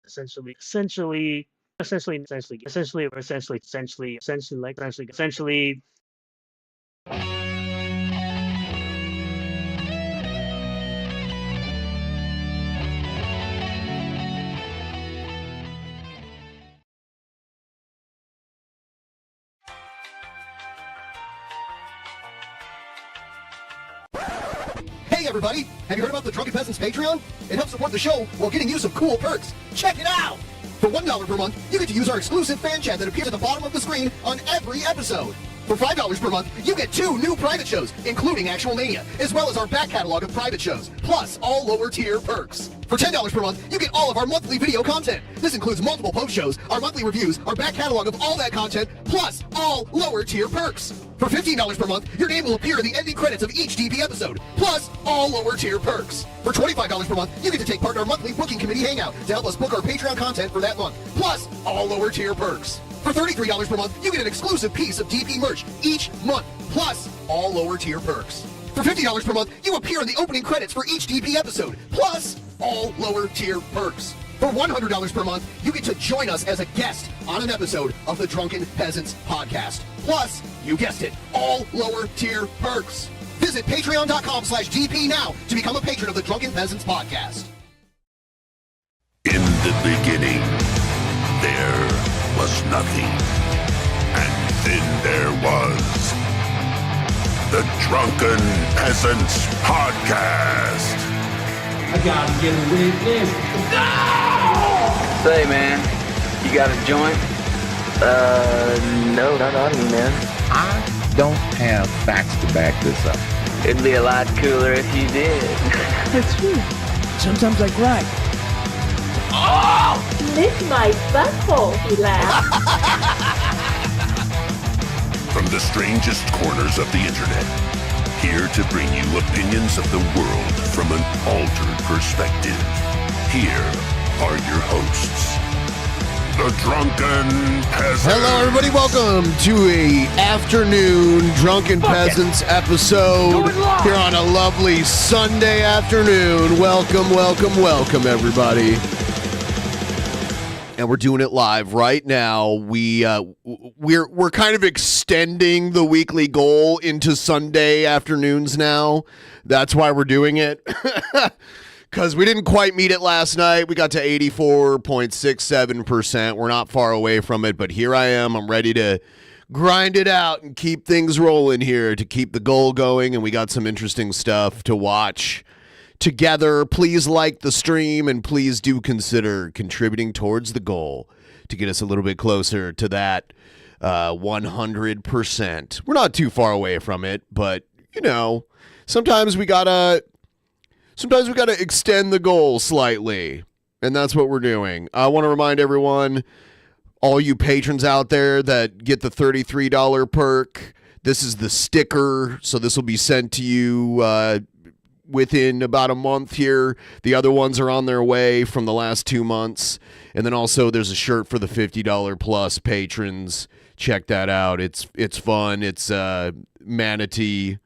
essentially. Hey everybody! Have you heard about the Drunken Peasants Patreon? It helps support the show while getting you some cool perks. Check it out! For $1 per month, you get to use our exclusive fan chat that appears at the bottom of the screen on every episode. For $5 per month, you get 2 new private shows, including Actual Mania, as well as our back catalog of private shows, plus all lower tier perks. For $10 per month, you get all of our monthly video content. This includes multiple post shows, our monthly reviews, our back catalog of all that content, plus all lower tier perks. For $15 per month, your name will appear in the ending credits of each DP episode, plus all lower tier perks. For $25 per month, you get to take part in our monthly booking committee hangout to help us book our Patreon content for that month, plus all lower tier perks. For $33 per month, you get an exclusive piece of DP merch each month, plus all lower tier perks. For $50 per month, you appear in the opening credits for each DP episode, plus all lower tier perks. For $100 per month, you get to join us as a guest on an episode of the Drunken Peasants podcast. Plus, you guessed it, all lower tier perks. Visit patreon.com/DP now to become a patron of the Drunken Peasants podcast. In the beginning, there was nothing. And then there was the Drunken Peasants podcast. I gotta get a witness. No! Say, man, you got a joint? No, not on me, man. I don't have facts to back this up. It'd be a lot cooler if you did. That's true. Sometimes I cry. Oh! Lick my butthole, he laughed. From the strangest corners of the internet, here to bring you opinions of the world from an altered perspective. Here are your hosts, the Drunken Peasants. Hello, everybody. Welcome to a afternoon Drunken Peasants episode here on a lovely Sunday afternoon. Welcome, welcome, welcome, everybody. And we're doing it live right now. We're kind of extending the weekly goal into Sunday afternoons now. That's why we're doing it. Because we didn't quite meet it last night. We got to 84.67%. We're not far away from it, but here I am. I'm ready to grind it out and keep things rolling here to keep the goal going, and we got some interesting stuff to watch together. Please like the stream, and please do consider contributing towards the goal to get us a little bit closer to that 100%. We're not too far away from it, but, you know, sometimes we gotta extend the goal slightly, and that's what we're doing. I want to remind everyone, all you patrons out there that get the $33 perk, this is the sticker, so this will be sent to you within about a month here. The other ones are on their way from the last 2 months, and then also there's a shirt for the $50 plus patrons. Check that out. It's fun. It's manatee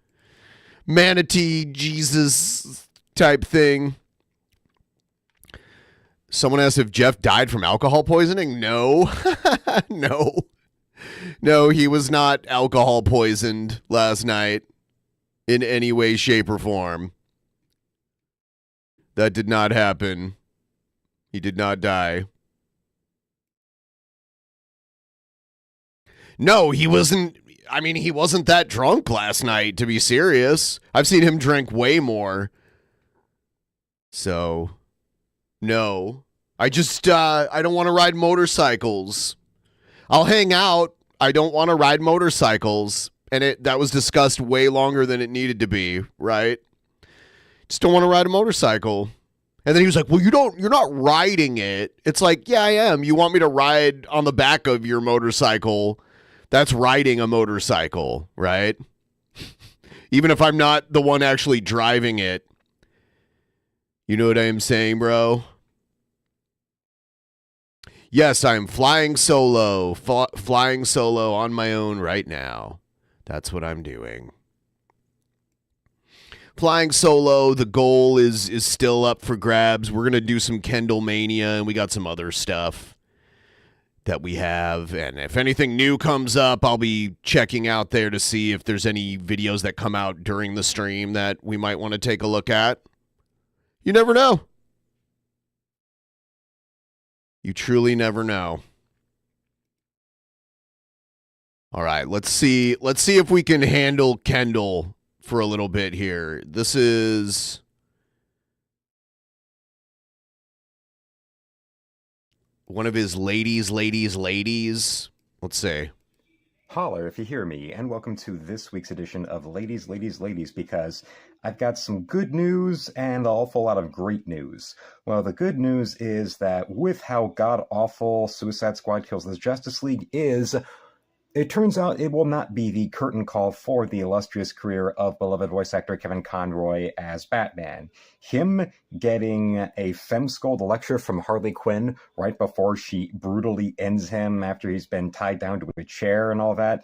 Jesus type thing. Someone asked if Jeff died from alcohol poisoning. No. No, he was not alcohol poisoned last night in any way, shape, or form. That did not happen. He did not die. No, he wasn't. I mean, he wasn't that drunk last night, to be serious. I've seen him drink way more. So, no. I don't want to ride motorcycles. I'll hang out. I don't want to ride motorcycles. And that was discussed way longer than it needed to be, right? Just don't want to ride a motorcycle. And then he was like, well, you're not riding it. It's like, yeah, I am. You want me to ride on the back of your motorcycle? That's riding a motorcycle, right? Even if I'm not the one actually driving it. You know what I am saying, bro? Yes, I'm flying solo. Flying solo on my own right now. That's what I'm doing. Flying solo, the goal is still up for grabs. We're going to do some KendallMania, and we got some other stuff that we have. And if anything new comes up, I'll be checking out there to see if there's any videos that come out during the stream that we might want to take a look at. You never know. You truly never know. All right, let's see if we can handle Kendall for a little bit here. This is one of his ladies. Let's see. Holler if you hear me, and welcome to this week's edition of Ladies, because I've got some good news and an awful lot of great news. Well, the good news is that with how god-awful Suicide Squad Kills the Justice League is, it turns out it will not be the curtain call for the illustrious career of beloved voice actor Kevin Conroy as Batman. Him getting a fem-scold lecture from Harley Quinn right before she brutally ends him after he's been tied down to a chair and all that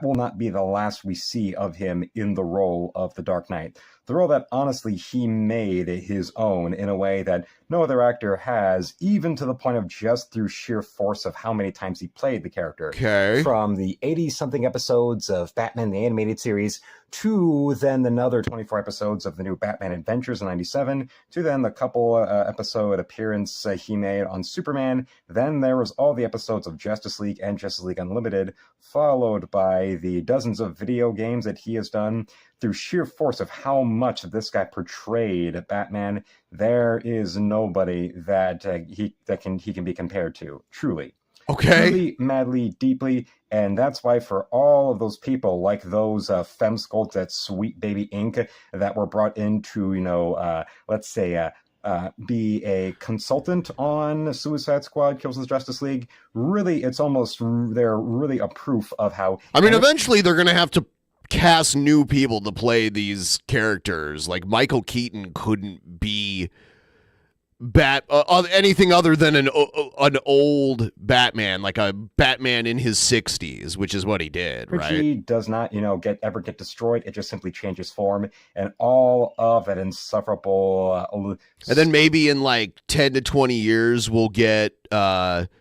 will not be the last we see of him in the role of the Dark Knight. The role that, honestly, he made his own in a way that no other actor has, even to the point of just through sheer force of how many times he played the character. Okay. From the 80-something episodes of Batman the Animated Series to then another 24 episodes of the new Batman Adventures in 97, to then the couple episode appearance he made on Superman. Then there was all the episodes of Justice League and Justice League Unlimited, followed by the dozens of video games that he has done. Through sheer force of how much this guy portrayed Batman, there is nobody that he can be compared to, truly. Okay. Truly, madly, deeply, and that's why for all of those people, like those fem-scolds at Sweet Baby Inc. that were brought in to, let's say, be a consultant on Suicide Squad Kills the Justice League, really, it's almost, they're really a proof of how... I mean, eventually they're going to have to cast new people to play these characters. Like Michael Keaton couldn't be anything other than an old Batman, like a Batman in his 60s, which is what he did, right? He does not, ever get destroyed. It just simply changes form, and all of that insufferable. And then maybe in like 10 to 20 years, we'll get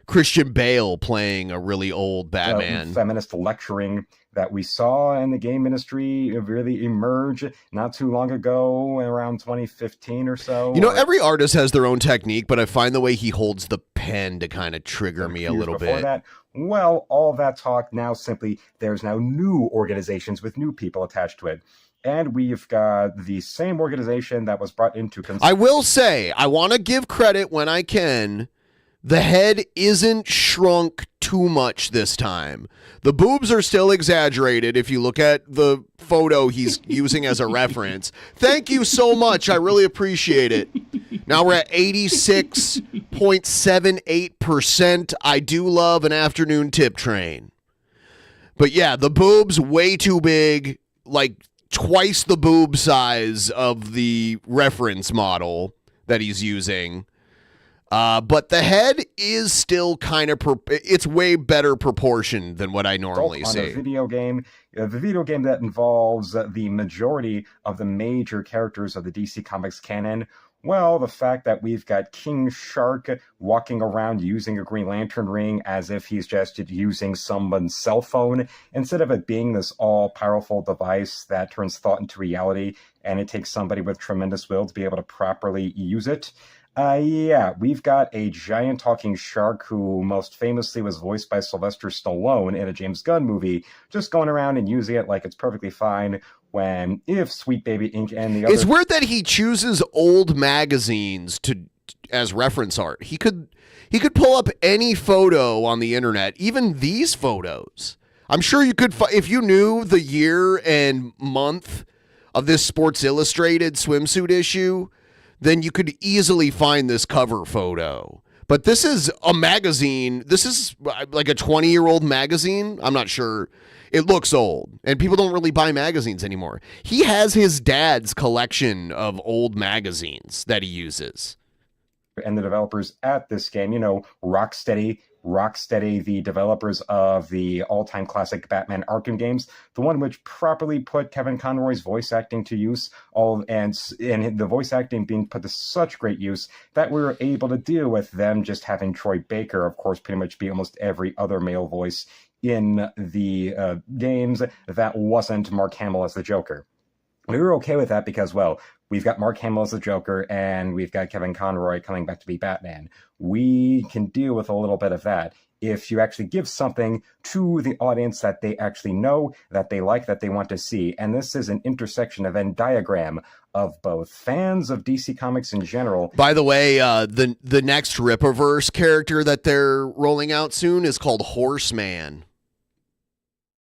Christian Bale playing a really old Batman. Feminist lecturing that we saw in the game industry really emerge not too long ago, around 2015 or so. Every artist has their own technique, but I find the way he holds the pen to kind of trigger me a little bit. That, well, all that talk now simply, there's now new organizations with new people attached to it. And we've got the same organization that was brought into... I will say, I want to give credit when I can. The head isn't shrunk too much this time. The boobs are still exaggerated if you look at the photo he's using as a reference. Thank you so much. I really appreciate it. Now we're at 86.78%. I do love an afternoon tip train. But yeah, the boobs way too big, like twice the boob size of the reference model that he's using. But the head is still kind of, it's way better proportioned than what I normally see. On a video game, the video game that involves the majority of the major characters of the DC Comics canon. Well, the fact that we've got King Shark walking around using a Green Lantern ring as if he's just using someone's cell phone, instead of it being this all-powerful device that turns thought into reality, and it takes somebody with tremendous will to be able to properly use it. Yeah, we've got a giant talking shark who most famously was voiced by Sylvester Stallone in a James Gunn movie, just going around and using it like it's perfectly fine when, if Sweet Baby Inc. and the other... It's weird that he chooses old magazines as reference art. He could pull up any photo on the internet, even these photos. I'm sure you could, if you knew the year and month of this Sports Illustrated swimsuit issue, then you could easily find this cover photo. But this is a magazine. This is like a 20-year-old magazine. I'm not sure. It looks old, and people don't really buy magazines anymore. He has his dad's collection of old magazines that he uses. And the developers at this game, Rocksteady, Rocksteady, the developers of the all-time classic Batman Arkham games, the one which properly put Kevin Conroy's voice acting to use, and the voice acting being put to such great use that we were able to deal with them just having Troy Baker, of course, pretty much be almost every other male voice in the games that wasn't Mark Hamill as the Joker. We were okay with that because, well, we've got Mark Hamill as the Joker, and we've got Kevin Conroy coming back to be Batman. We can deal with a little bit of that if you actually give something to the audience that they actually know, that they like, that they want to see. And this is an intersection, a Venn diagram of both fans of DC Comics in general. By the way, the next Rippaverse character that they're rolling out soon is called Horseman.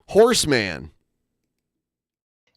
Horseman.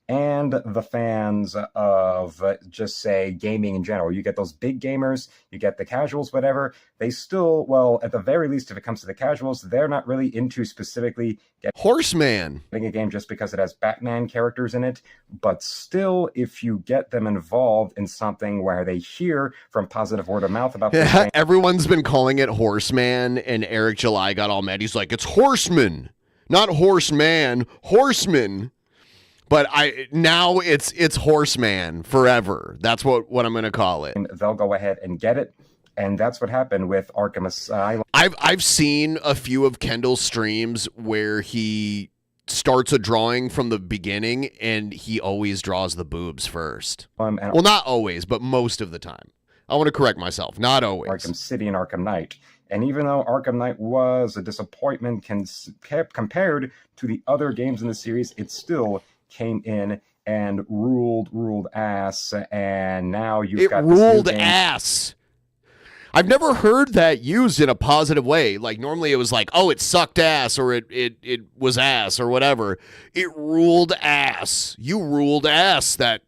And the fans of, just say, gaming in general. You get those big gamers, you get the casuals, whatever. They still, well, at the very least, if it comes to the casuals, they're not really into specifically Horseman. Getting a game just because it has Batman characters in it. But still, if you get them involved in something where they hear from positive word of mouth about yeah, everyone's been calling it Horseman, and Eric July got all mad. He's like, it's Horseman, not Horseman, Horseman. But now it's Horseman forever. That's what I'm going to call it. And they'll go ahead and get it, and that's what happened with Arkham Asylum. I've seen a few of Kendall's streams where he starts a drawing from the beginning, and he always draws the boobs first. Well, not always, but most of the time. I want to correct myself. Not always. Arkham City and Arkham Knight. And even though Arkham Knight was a disappointment compared to the other games in the series, it still came in and ruled ass, and now you've got this ruled ass. I've never heard that used in a positive way. Like normally it was like, oh, it sucked ass, or it was ass, or whatever. It ruled ass. You ruled ass. That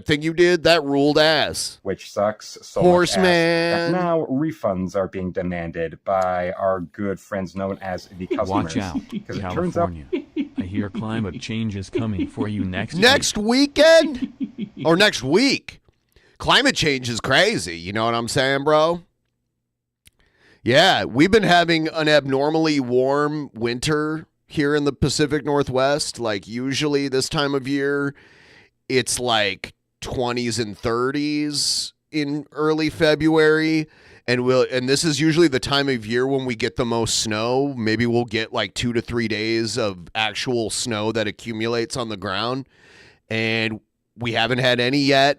thing you did, that ruled ass. Which sucks so Horseman. much ass that now refunds are being demanded by our good friends known as the customers. Watch out, because it California. turns out I hear climate change is coming for you next weekend or next week. Climate change is crazy. You know what I'm saying, bro? Yeah, we've been having an abnormally warm winter here in the Pacific Northwest. Like usually this time of year, it's like 20s and 30s in early February. And this is usually the time of year when we get the most snow. Maybe we'll get like 2 to 3 days of actual snow that accumulates on the ground. And we haven't had any yet.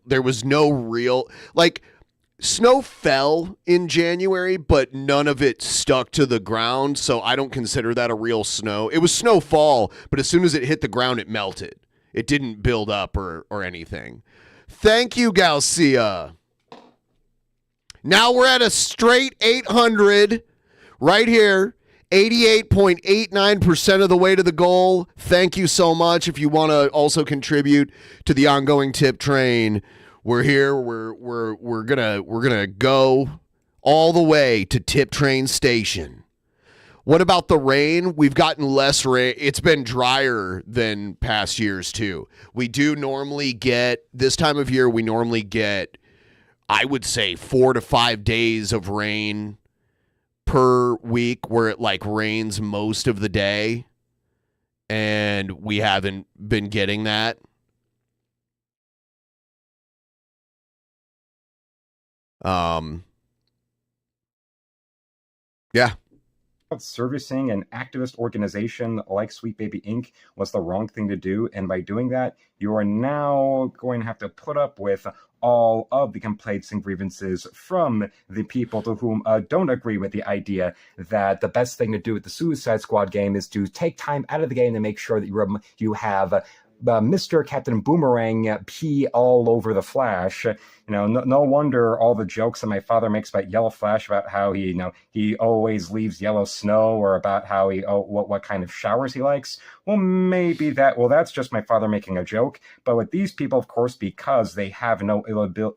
There was no real, like, snow fell in January, but none of it stuck to the ground. So I don't consider that a real snow. It was snowfall, but as soon as it hit the ground, it melted. It didn't build up or anything. Thank you, Galcia. Now we're at a straight 800 right here. 88.89% of the way to the goal. Thank you so much. If you want to also contribute to the ongoing tip train, we're here. We're gonna go all the way to Tip Train Station. What about the rain? We've gotten less rain. It's been drier than past years too. We do normally get this time of year. We normally get, I would say, 4 to 5 days of rain per week where it like rains most of the day, and we haven't been getting that. Yeah. Servicing an activist organization like Sweet Baby Inc. was the wrong thing to do, and by doing that, you are now going to have to put up with all of the complaints and grievances from the people to whom don't agree with the idea that the best thing to do with the Suicide Squad game is to take time out of the game to make sure that you have Mr. Captain Boomerang pee all over the Flash. You know, no wonder all the jokes that my father makes about Yellow Flash, about how he always leaves yellow snow, or about how what kind of showers he likes. Well, maybe that's just my father making a joke. But with these people, of course, because they have no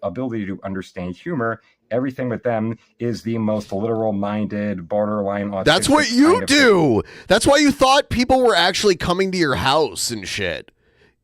ability to understand humor, everything with them is the most literal-minded, borderline autistic. That's what you do. That's why you thought people were actually coming to your house and shit.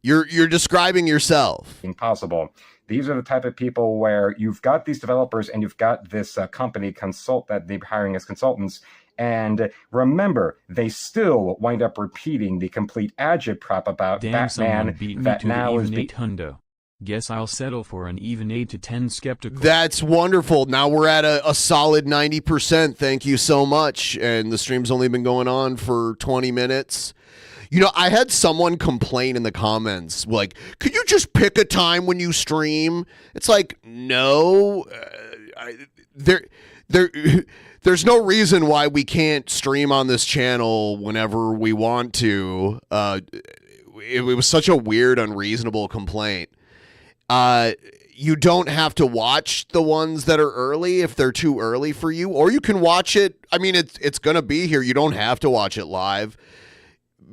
You're describing yourself. Impossible. These are the type of people where you've got these developers and you've got this company consult that they're hiring as consultants. And remember, they still wind up repeating the complete agitprop about Damn, Batman beat me that to now the is even 8 hundo. Guess I'll settle for an even 8 to 10 skeptical. That's wonderful. Now we're at a solid 90%. Thank you so much. And the stream's only been going on for 20 minutes. You know, I had someone complain in the comments, like, could you just pick a time when you stream? It's like, no, there's no reason why we can't stream on this channel whenever we want to. It was such a weird, unreasonable complaint. You don't have to watch the ones that are early if they're too early for you, or you can watch it. I mean, it's going to be here. You don't have to watch it live.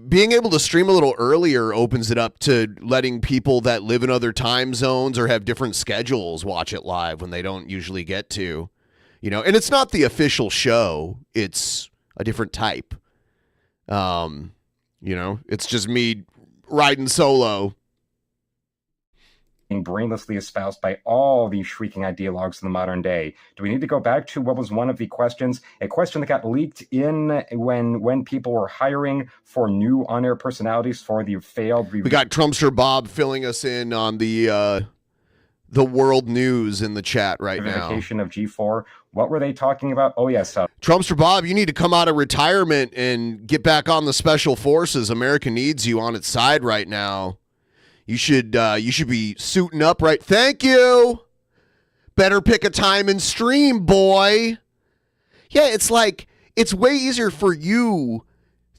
Being able to stream a little earlier opens it up to letting people that live in other time zones or have different schedules watch it live when they don't usually get to, you know, and it's not the official show. It's a different type. You know, it's just me riding solo. Being brainlessly espoused by all these shrieking ideologues in the modern day. Do we need to go back to what was one of the questions? A question that got leaked in when people were hiring for new on-air personalities for the failed... We got Trumpster Bob filling us in on the world news in the chat right now. Revocation of G4. What were they talking about? Oh, yes. Trumpster Bob, you need to come out of retirement and get back on the special forces. America needs you on its side right now. You should be suiting up right. Thank you. Better pick a time and stream, boy. Yeah, it's like, it's way easier for you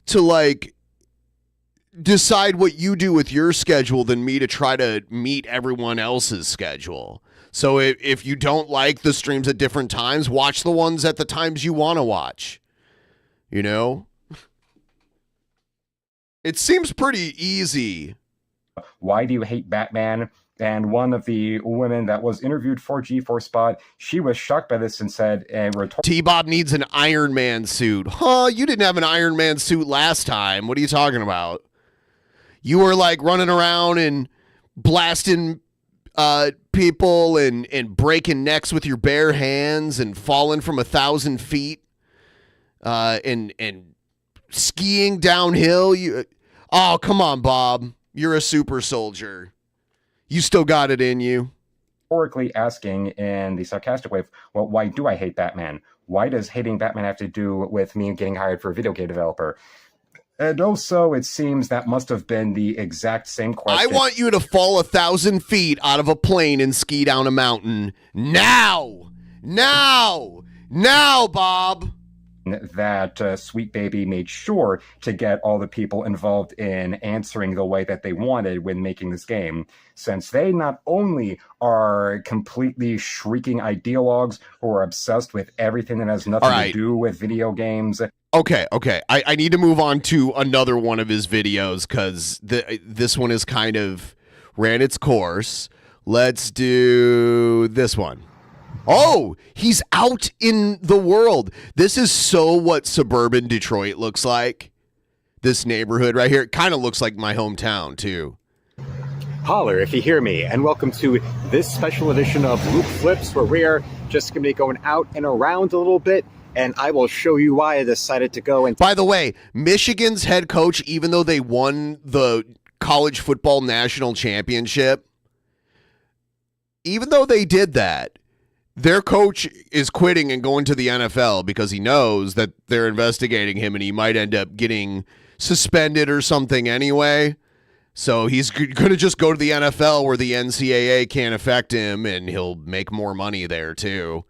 to like decide what you do with your schedule than me to try to meet everyone else's schedule. So if you don't like the streams at different times, watch the ones at the times you want to watch. You know? It seems pretty easy. Why do you hate Batman? And one of the women that was interviewed for G4 Spot, she was shocked by this and said, T-Bob needs an Iron Man suit. Huh? You didn't have an Iron Man suit last time. What are you talking about? You were like running around and blasting people and breaking necks with your bare hands and falling from 1,000 feet and skiing downhill. Oh, come on, Bob. You're a super soldier. You still got it in you. Rhetorically asking in the sarcastic way, well, why do I hate Batman? Why does hating Batman have to do with me getting hired for a video game developer? And also, it seems that must have been the exact same question. I want you to fall 1,000 feet out of a plane and ski down a mountain. Now, Bob. That Sweet Baby made sure to get all the people involved in answering the way that they wanted when making this game, since they not only are completely shrieking ideologues who are obsessed with everything that has nothing to do with video games. Okay. I need to move on to another one of his videos because this one is kind of ran its course. Let's do this one. Oh, he's out in the world. This is so what suburban Detroit looks like. This neighborhood right here. It kind of looks like my hometown, too. Holler if you hear me, and welcome to this special edition of Loop Flips, where we are just going to be going out and around a little bit, and I will show you why I decided to go. And by the way, Michigan's head coach, even though they won the college football national championship, even though they did that, their coach is quitting and going to the NFL because he knows that they're investigating him and he might end up getting suspended or something anyway. So he's going to just go to the NFL where the NCAA can't affect him and he'll make more money there too.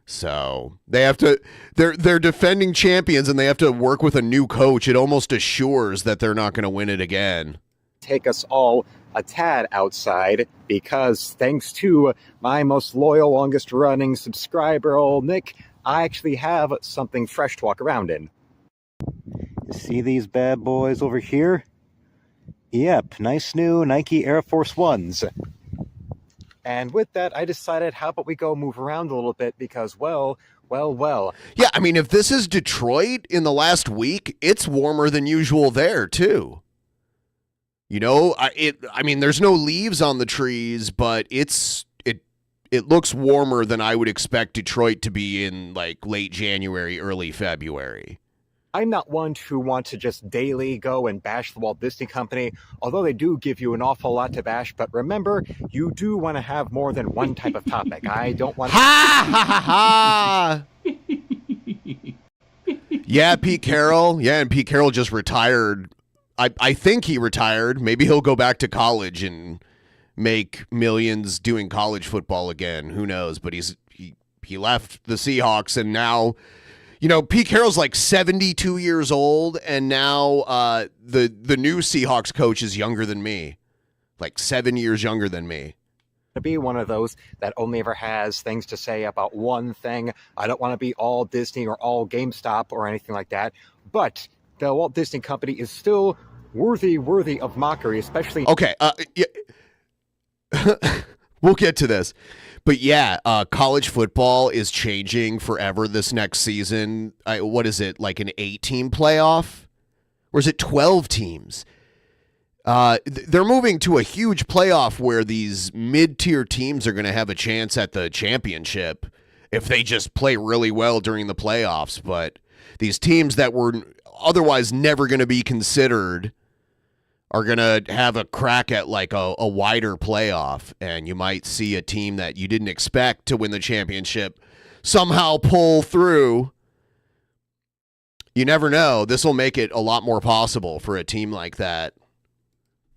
So they have to, they're defending champions and they have to work with a new coach. It almost assures that they're not going to win it again. Take us all a tad outside because thanks to my most loyal, longest running subscriber, old Nick, I actually have something fresh to walk around in. See these bad boys over here? Yep, nice new Nike Air Force Ones. And with that, I decided, how about we go move around a little bit because, well. Yeah, I mean, if this is Detroit in the last week, it's warmer than usual there, too. You know, I mean, there's no leaves on the trees, but it looks warmer than I would expect Detroit to be in like late January, early February. I'm not one who want to just daily go and bash the Walt Disney Company, although they do give you an awful lot to bash. But remember, you do want to have more than one type of topic. I don't want. Ha ha ha! Yeah, Pete Carroll. Yeah, and Pete Carroll just retired. I think he retired. Maybe he'll go back to college and make millions doing college football again. Who knows? But he left the Seahawks, and now, you know, Pete Carroll's like 72 years old, and now the new Seahawks coach is younger than me, like 7 years younger than me. To be one of those that only ever has things to say about one thing. I don't want to be all Disney or all GameStop or anything like that, but the Walt Disney Company is still worthy of mockery, especially. Okay, yeah. We'll get to this, but yeah, college football is changing forever this next season. What is it, like an 8-team playoff, or is it 12 teams? They're moving to a huge playoff where these mid-tier teams are going to have a chance at the championship if they just play really well during the playoffs. But these teams that were otherwise never going to be considered are going to have a crack at like a wider playoff, and you might see a team that you didn't expect to win the championship somehow pull through. You never know. This will make it a lot more possible for a team like that.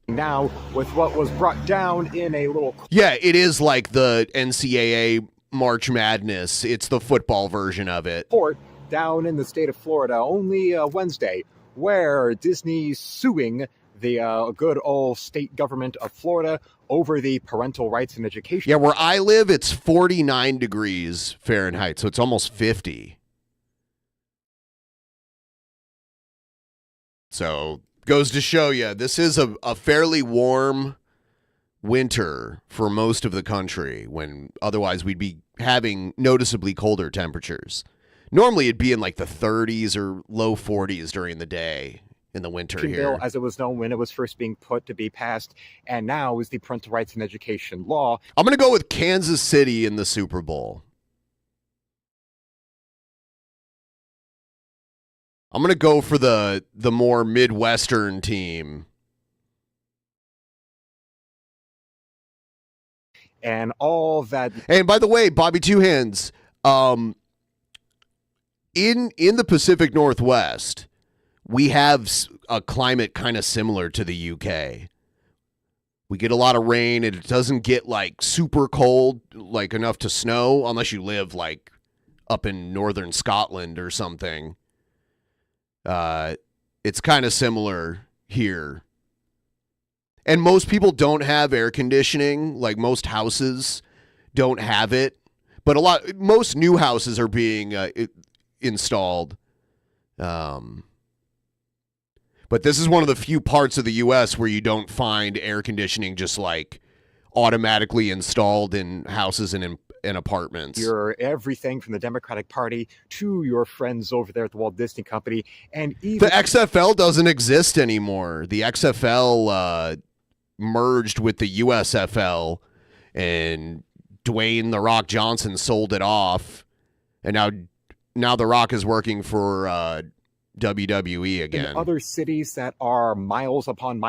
Now, with what was brought down in a little... Yeah, it is like the NCAA March Madness. It's the football version of it. Court down in the state of Florida only Wednesday, where Disney's suing the good old state government of Florida over the parental rights in education. Yeah, where I live, it's 49 degrees Fahrenheit, so it's almost 50. So, goes to show you, this is a fairly warm winter for most of the country, when otherwise we'd be having noticeably colder temperatures. Normally, it'd be in like the 30s or low 40s during the day. In the winter here. Bill, as it was known when it was first being put to be passed, and now is the parental rights in education law. I'm going to go with Kansas City in the Super Bowl. I'm going to go for the more Midwestern team. And all that. And by the way, Bobby Two Hands, in the Pacific Northwest, we have a climate kind of similar to the UK. We get a lot of rain, and it doesn't get like super cold, like enough to snow, unless you live like up in northern Scotland or something. It's kind of similar here. And most people don't have air conditioning, like most houses don't have it. But most new houses are being installed. But this is one of the few parts of the U.S. where you don't find air conditioning just like automatically installed in houses and in apartments. Your everything from the Democratic Party to your friends over there at the Walt Disney Company, and even the XFL doesn't exist anymore. The XFL merged with the USFL, and Dwayne "The Rock" Johnson sold it off, and now The Rock is working for WWE again. In other cities that are miles upon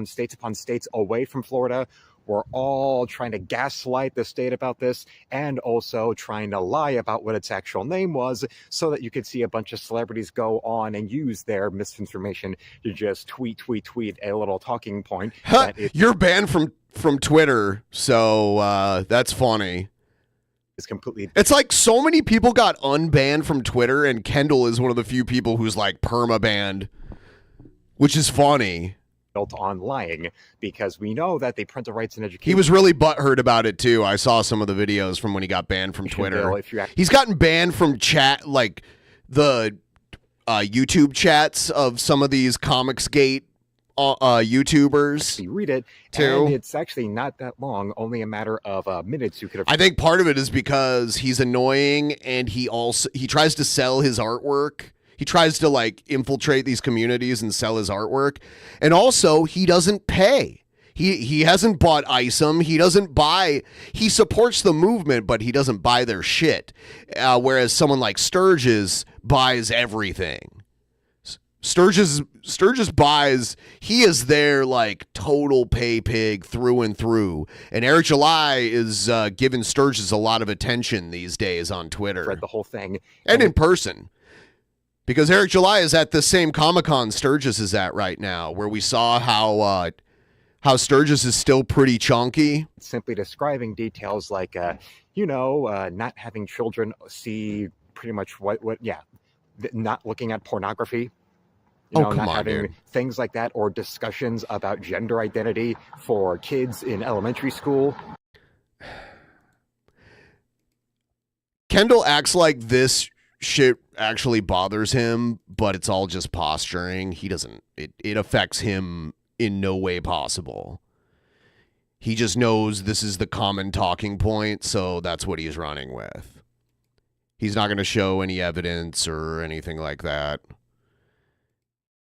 states away from Florida, we're all trying to gaslight the state about this, and also trying to lie about what its actual name was, so that you could see a bunch of celebrities go on and use their misinformation to just tweet a little talking point. You're banned from Twitter, so that's funny. Is completely. It's like so many people got unbanned from Twitter, and Kendall is one of the few people who's like perma-banned, which is funny. Built on lying, because we know that they parental rights in education. He was really butthurt about it too. I saw some of the videos from when he got banned from Twitter. He's gotten banned from chat, like the YouTube chats of some of these Comicsgate YouTubers. You read it, too. And it's actually not that long, only a matter of minutes. You could have. I think part of it is because he's annoying, and he tries to sell his artwork. He tries to like infiltrate these communities and sell his artwork. And also, he doesn't pay. He hasn't bought ISOM. He supports the movement, but he doesn't buy their shit. Whereas someone like Sturgis buys everything. Sturgis buys, he is their like total pay pig through and through. And Eric July is giving Sturgis a lot of attention these days on Twitter. Read the whole thing. And in person. Because Eric July is at the same Comic-Con Sturgis is at right now, where we saw how Sturgis is still pretty chunky. Simply describing details like, not having children see pretty much not looking at pornography. Not having things like that, or discussions about gender identity for kids in elementary school. Kendall acts like this shit actually bothers him, but it's all just posturing. He doesn't, it affects him in no way possible. He just knows this is the common talking point, so that's what he's running with. He's not going to show any evidence or anything like that.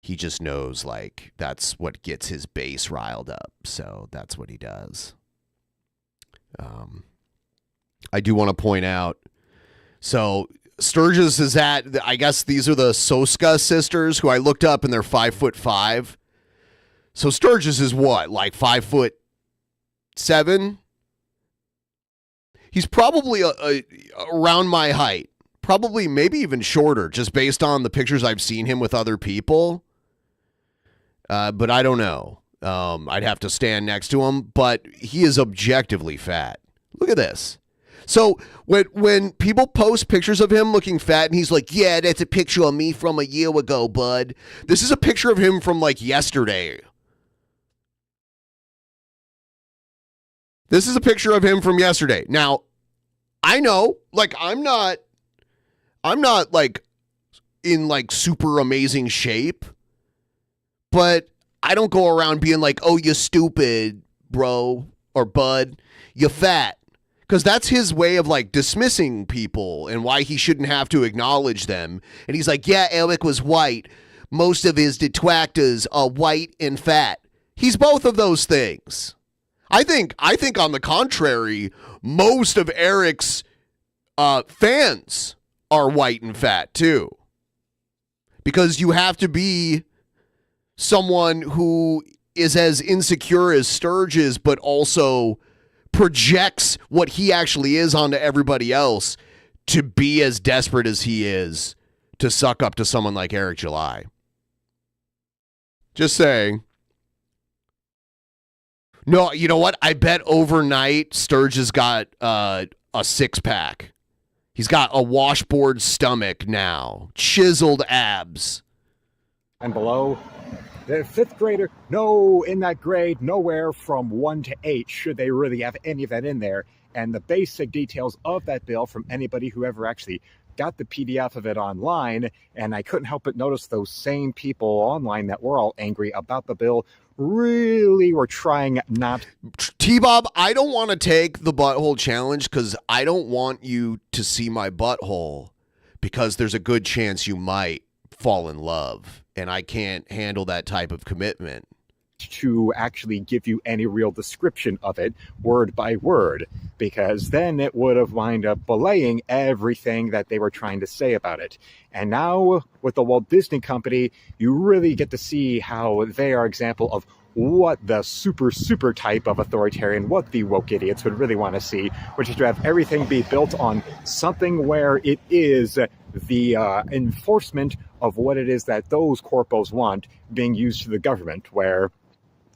He just knows, like, that's what gets his base riled up, so that's what he does. I do want to point out, so Sturgis is at, I guess these are the Soska sisters, who I looked up, and they're 5'5". So Sturgis is what, like 5'7"? He's probably around my height. Probably maybe even shorter, just based on the pictures I've seen him with other people. But I don't know. I'd have to stand next to him, but he is objectively fat. Look at this. So when people post pictures of him looking fat and he's like, yeah, that's a picture of me from a year ago, bud. This is a picture of him from like yesterday. This is a picture of him from yesterday. Now, I know, like, I'm not like in like super amazing shape, but I don't go around being like, oh, you stupid, bro, or bud, you fat. Because that's his way of like dismissing people and why he shouldn't have to acknowledge them. And he's like, yeah, Eric was white. Most of his detractors are white and fat. He's both of those things. I think on the contrary, most of Eric's fans are white and fat too. Because you have to be someone who is as insecure as Sturgis, but also projects what he actually is onto everybody else to be as desperate as he is to suck up to someone like Eric July. Just saying. No, you know what? I bet overnight Sturgis got a six-pack. He's got a washboard stomach now. Chiseled abs. And below, the fifth grader, no, in that grade, nowhere from 1 to 8 should they really have any of that in there. And the basic details of that bill from anybody who ever actually got the PDF of it online, and I couldn't help but notice those same people online that were all angry about the bill really were trying not. T-Bob, I don't want to take the butthole challenge because I don't want you to see my butthole, because there's a good chance you might fall in love, and I can't handle that type of commitment. To actually give you any real description of it word by word, because then it would have wound up belaying everything that they were trying to say about it. And now with the Walt Disney Company, you really get to see how they are an example of what the super type of authoritarian, what the woke idiots would really want to see, which is to have everything be built on something where it is the enforcement of what it is that those corpos want being used to the government, where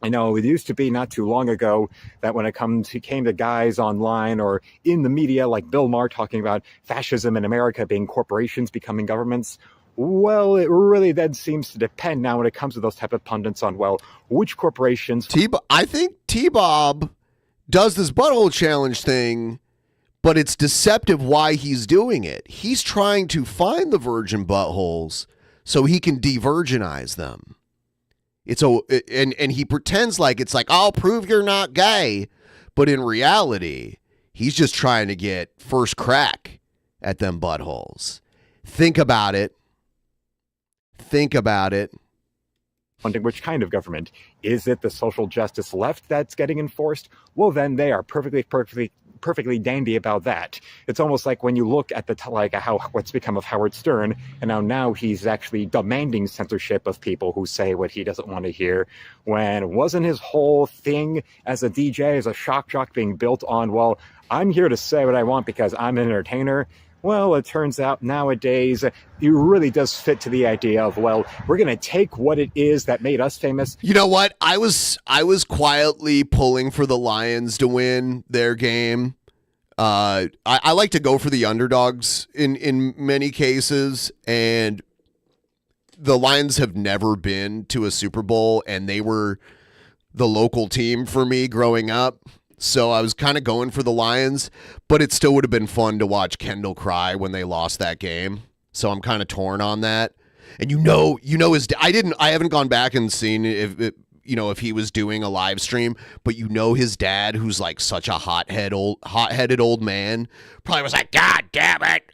I know it used to be not too long ago that when it came to guys online or in the media like Bill Maher talking about fascism in America being corporations becoming governments, well, it really then seems to depend now when it comes to those type of pundits on, well, which corporations. I think T-Bob does this butthole challenge thing, but it's deceptive why he's doing it. He's trying to find the virgin buttholes so he can de-virginize them. And he pretends like it's like, I'll prove you're not gay. But in reality, he's just trying to get first crack at them buttholes. Think about it. Think about it. Funding which kind of government? Is it the social justice left that's getting enforced? Well, then they are perfectly dandy about that. It's almost like when you look at what's become of Howard Stern, and now he's actually demanding censorship of people who say what he doesn't want to hear. When wasn't his whole thing as a DJ, as a shock jock, being built on, well, I'm here to say what I want because I'm an entertainer? Well, it turns out nowadays it really does fit to the idea of, well, we're going to take what it is that made us famous. You know what? I was quietly pulling for the Lions to win their game. I like to go for the underdogs in many cases, and the Lions have never been to a Super Bowl, and they were the local team for me growing up. So I was kind of going for the Lions, but it still would have been fun to watch Kendall cry when they lost that game. So I'm kind of torn on that. And I haven't gone back and seen if he was doing a live stream, but his dad, who's like such a hot-headed old man, probably was like, God damn it.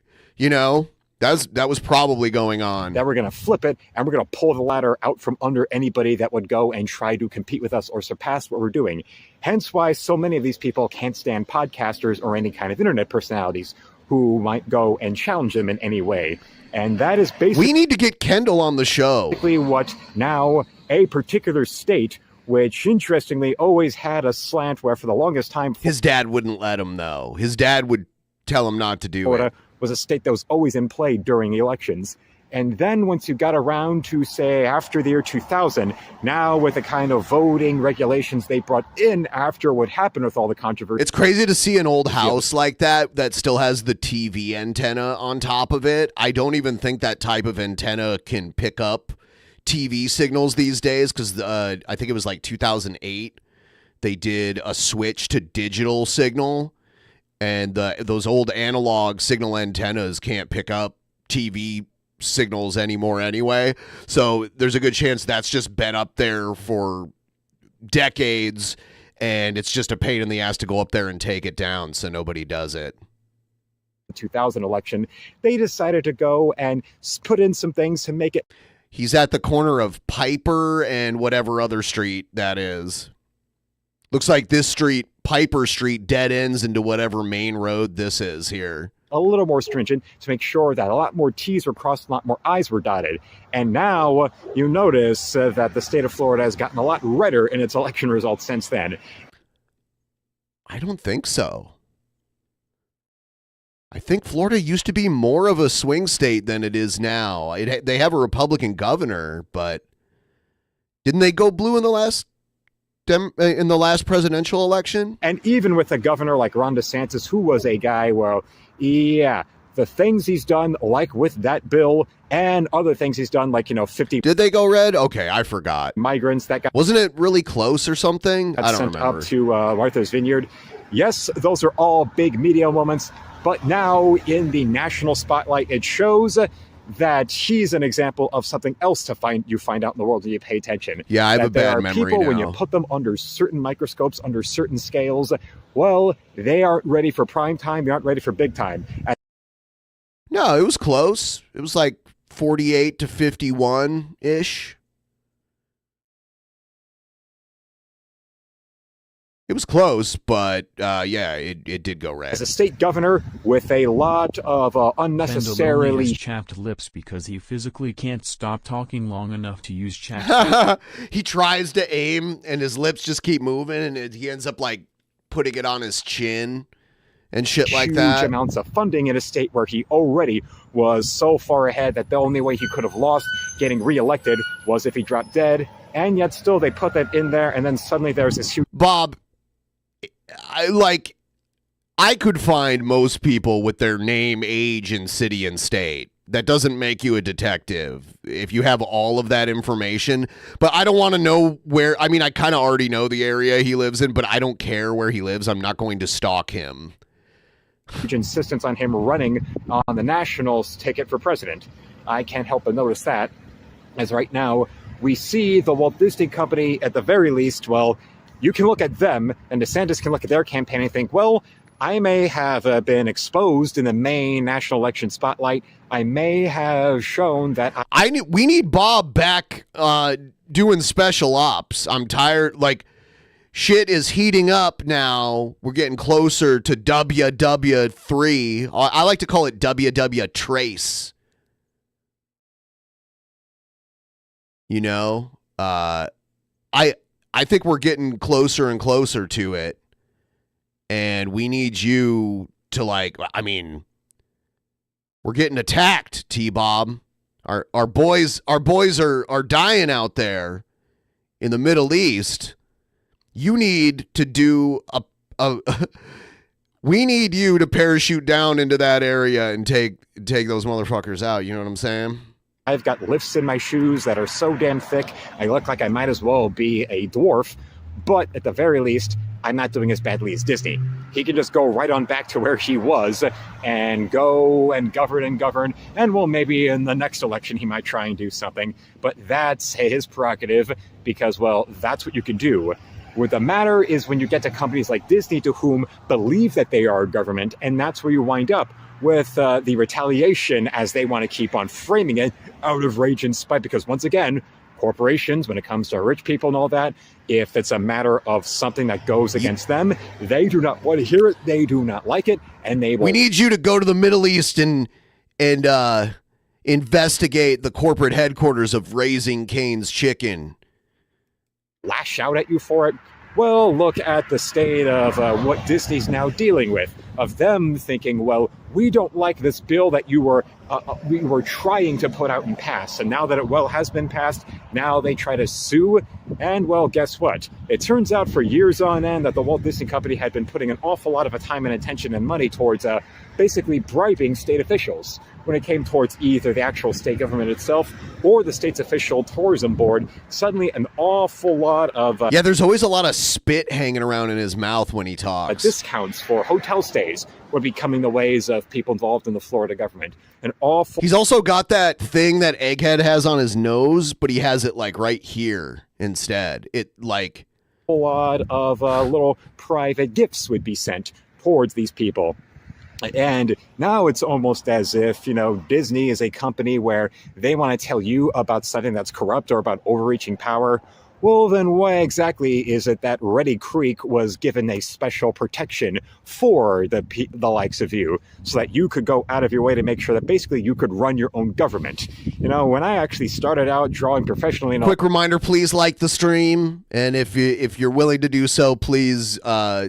That was probably going on. That we're going to flip it, and we're going to pull the ladder out from under anybody that would go and try to compete with us or surpass what we're doing. Hence why so many of these people can't stand podcasters or any kind of internet personalities who might go and challenge them in any way. And that is basically... We need to get Kendall on the show. What now a particular state, which interestingly always had a slant where for the longest time... His dad wouldn't let him, though. His dad would tell him not to do it. Was a state that was always in play during elections. And then once you got around to, say, after the year 2000, now with the kind of voting regulations they brought in after what happened with all the controversy. It's crazy to see an old house like that still has the TV antenna on top of it. I don't even think that type of antenna can pick up TV signals these days because I think it was like 2008. They did a switch to digital signal. And those old analog signal antennas can't pick up TV signals anymore anyway. So there's a good chance that's just been up there for decades, and it's just a pain in the ass to go up there and take it down, so nobody does it. 2000 election, they decided to go and put in some things to make it. He's at the corner of Piper and whatever other street that is. Looks like this street, Piper Street, dead ends into whatever main road this is here. A little more stringent to make sure that a lot more T's were crossed, a lot more I's were dotted. And now you notice that the state of Florida has gotten a lot redder in its election results since then. I don't think so. I think Florida used to be more of a swing state than it is now. They have a Republican governor, but didn't they go blue in the last presidential election? And even with a governor like Ron DeSantis, who was a guy, well, yeah, the things he's done, like with that bill and other things he's done, like, 50... Did they go red? Okay, I forgot. Migrants, that guy... Wasn't it really close or something? I don't sent remember. Up to Martha's Vineyard. Yes, those are all big media moments, but now in the national spotlight, it shows that he's an example of something else to find out in the world when you pay attention. Yeah, I have a bad memory people, now. When you put them under certain microscopes, under certain scales, well, they aren't ready for prime time. They aren't ready for big time. No, it was close. It was like 48 to 51-ish. It was close, but yeah, it did go red. As a state governor with a lot of unnecessarily... Kendall chapped lips because he physically can't stop talking long enough to use chapped. He tries to aim, and his lips just keep moving, and he ends up like putting it on his chin and shit like that. Huge amounts of funding in a state where he already was so far ahead that the only way he could have lost getting reelected was if he dropped dead, and yet still they put that in there, and then suddenly there's this huge... Bob... I could find most people with their name, age, and city and state. That doesn't make you a detective if you have all of that information. But I don't want to know where. I mean, I kind of already know the area he lives in, but I don't care where he lives. I'm not going to stalk him. Huge insistence on him running on the Nationals ticket for president. I can't help but notice that, as right now we see the Walt Disney Company, at the very least, well, you can look at them, and DeSantis can look at their campaign and think, well, I may have been exposed in the May national election spotlight. I may have shown that... we need Bob back doing special ops. I'm tired. Like, shit is heating up now. We're getting closer to WW3. I like to call it WW Trace. You know, I think we're getting closer and closer to it, and we need you to, like, I mean, we're getting attacked, T-Bob. Our boys are dying out there in the Middle East. You need to do we need you to parachute down into that area and take those motherfuckers out. You know what I'm saying? I've got lifts in my shoes that are so damn thick, I look like I might as well be a dwarf. But at the very least, I'm not doing as badly as Disney. He can just go right on back to where he was and go and govern. And well, maybe in the next election, he might try and do something. But that's his prerogative because, well, that's what you can do. What the matter is when you get to companies like Disney to whom believe that they are government, and that's where you wind up with the retaliation as they want to keep on framing it out of rage and spite. Because once again, corporations, when it comes to rich people and all that, if it's a matter of something that goes against them, they do not want to hear it, they do not like it, and they will... We need you to go to the Middle East and investigate the corporate headquarters of Raising Cane's Chicken. Lash out at you for it? Well, look at the state of what Disney's now dealing with, of them thinking, well, we don't like this bill that we were trying to put out and pass. And now that it, well, has been passed, now they try to sue. And, well, guess what? It turns out for years on end that the Walt Disney Company had been putting an awful lot of time and attention and money towards basically bribing state officials when it came towards either the actual state government itself or the state's official tourism board. Suddenly an awful lot of... yeah, there's always a lot of spit hanging around in his mouth when he talks. Discounts for hotel stays were becoming the ways of people involved in the Florida government. An awful... He's also got that thing that Egghead has on his nose, but he has it like right here instead. It like... A lot of little private gifts would be sent towards these people. And now it's almost as if, you know, Disney is a company where they want to tell you about something that's corrupt or about overreaching power. Well, then why exactly is it that Ready Creek was given a special protection for the likes of you so that you could go out of your way to make sure that basically you could run your own government? You know, when I actually started out drawing professionally... Quick reminder, please like the stream. And if you're willing to do so, please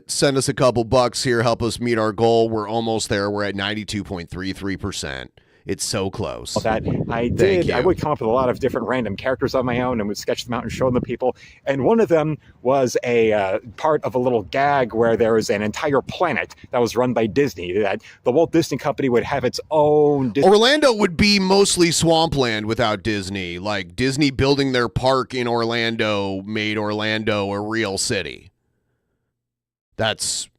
send us a couple bucks here. Help us meet our goal. We're almost there. We're at 92.33%. It's so close. That I did. I would come up with a lot of different random characters on my own and would sketch them out and show them to people. And one of them was a part of a little gag where there was an entire planet that was run by Disney, that the Walt Disney Company would have its own... Orlando would be mostly swampland without Disney. Like, Disney building their park in Orlando made Orlando a real city. That's...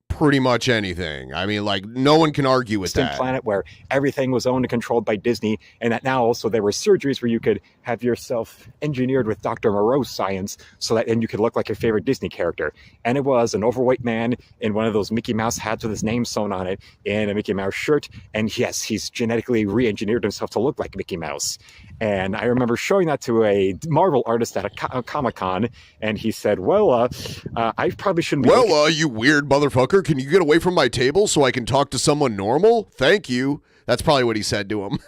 pretty much anything. I mean, like, no one can argue with that. Planet where everything was owned and controlled by Disney, and that now also there were surgeries where you could have yourself engineered with Dr. Moreau's science so that then you could look like your favorite Disney character. And it was an overweight man in one of those Mickey Mouse hats with his name sewn on it in a Mickey Mouse shirt. And yes, he's genetically re-engineered himself to look like Mickey Mouse. And I remember showing that to a Marvel artist at a Comic-Con, and he said, well, I probably shouldn't be... Well, you weird motherfucker, can you get away from my table so I can talk to someone normal? Thank you. That's probably what he said to him.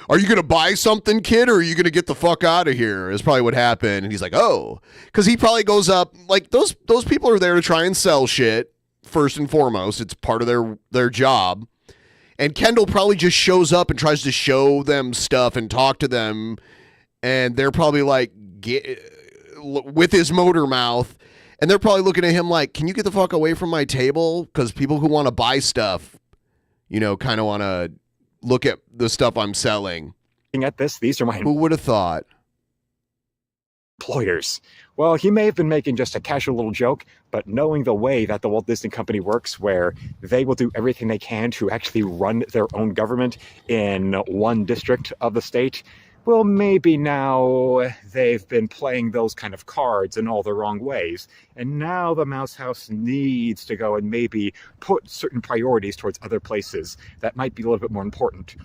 Are you going to buy something, kid, or are you going to get the fuck out of here? Is probably what happened. And he's like, oh. Because he probably goes up, like, those people are there to try and sell shit, first and foremost. It's part of their job. And Kendall probably just shows up and tries to show them stuff and talk to them. And they're probably like, with his motor mouth. And they're probably looking at him like, can you get the fuck away from my table? Because people who want to buy stuff, you know, kind of want to look at the stuff I'm selling. At this, these are my... Who would have thought? Employers. Well, he may have been making just a casual little joke, but knowing the way that the Walt Disney Company works, where they will do everything they can to actually run their own government in one district of the state, well, maybe now they've been playing those kind of cards in all the wrong ways. And now the Mouse House needs to go and maybe put certain priorities towards other places that might be a little bit more important.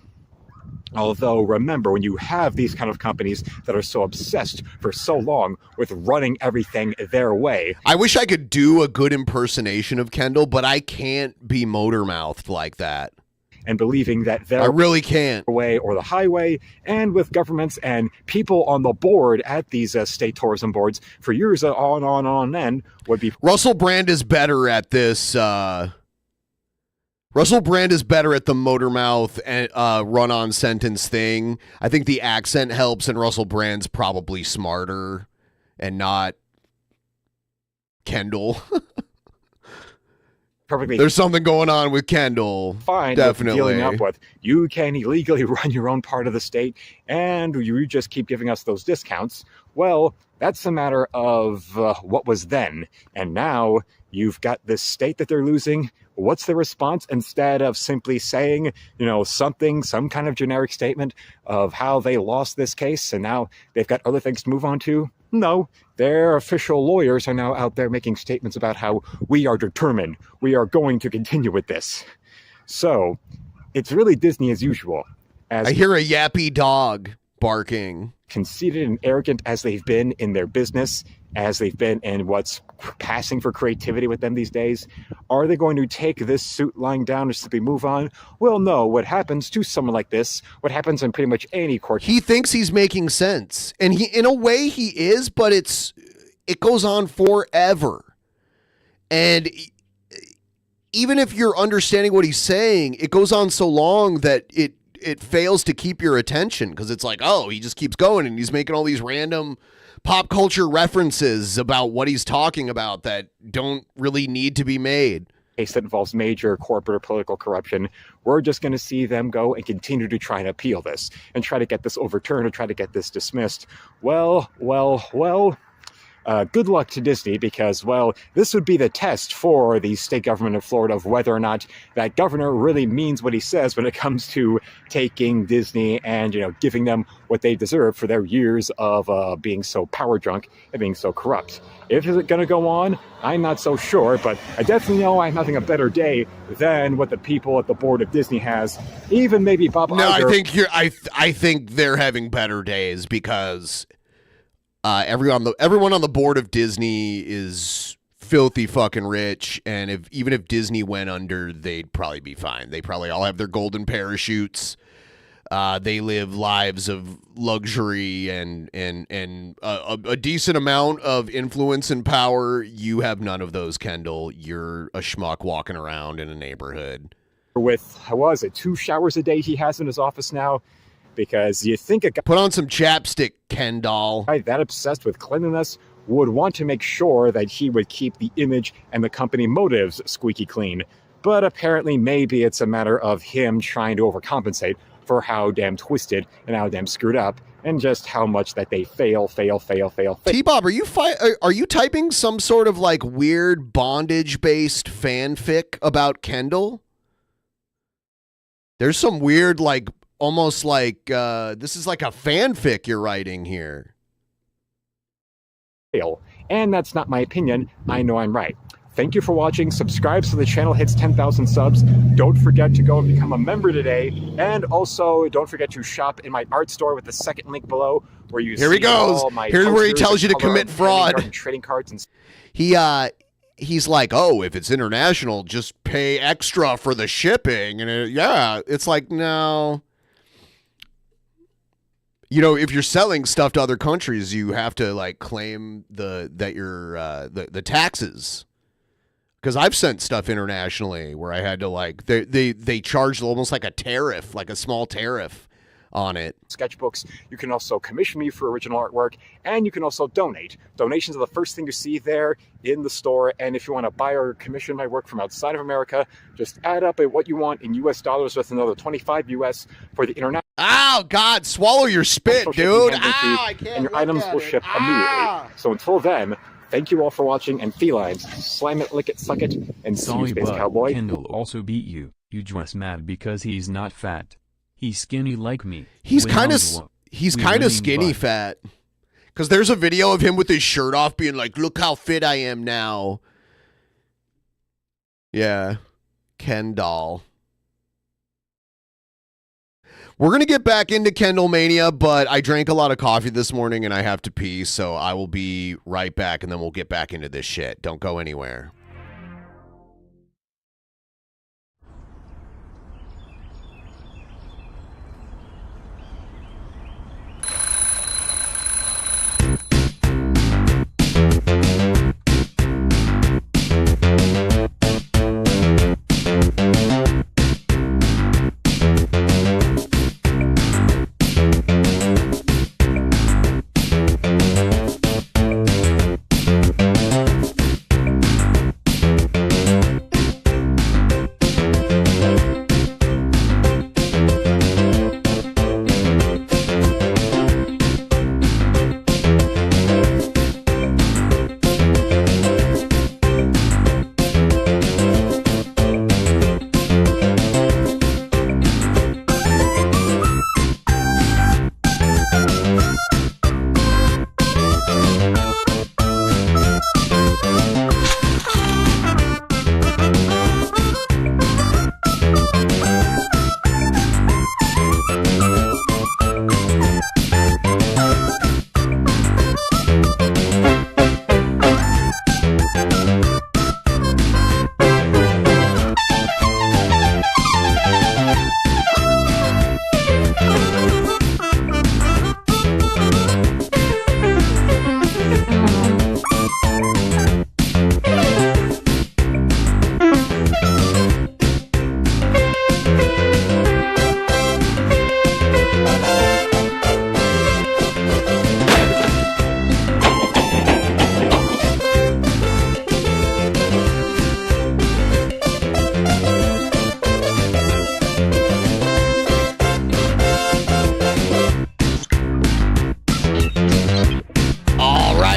Although, remember, when you have these kind of companies that are so obsessed for so long with running everything their way. I wish I could do a good impersonation of Kendall, but I can't be motor-mouthed like that. And believing that their I really can't. way or the highway, and with governments and people on the board at these state tourism boards for years on end would be. Russell Brand is better at this. Russell Brand is better at the motor mouth and run-on sentence thing. I think the accent helps, and Russell Brand's probably smarter and not Kendall. Perfectly. There's something going on with Kendall. Fine. Definitely. Dealing up with you can illegally run your own part of the state, and you just keep giving us those discounts. Well, that's a matter of what was then, and now you've got this state that they're losing. What's the response? Instead of simply saying, some kind of generic statement of how they lost this case and now they've got other things to move on to? No, their official lawyers are now out there making statements about how we are determined. We are going to continue with this. So it's really Disney as usual. I hear a yappy dog barking. Conceited and arrogant as they've been in their business, as they've been in what's passing for creativity with them these days, are they going to take this suit lying down and simply move on? Well, no. What happens to someone like this, what happens in pretty much any court... He thinks he's making sense. And he, in a way, he is, but it goes on forever. And even if you're understanding what he's saying, it goes on so long that it fails to keep your attention, because it's like, oh, he just keeps going and he's making all these random pop culture references about what he's talking about that don't really need to be made. Case that involves major corporate or political corruption, we're just going to see them go and continue to try and appeal this and try to get this overturned or try to get this dismissed. Well, good luck to Disney, because, well, this would be the test for the state government of Florida of whether or not that governor really means what he says when it comes to taking Disney and, giving them what they deserve for their years of being so power drunk and being so corrupt. If it's going to go on, I'm not so sure, but I definitely know I'm having a better day than what the people at the board of Disney has. Even maybe Bob Iger. I think they're having better days, because everyone on the board of Disney is filthy fucking rich, and even if Disney went under, they'd probably be fine. They probably all have their golden parachutes. They live lives of luxury and a decent amount of influence and power. You have none of those, Kendall. You're a schmuck walking around in a neighborhood. With, was it 2 showers a day he has in his office now? Because you think a guy... Put on some chapstick, Kendall. ...that obsessed with cleanliness would want to make sure that he would keep the image and the company motives squeaky clean. But apparently maybe it's a matter of him trying to overcompensate for how damn twisted and how damn screwed up and just how much that they fail. T-Bob, are you typing some sort of like weird bondage-based fanfic about Kendall? There's some weird like... Almost like this is like a fanfic you're writing here. And that's not my opinion. I know I'm right. Thank you for watching. Subscribe so the channel hits 10,000 subs. Don't forget to go and become a member today. And also, don't forget to shop in my art store with the second link below, where you Here he goes. Here's where he tells you to commit fraud. Trading cards and he's like, oh, if it's international, just pay extra for the shipping. And it's like, no. If you're selling stuff to other countries, you have to like claim the taxes. Because I've sent stuff internationally where I had to like they charged almost like a tariff, like a small tariff on it. Sketchbooks. You can also commission me for original artwork, and you can also donate. Donations are the first thing you see there in the store. And if you want to buy or commission my work from outside of America, just add up what you want in US dollars with another 25 US for the international. Oh God, swallow your spit, dude. I can't. And your items will ship immediately. So until then, thank you all for watching, and felines, slam it, lick it, suck it, and see you, Space Cowboy. Kendall also beat you. You just mad because he's not fat. He's skinny like me. He's kind of skinny fat. Because there's a video of him with his shirt off being like, look how fit I am now. Yeah. Kendall. We're going to get back into KendallMania, but I drank a lot of coffee this morning and I have to pee, so I will be right back and then we'll get back into this shit. Don't go anywhere.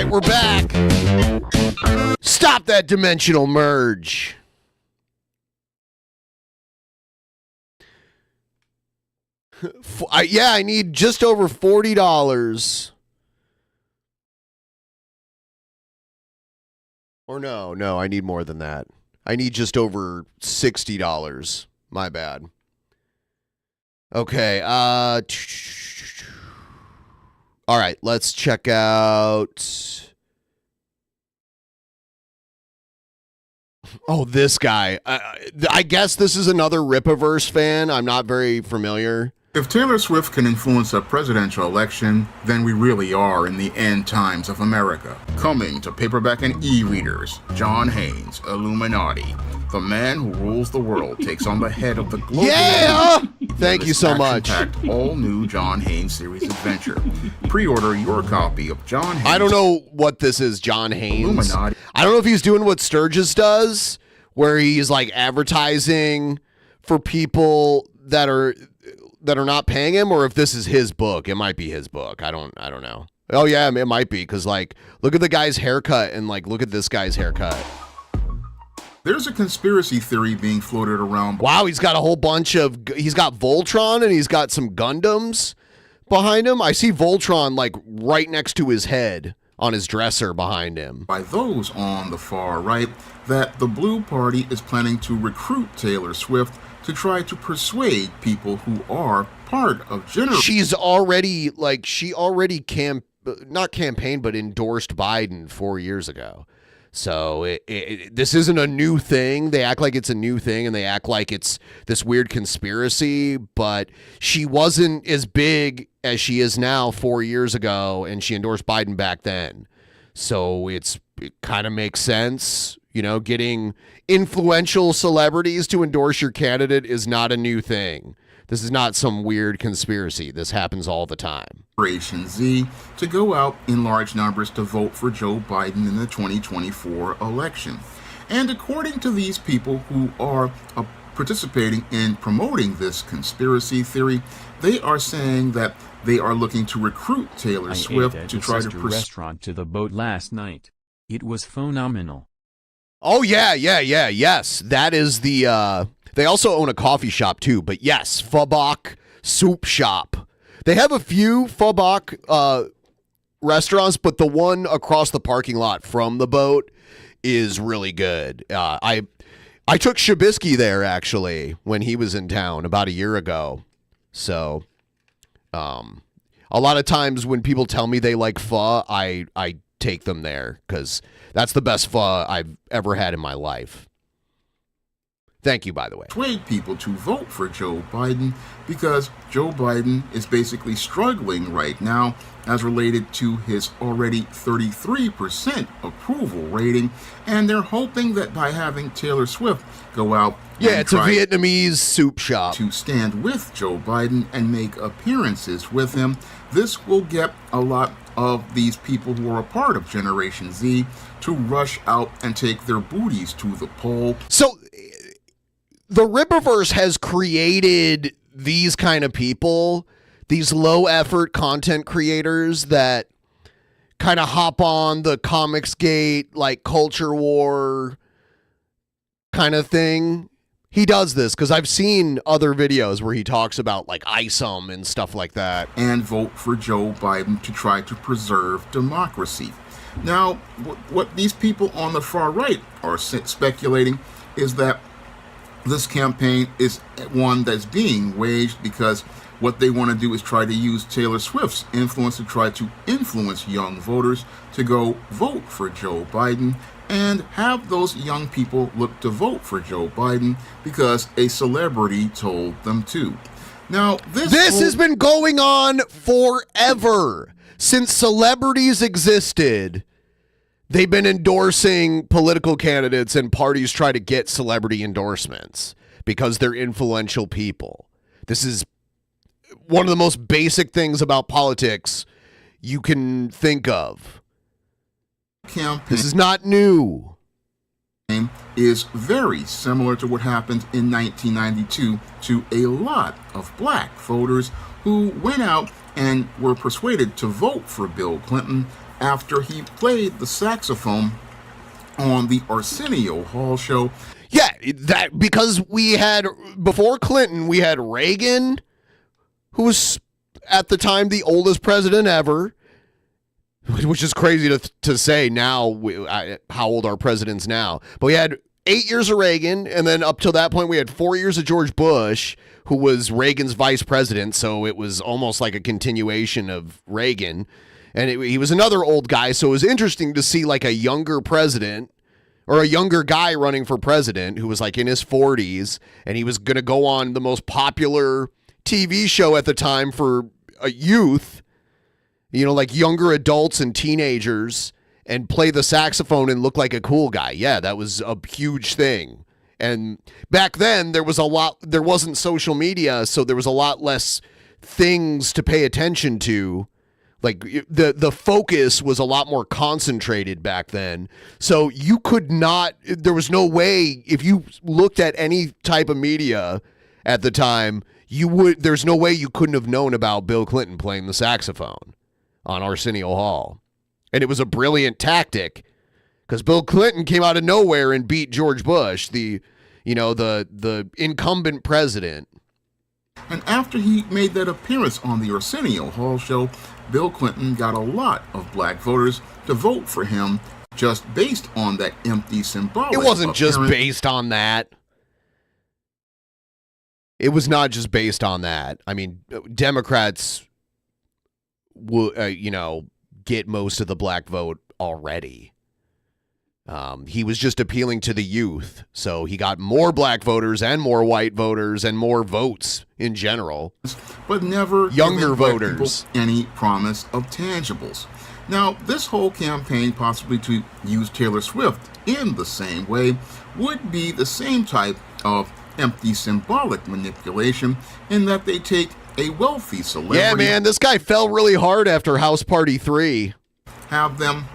We're back. Stop that dimensional merge. I need just over $40. Or no, I need more than that. I need just over $60. My bad. Okay, all right, let's check out... Oh, this guy. I guess this is another Ripaverse fan. I'm not very familiar. If Taylor Swift can influence a presidential election, then we really are in the end times of America. Coming to paperback and e-readers, John Haynes, Illuminati. The man who rules the world takes on the head of the global... Yeah! Thank you so much. All new John Haynes series adventure. Pre-order your copy of John Haynes. I don't know what this is, John Haynes. Illuminati. I don't know if he's doing what Sturgis does, where he's like advertising for people that are not paying him, or if this is his book. It might be his book. I don't know. Oh yeah, it might be, because like look at the guy's haircut and like look at this guy's haircut. There's a conspiracy theory being floated around. Wow, he's got a whole bunch of... He's got Voltron and he's got some Gundams behind him. I see Voltron like right next to his head on his dresser behind him. By those on the far right, that the Blue Party is planning to recruit Taylor Swift to try to persuade people who are part of general... She's already, like, not campaigned, but endorsed Biden 4 years ago. So this isn't a new thing. They act like it's a new thing, and they act like it's this weird conspiracy, but she wasn't as big as she is now 4 years ago, and she endorsed Biden back then. So it kind of makes sense. You know, getting influential celebrities to endorse your candidate is not a new thing. This is not some weird conspiracy. This happens all the time. Generation Z to go out in large numbers to vote for Joe Biden in the 2024 election. And according to these people who are participating in promoting this conspiracy theory, they are saying that they are looking to recruit Taylor Swift to try to restaurant to the boat last night. It was phenomenal. Oh, yes. That is the, they also own a coffee shop too, but yes, Fabak Soup Shop. They have a few Fabak restaurants, but the one across the parking lot from the boat is really good. I took Shabisky there, actually, when he was in town about a year ago. So A lot of times when people tell me they like pho, I take them there because that's the best pho I've ever had in my life. Thank you, by the way. Persuade people to vote for Joe Biden because Joe Biden is basically struggling right now as related to his already 33% approval rating, and they're hoping that by having Taylor Swift go out it's a Vietnamese soup shop to stand with Joe Biden and make appearances with him, this will get a lot of these people who are a part of Generation Z to rush out and take their booties to the poll. So the Rippaverse has created these kind of people, these low effort content creators that kind of hop on the Comicsgate, like culture war kind of thing. He does this because I've seen other videos where he talks about like ISOM and stuff like that. And vote for Joe Biden to try to preserve democracy. Now, what these people on the far right are speculating is that this campaign is one that's being waged because what they want to do is try to use Taylor Swift's influence to try to influence young voters to go vote for Joe Biden and have those young people look to vote for Joe Biden because a celebrity told them to. Now, this has been going on forever. Since celebrities existed, they've been endorsing political candidates and parties try to get celebrity endorsements because they're influential people. This is one of the most basic things about politics you can think of. This is not new. Is very similar to what happened in 1992 to a lot of black voters who went out and were persuaded to vote for Bill Clinton after he played the saxophone on the Arsenio Hall show. Yeah, that because we had, before Clinton, we had Reagan, who was at the time the oldest president ever, which is crazy to say now, how old are presidents now. But we had 8 years of Reagan, and then up till that point, we had 4 years of George Bush, who was Reagan's vice president, so it was almost like a continuation of Reagan. And he was another old guy, so it was interesting to see like a younger president or a younger guy running for president who was like in his 40s, and he was going to go on the most popular TV show at the time for a youth, you know, like younger adults and teenagers, and play the saxophone and look like a cool guy. Yeah, that was a huge thing. And back then there wasn't social media, so there was a lot less things to pay attention to. Like the focus was a lot more concentrated back then. So you could not, there was no way, if you looked at any type of media at the time, there's no way you couldn't have known about Bill Clinton playing the saxophone on Arsenio Hall. And it was a brilliant tactic because Bill Clinton came out of nowhere and beat George Bush, the incumbent president. And after he made that appearance on the Arsenio Hall show, Bill Clinton got a lot of black voters to vote for him just based on that empty symbolic It wasn't appearance. just based on that. It was not just based on that. I mean, Democrats will, get most of the black vote already. He was just appealing to the youth. So he got more black voters and more white voters and more votes in general. But never younger voters any promise of tangibles. Now, this whole campaign, possibly to use Taylor Swift in the same way, would be the same type of empty symbolic manipulation in that they take a wealthy celebrity. Yeah, man, this guy fell really hard after House Party 3. Have them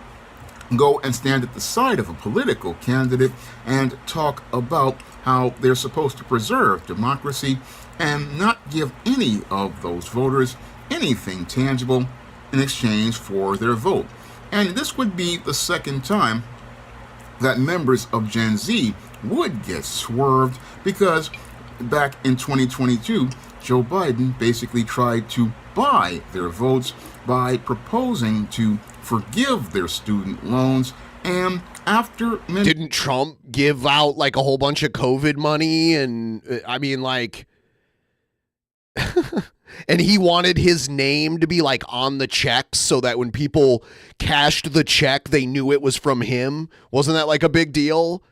go and stand at the side of a political candidate and talk about how they're supposed to preserve democracy and not give any of those voters anything tangible in exchange for their vote. And this would be the second time that members of Gen Z would get swerved because back in 2022, Joe Biden basically tried to buy their votes by proposing to forgive their student loans. And after didn't Trump give out like a whole bunch of COVID money? And I mean, like, And he wanted his name to be like on the checks so that when people cashed the check, they knew it was from him. Wasn't that like a big deal?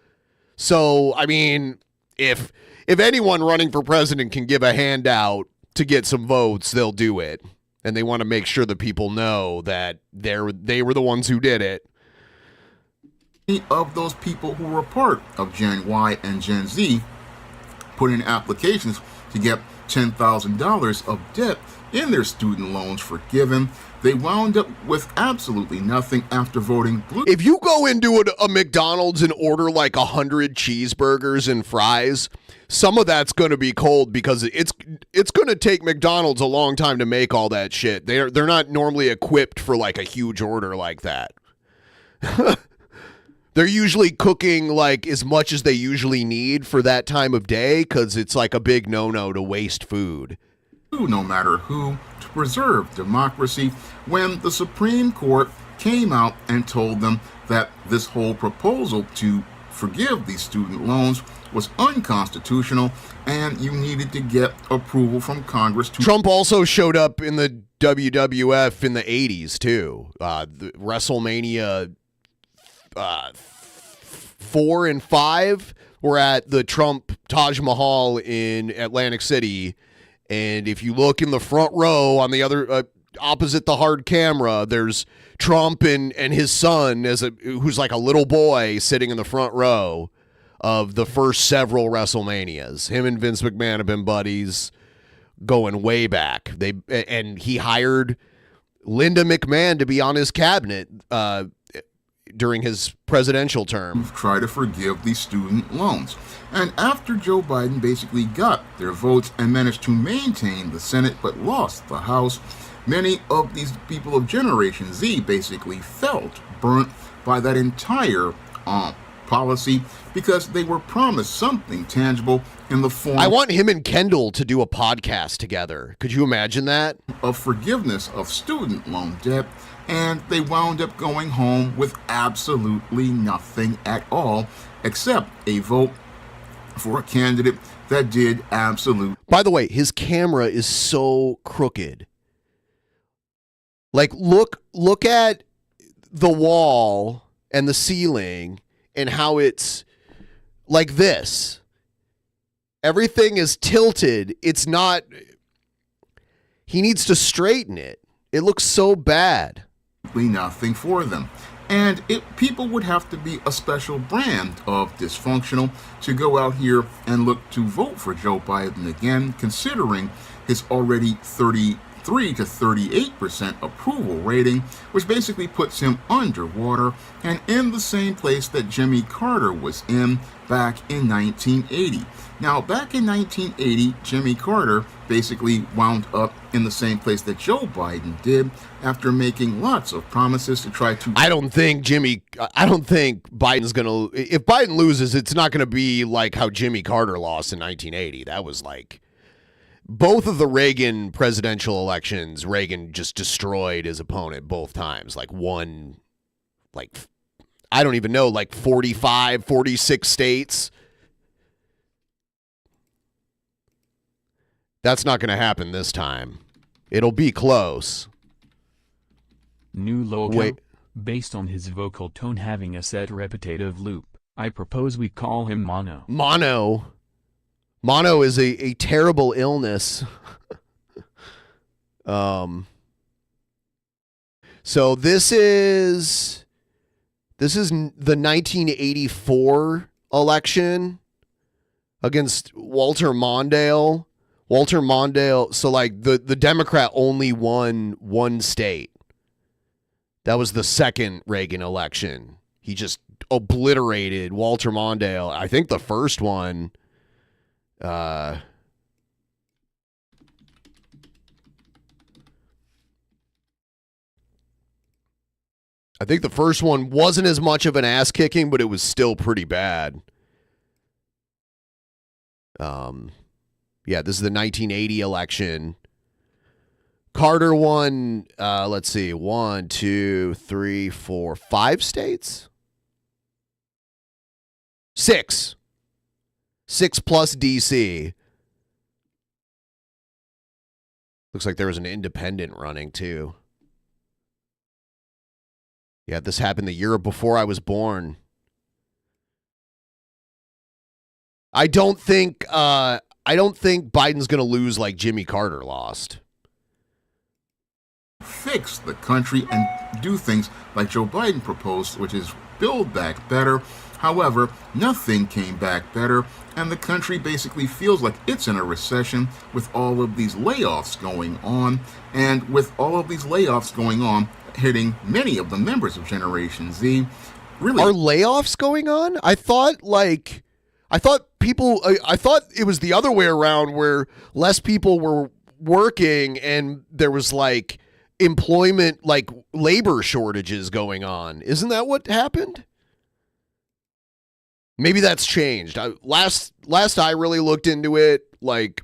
So, I mean, if anyone running for president can give a handout to get some votes, they'll do it. And they want to make sure that people know that they were the ones who did it. Of those people who were part of Gen Y and Gen Z put in applications to get $10,000 of debt in their student loans forgiven. They wound up with absolutely nothing after voting blue. If you go into a McDonald's and order like 100 cheeseburgers and fries, some of that's going to be cold because it's going to take McDonald's a long time to make all that shit. They're not normally equipped for like a huge order like that. They're usually cooking like as much as they usually need for that time of day because it's like a big no-no to waste food. No matter who, to preserve democracy, when the Supreme Court came out and told them that this whole proposal to forgive these student loans was unconstitutional and you needed to get approval from Congress to... Trump also showed up in the WWF in the 80s too. The WrestleMania 4 and 5 were at the Trump Taj Mahal in Atlantic City. And if you look in the front row on the other opposite the hard camera, there's Trump and his son who's like a little boy sitting in the front row of the first several WrestleManias. Him and Vince McMahon have been buddies going way back. And he hired Linda McMahon to be on his cabinet during his presidential term. Try to forgive these student loans. And after Joe Biden basically got their votes and managed to maintain the Senate but lost the House, many of these people of Generation Z basically felt burnt by that entire policy because they were promised something tangible in the form... I want him and Kendall to do a podcast together. Could you imagine that? ...of forgiveness of student loan debt, and they wound up going home with absolutely nothing at all except a vote for a candidate that did absolute... By the way, his camera is so crooked. Like, look at the wall and the ceiling and how it's like this. Everything is tilted. It's not... He needs to straighten it. It looks so bad. Nothing for them. And people would have to be a special brand of dysfunctional to go out here and look to vote for Joe Biden again, considering his already 33 to 38% approval rating, which basically puts him underwater and in the same place that Jimmy Carter was in back in 1980. Now, back in 1980, Jimmy Carter basically wound up in the same place that Joe Biden did after making lots of promises to try to... I don't think Biden's going to... If Biden loses, it's not going to be like how Jimmy Carter lost in 1980. That was like... Both of the Reagan presidential elections, Reagan just destroyed his opponent both times. Like won, like, I don't even know, like 45, 46 states. That's not going to happen this time. It'll be close. New logo. Based on his vocal tone having a set repetitive loop, I propose we call him Mono. Mono is a terrible illness. So this is the 1984 election against Walter Mondale. So like the Democrat only won one state. That was the second Reagan election. He just obliterated Walter Mondale. I think the first one... I think the first one wasn't as much of an ass kicking, but it was still pretty bad. Yeah, this is the 1980 election. Carter won, let's see, 1, 2, 3, 4, 5 states? 6. 6 plus DC. Looks like there was an independent running, too. Yeah, this happened the year before I was born. I don't think Biden's going to lose like Jimmy Carter lost. Fix the country and do things like Joe Biden proposed, which is build back better. However, nothing came back better, and the country basically feels like it's in a recession with all of these layoffs going on, and with all of these layoffs going on, hitting many of the members of Generation Z. Really, are layoffs going on? I thought it was the other way around, where less people were working and there was like employment, like labor shortages going on. Isn't that what happened? Maybe that's changed. Last I really looked into it, like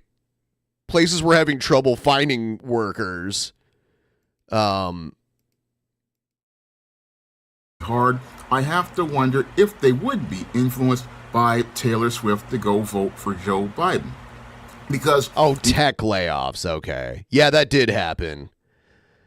places were having trouble finding workers. Hard. I have to wonder if they would be influenced by Taylor Swift to go vote for Joe Biden. Because tech layoffs, okay. Yeah, that did happen.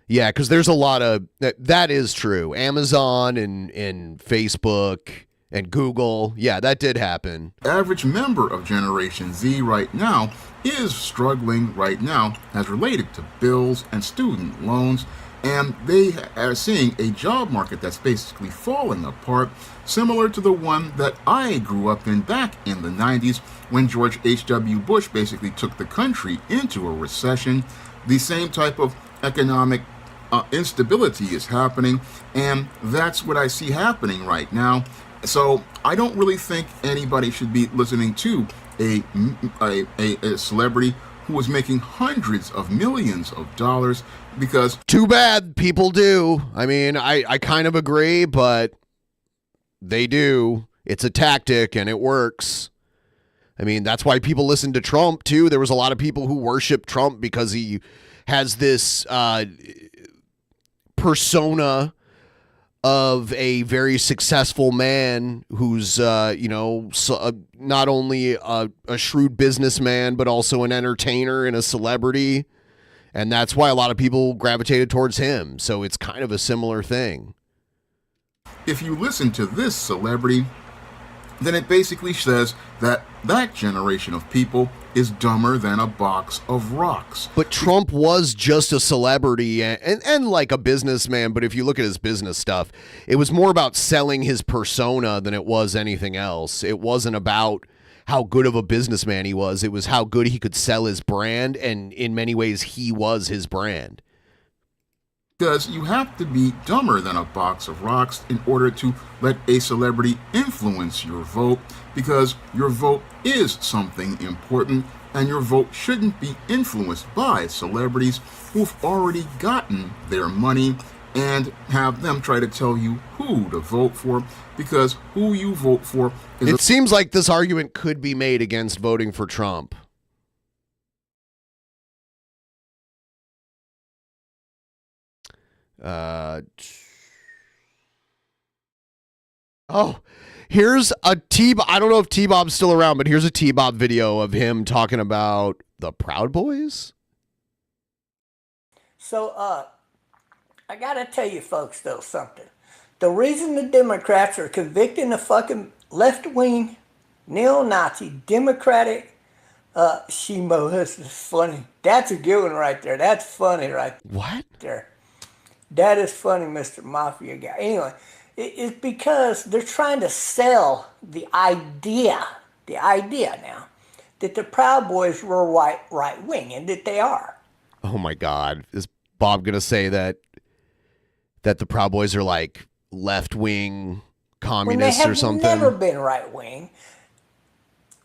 Yeah, because there's a lot of that is true. Amazon and Facebook and Google. Yeah, that did happen. Average member of Generation Z right now is struggling right now as related to bills and student loans, and they are seeing a job market that's basically falling apart, similar to the one that I grew up in back in the 90s when George H.W. Bush basically took the country into a recession. The same type of economic instability is happening, and that's what I see happening right now. So I don't really think anybody should be listening to a celebrity who is making hundreds of millions of dollars, because too bad people do. I mean, I kind of agree, but they do. It's a tactic and it works. I mean, that's why people listen to Trump too. There was a lot of people who worship Trump because he has this persona of a very successful man who's, not only a shrewd businessman, but also an entertainer and a celebrity. And that's why a lot of people gravitated towards him. So it's kind of a similar thing. If you listen to this celebrity, then it basically says that that generation of people is dumber than a box of rocks. But Trump was just a celebrity and like a businessman, but if you look at his business stuff, it was more about selling his persona than it was anything else. It wasn't about how good of a businessman he was. It was how good he could sell his brand, and in many ways, he was his brand. Because you have to be dumber than a box of rocks in order to let a celebrity influence your vote, because your vote is something important, and your vote shouldn't be influenced by celebrities who've already gotten their money and have them try to tell you who to vote for, because who you vote for is... It seems like this argument could be made against voting for Trump. Here's a T-Bob. I don't know if T-Bob's still around, but here's a T-Bob video of him talking about the Proud Boys. So, I gotta tell you folks, though, something. The reason the Democrats are convicting the fucking left-wing, neo-Nazi, Democratic, Shimo, this is funny. That's a good one right there. That's funny right there. That is funny, Mr. Mafia guy. Anyway, it's because they're trying to sell the idea now, that the Proud Boys were right-wing, and that they are. Oh my God. Is Bob going to say that the Proud Boys are like left-wing communists or something? They have never been right-wing.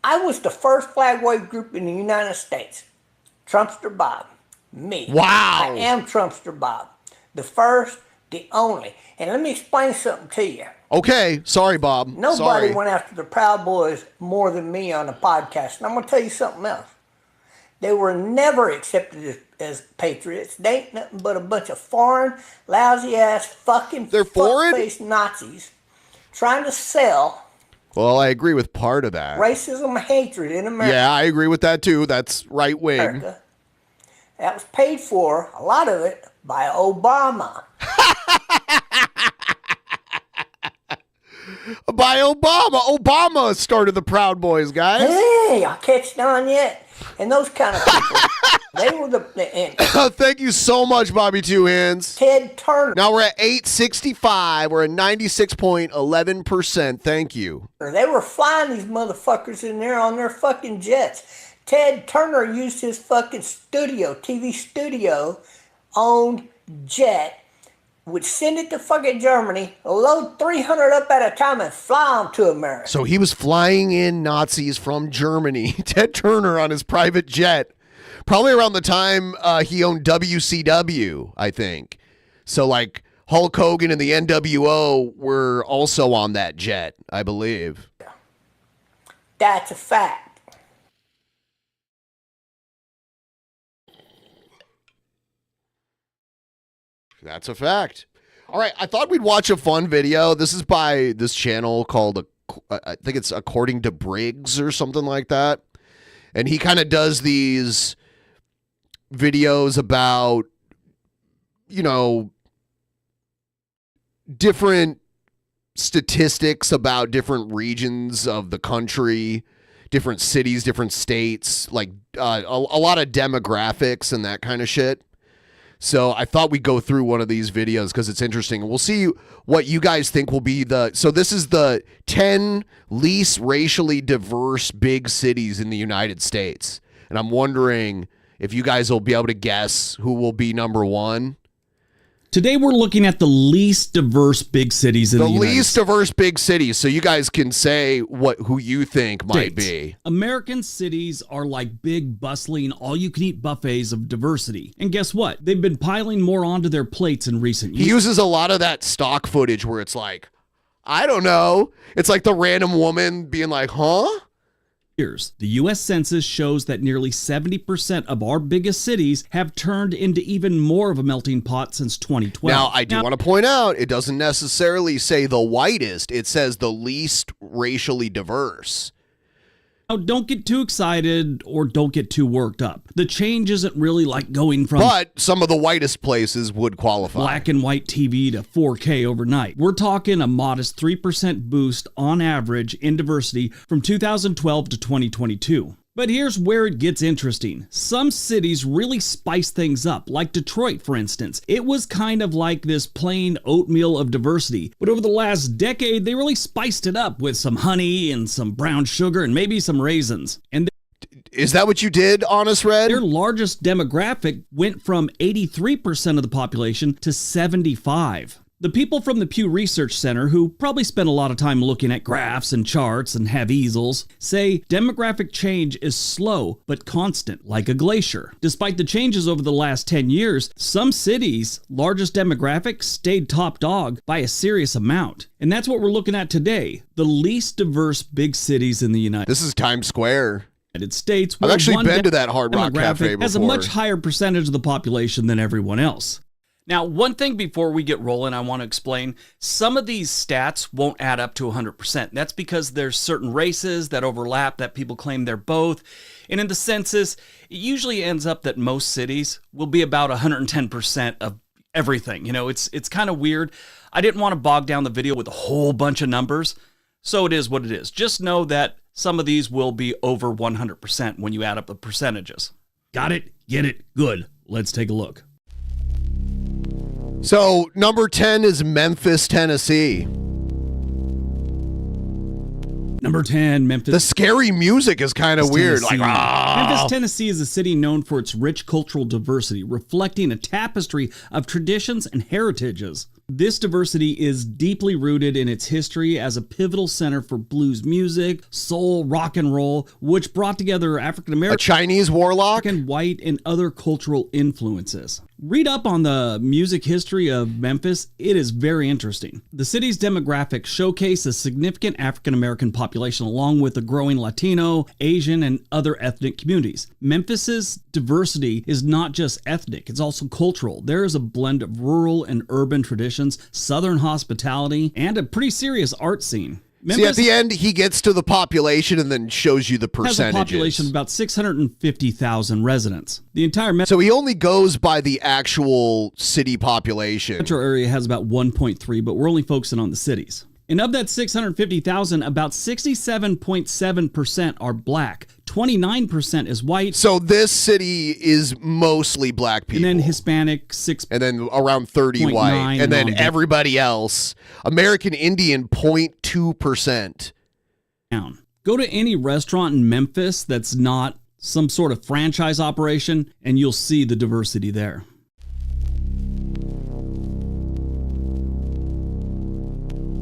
I was the first flag wave group in the United States. Trumpster Bob. Me. Wow. I am Trumpster Bob. The first, the only. And let me explain something to you. Okay. Sorry, Bob. Nobody went after the Proud Boys more than me on a podcast. And I'm going to tell you something else. They were never accepted as patriots. They ain't nothing but a bunch of foreign, lousy-ass, fucking fuck-faced Nazis trying to sell... Well, I agree with part of that. Racism, hatred in America. Yeah, I agree with that too. That's right wing. that was paid for, a lot of it, by Obama. By Obama. Obama started the Proud Boys, guys. Hey, I catched on yet. And those kind of people, they were the... Thank you so much, Bobby Two Hands. Ted Turner. Now we're at 865. We're at 96.11%. Thank you. They were flying these motherfuckers in there on their fucking jets. Ted Turner used his fucking TV studio, owned jet, would send it to fucking Germany, load 300 up at a time and fly them to America. So he was flying in Nazis from Germany, Ted Turner on his private jet, probably around the time he owned WCW, I think. So like Hulk Hogan and the NWO were also on that jet, I believe. That's a fact. That's a fact. All right, I thought we'd watch a fun video. This is by this channel called, I think it's According to Briggs or something like that. And he kind of does these videos about, you know, different statistics about different regions of the country, different cities, different states, like a lot of demographics and that kind of shit. So I thought we'd go through one of these videos because it's interesting. We'll see what you guys think will be so this is the 10 least racially diverse big cities in the United States. And I'm wondering if you guys will be able to guess who will be number one. Today we're looking at the least diverse big cities in the United States. The least diverse big cities, so you guys can say who you think might be. American cities are like big, bustling, all-you-can-eat buffets of diversity. And guess what? They've been piling more onto their plates in recent years. He uses a lot of that stock footage where it's like, I don't know. It's like the random woman being like, huh? The U.S. Census shows that nearly 70% of our biggest cities have turned into even more of a melting pot since 2012. Now, I do want to point out, it doesn't necessarily say the whitest. It says the least racially diverse. Now, don't get too excited or don't get too worked up. The change isn't really like going from... But some of the whitest places would qualify. Black and white TV to 4K overnight. We're talking a modest 3% boost on average in diversity from 2012 to 2022. But here's where it gets interesting. Some cities really spice things up, like Detroit, for instance. It was kind of like this plain oatmeal of diversity, but over the last decade, they really spiced it up with some honey and some brown sugar and maybe some raisins. And is that what you did, Honest Red? Their largest demographic went from 83% of the population to 75%. The people from the Pew Research Center, who probably spend a lot of time looking at graphs and charts and have easels, say demographic change is slow but constant, like a glacier. Despite the changes over the last 10 years, some cities' largest demographic stayed top dog by a serious amount. And that's what we're looking at today, the least diverse big cities in the United States. This is Times Square. United States. I've actually been to that Hard Rock Cafe before. Has a much higher percentage of the population than everyone else. Now, one thing before we get rolling, I want to explain, some of these stats won't add up to 100%. That's because there's certain races that overlap that people claim they're both. And in the census, it usually ends up that most cities will be about 110% of everything. You know, it's kind of weird. I didn't want to bog down the video with a whole bunch of numbers. So it is what it is. Just know that some of these will be over 100% when you add up the percentages. Got it? Get it? Good. Let's take a look. So, number 10 is Memphis, Tennessee. Number 10, Memphis. The scary music is kind of weird. Tennessee. Like, Memphis, Tennessee is a city known for its rich cultural diversity, reflecting a tapestry of traditions and heritages. This diversity is deeply rooted in its history as a pivotal center for blues music, soul, rock and roll, which brought together African American, a Chinese warlock, white, and other cultural influences. Read up on the music history of Memphis. It is very interesting. The city's demographics showcase a significant African American population along with a growing Latino, Asian, and other ethnic communities. Memphis's diversity is not just ethnic, it's also cultural. There is a blend of rural and urban traditions, Southern hospitality, and a pretty serious art scene. See, at the end, he gets to the population and then shows you the percentages. Has a population of about 650,000 residents. The entire So he only goes by the actual city population. metro area has about 1.3, but we're only focusing on the cities. And of that 650,000, about 67.7% are black. 29% is white. So this city is mostly black people. And then Hispanic, 6. And then around 30 white. And then everybody else. American Indian, 0.2%. Go to any restaurant in Memphis that's not some sort of franchise operation, and you'll see the diversity there.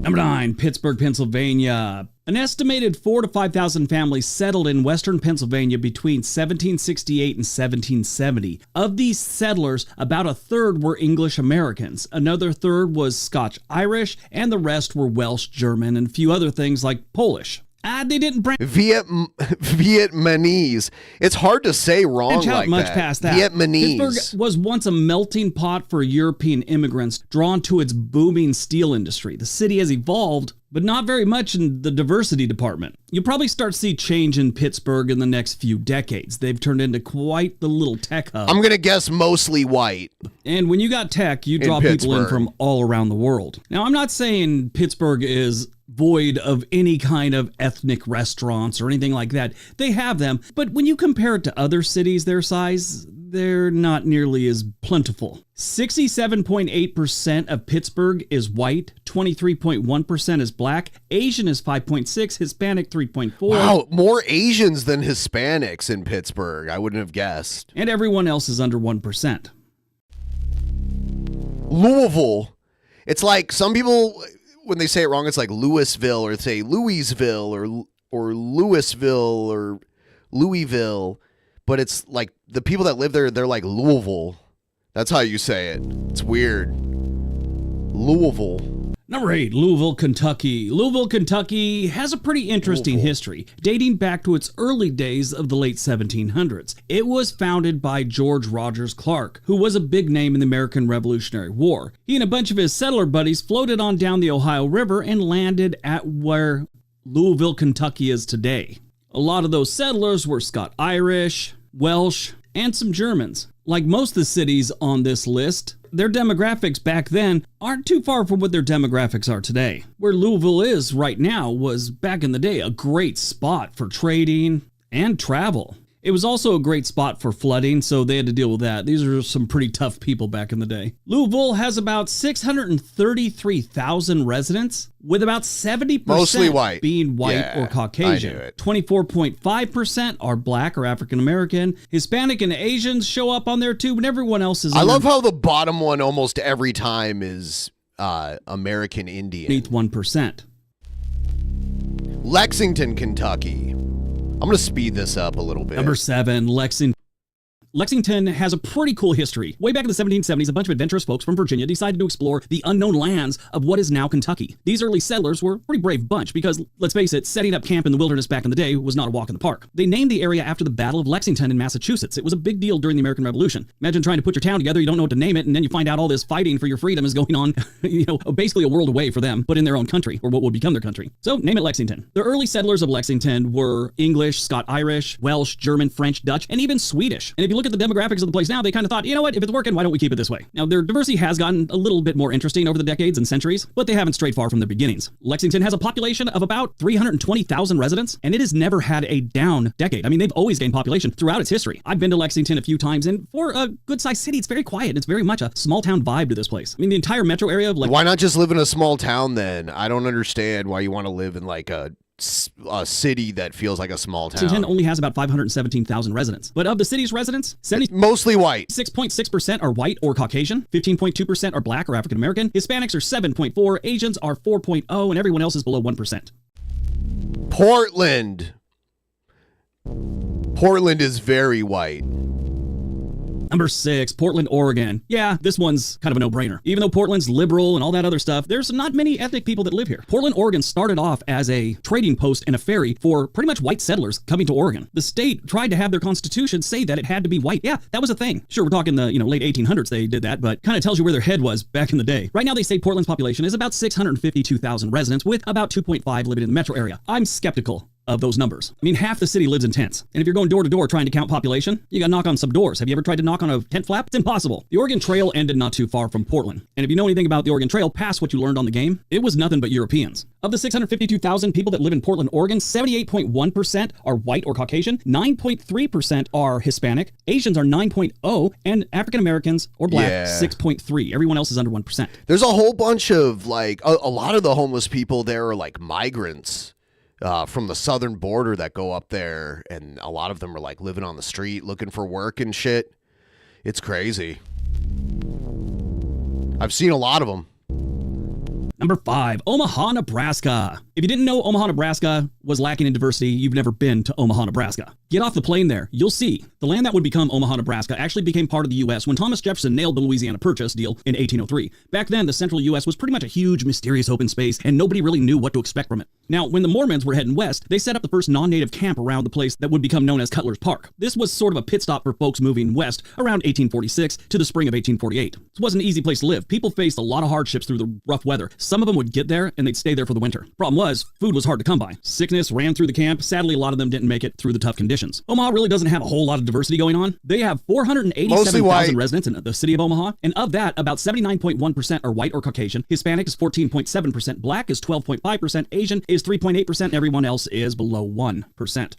Number 9, Pittsburgh, Pennsylvania. An estimated 4,000 to 5,000 families settled in western Pennsylvania between 1768 and 1770. Of these settlers, about a third were English Americans, another third was Scotch Irish, and the rest were Welsh, German, and a few other things like Polish. They didn't branch Vietnamese. It's hard to say wrong out like much that. past that. Vietnamese. Pittsburgh was once a melting pot for European immigrants drawn to its booming steel industry. The city has evolved, but not very much in the diversity department. You'll probably start to see change in Pittsburgh in the next few decades. They've turned into quite the little tech hub. I'm going to guess mostly white. And when you got tech, you draw people in from all around the world. Now, I'm not saying Pittsburgh is void of any kind of ethnic restaurants or anything like that. They have them, but when you compare it to other cities their size, they're not nearly as plentiful. 67.8% of Pittsburgh is white, 23.1% is black, Asian is 5.6%, Hispanic 3.4%. Wow, more Asians than Hispanics in Pittsburgh. I wouldn't have guessed. And everyone else is under 1%. Louisville. It's like some people, when they say it wrong, it's like Louisville, or say Louisville or Louisville or Louisville. But it's like the people that live there, they're like Louisville. That's how you say it. It's weird. Louisville. Number 8, Louisville, Kentucky. Louisville, Kentucky has a pretty interesting history, dating back to its early days of the late 1700s. It was founded by George Rogers Clark, who was a big name in the American Revolutionary War. He and a bunch of his settler buddies floated on down the Ohio River and landed at where Louisville, Kentucky is today. A lot of those settlers were Scotch Irish, Welsh, and some Germans. Like most of the cities on this list, their demographics back then aren't too far from what their demographics are today. Where Louisville is right now was back in the day a great spot for trading and travel. It was also a great spot for flooding, so they had to deal with that. These are some pretty tough people back in the day. Louisville has about 633,000 residents, with about 70% mostly white. Being white or Caucasian. I knew it. 24.5% are black or African American. Hispanic and Asians show up on there too, but everyone else is I love how the bottom one almost every time is American Indian. 1%. Lexington, Kentucky. I'm going to speed this up a little bit. Number 7, Lexington. Lexington has a pretty cool history. Way back in the 1770s, a bunch of adventurous folks from Virginia decided to explore the unknown lands of what is now Kentucky. These early settlers were a pretty brave bunch because, let's face it, setting up camp in the wilderness back in the day was not a walk in the park. They named the area after the Battle of Lexington in Massachusetts. It was a big deal during the American Revolution. Imagine trying to put your town together, you don't know what to name it, and then you find out all this fighting for your freedom is going on, basically a world away for them, but in their own country, or what would become their country. So, name it Lexington. The early settlers of Lexington were English, Scotch Irish, Welsh, German, French, Dutch, and even Swedish. And if you look at the demographics of the place now, they kind of thought, you know what, if it's working, why don't we keep it this way? Now, their diversity has gotten a little bit more interesting over the decades and centuries, but they haven't strayed far from their beginnings. Lexington has a population of about 320,000 residents, and it has never had a down decade. I mean, they've always gained population throughout its history. I've been to Lexington a few times, and for a good-sized city, it's very quiet. It's very much a small-town vibe to this place. I mean, the entire metro area of Why not just live in a small town then? I don't understand why you want to live in like a city that feels like a small town. Lexington only has about 517,000 residents. But of the city's residents, mostly white. 6.6% are white or Caucasian, 15.2% are black or African American, Hispanics are 7.4%, Asians are 4.0%, and everyone else is below 1%. Portland. Portland is very white. Number 6, Portland, Oregon. Yeah, this one's kind of a no-brainer. Even though Portland's liberal and all that other stuff, there's not many ethnic people that live here. Portland, Oregon started off as a trading post and a ferry for pretty much white settlers coming to Oregon. The state tried to have their constitution say that it had to be white. Yeah, that was a thing. Sure, we're talking the late 1800s they did that, but kind of tells you where their head was back in the day. Right now they say Portland's population is about 652,000 residents with about 2.5 living in the metro area. I'm skeptical of those numbers. I mean, half the city lives in tents. And if you're going door to door trying to count population, you gotta knock on some doors. Have you ever tried to knock on a tent flap? It's impossible. The Oregon Trail ended not too far from Portland. And if you know anything about the Oregon Trail past what you learned on the game, it was nothing but Europeans. Of the 652,000 people that live in Portland, Oregon, 78.1% are white or Caucasian, 9.3% are Hispanic, Asians are 9.0, and African Americans or black, 6.3. Everyone else is under 1%. There's a whole bunch of a lot of the homeless people there are like migrants. From the southern border that go up there, and a lot of them are like living on the street looking for work and shit. It's crazy. I've seen a lot of them. Number 5, Omaha, Nebraska. If you didn't know Omaha, Nebraska was lacking in diversity, you've never been to Omaha, Nebraska. Get off the plane there. You'll see. The land that would become Omaha, Nebraska actually became part of the U.S. when Thomas Jefferson nailed the Louisiana Purchase deal in 1803. Back then, the central U.S. was pretty much a huge, mysterious open space, and nobody really knew what to expect from it. Now, when the Mormons were heading west, they set up the first non-native camp around the place that would become known as Cutler's Park. This was sort of a pit stop for folks moving west around 1846 to the spring of 1848. It wasn't an easy place to live. People faced a lot of hardships through the rough weather. Some of them would get there, and they'd stay there for the winter. Problem was, food was hard to come by. Sickness ran through the camp. Sadly, a lot of them didn't make it through the tough conditions. Omaha really doesn't have a whole lot of diversity going on. They have 487,000 residents in the city of Omaha, and of that, about 79.1% are white or Caucasian. Hispanic is 14.7%, black is 12.5%, Asian is 3.8%, and everyone else is below 1%.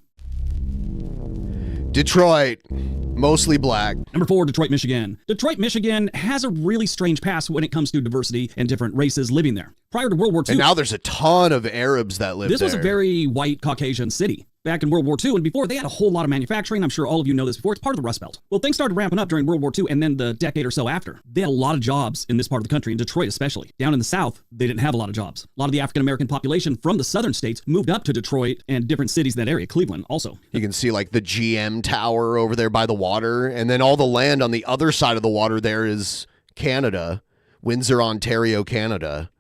Detroit, mostly black. Number 4, Detroit, Michigan. Detroit, Michigan has a really strange past when it comes to diversity and different races living there. Prior to World War II. And now there's a ton of Arabs that live there. This was a very white Caucasian city. Back in World War II and before, they had a whole lot of manufacturing. I'm sure all of you know this before. It's part of the Rust Belt. Well, things started ramping up during World War II and then the decade or so after. They had a lot of jobs in this part of the country, in Detroit especially. Down in the South, they didn't have a lot of jobs. A lot of the African-American population from the southern states moved up to Detroit and different cities in that area, Cleveland also. You can see like the GM tower over there by the water, and then all the land on the other side of the water there is Canada, Windsor, Ontario, Canada.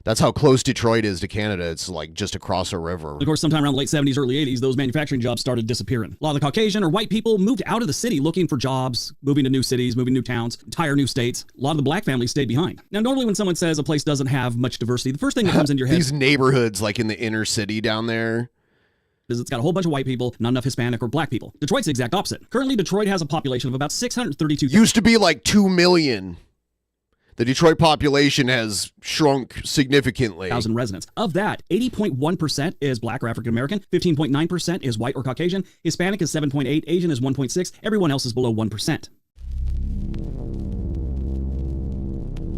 That's how close Detroit is to Canada. It's like just across a river. Of course, sometime around the late 70s, early 80s, those manufacturing jobs started disappearing. A lot of the Caucasian or white people moved out of the city looking for jobs, moving to new cities, moving to new towns, entire new states. A lot of the black families stayed behind. Now, normally when someone says a place doesn't have much diversity, the first thing that comes into your head... These neighborhoods like in the inner city down there... is it's got a whole bunch of white people, not enough Hispanic or black people. Detroit's the exact opposite. Currently, Detroit has a population of about 632,000. Used to be like 2 million. The Detroit population has shrunk significantly. 1,000 residents. Of that, 80.1% is black or African American, 15.9% is white or Caucasian, Hispanic is 7.8%, Asian is 1.6%, everyone else is below 1%.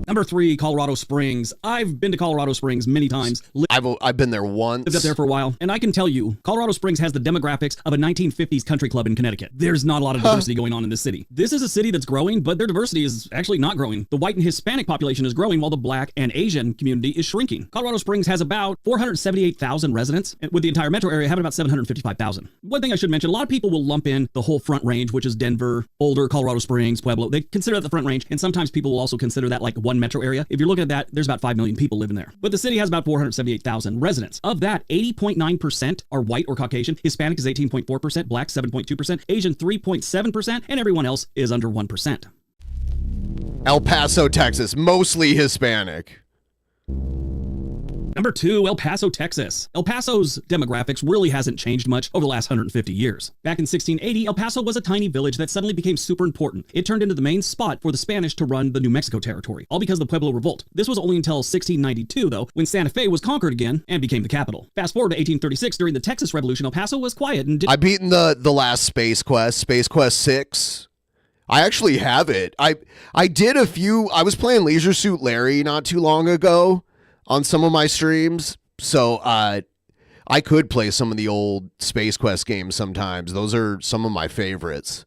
Number 3, Colorado Springs. I've been to Colorado Springs many times. I've been there once. Lived up there for a while, and I can tell you, Colorado Springs has the demographics of a 1950s country club in Connecticut. There's not a lot of diversity going on in this city. This is a city that's growing, but their diversity is actually not growing. The white and Hispanic population is growing, while the black and Asian community is shrinking. Colorado Springs has about 478,000 residents, with the entire metro area having about 755,000. One thing I should mention, a lot of people will lump in the whole Front Range, which is Denver, Boulder, Colorado Springs, Pueblo. They consider that the Front Range, and sometimes people will also consider that like one metro area. If you're looking at that, there's about 5 million people living there. But the city has about 478,000 residents. Of that, 80.9% are white or Caucasian, Hispanic is 18.4%, black 7.2%, Asian 3.7%, and everyone else is under 1%. El Paso, Texas, mostly Hispanic. Number 2, El Paso, Texas. El Paso's demographics really hasn't changed much over the last 150 years. Back in 1680, El Paso was a tiny village that suddenly became super important. It turned into the main spot for the Spanish to run the New Mexico territory, all because of the Pueblo Revolt. This was only until 1692, though, when Santa Fe was conquered again and became the capital. Fast forward to 1836, during the Texas Revolution, El Paso was quiet and I've beaten the last Space Quest 6. I actually have it. I did a few. I was playing Leisure Suit Larry not too long ago on some of my streams, so I could play some of the old Space Quest games sometimes. Those are some of my favorites.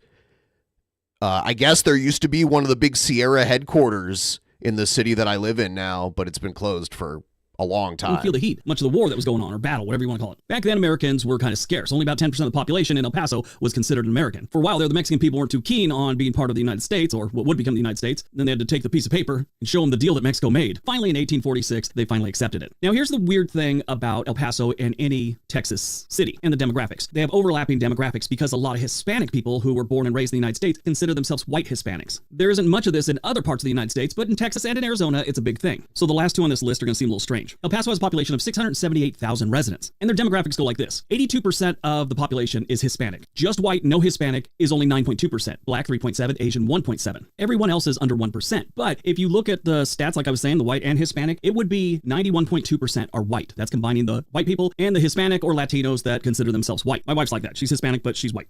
I guess there used to be one of the big Sierra headquarters in the city that I live in now, but it's been closed for a long time. Feel the heat, much of the war that was going on, or battle, whatever you want to call it. Back then, Americans were kind of scarce. Only about 10% of the population in El Paso was considered an American. For a while there, the Mexican people weren't too keen on being part of the United States, or what would become the United States. Then they had to take the piece of paper and show them the deal that Mexico made. Finally, in 1846, they finally accepted it. Now, here's the weird thing about El Paso and any Texas city and the demographics. They have overlapping demographics because a lot of Hispanic people who were born and raised in the United States consider themselves white Hispanics. There isn't much of this in other parts of the United States, but in Texas and in Arizona, it's a big thing. So the last two on this list are going to seem a little strange. El Paso has a population of 678,000 residents, and their demographics go like this. 82% of the population is Hispanic. Just white, no Hispanic is only 9.2%. Black, 3.7%. Asian, 1.7%. Everyone else is under 1%. But if you look at the stats, like I was saying, the white and Hispanic, it would be 91.2% are white. That's combining the white people and the Hispanic or Latinos that consider themselves white. My wife's like that. She's Hispanic, but she's white.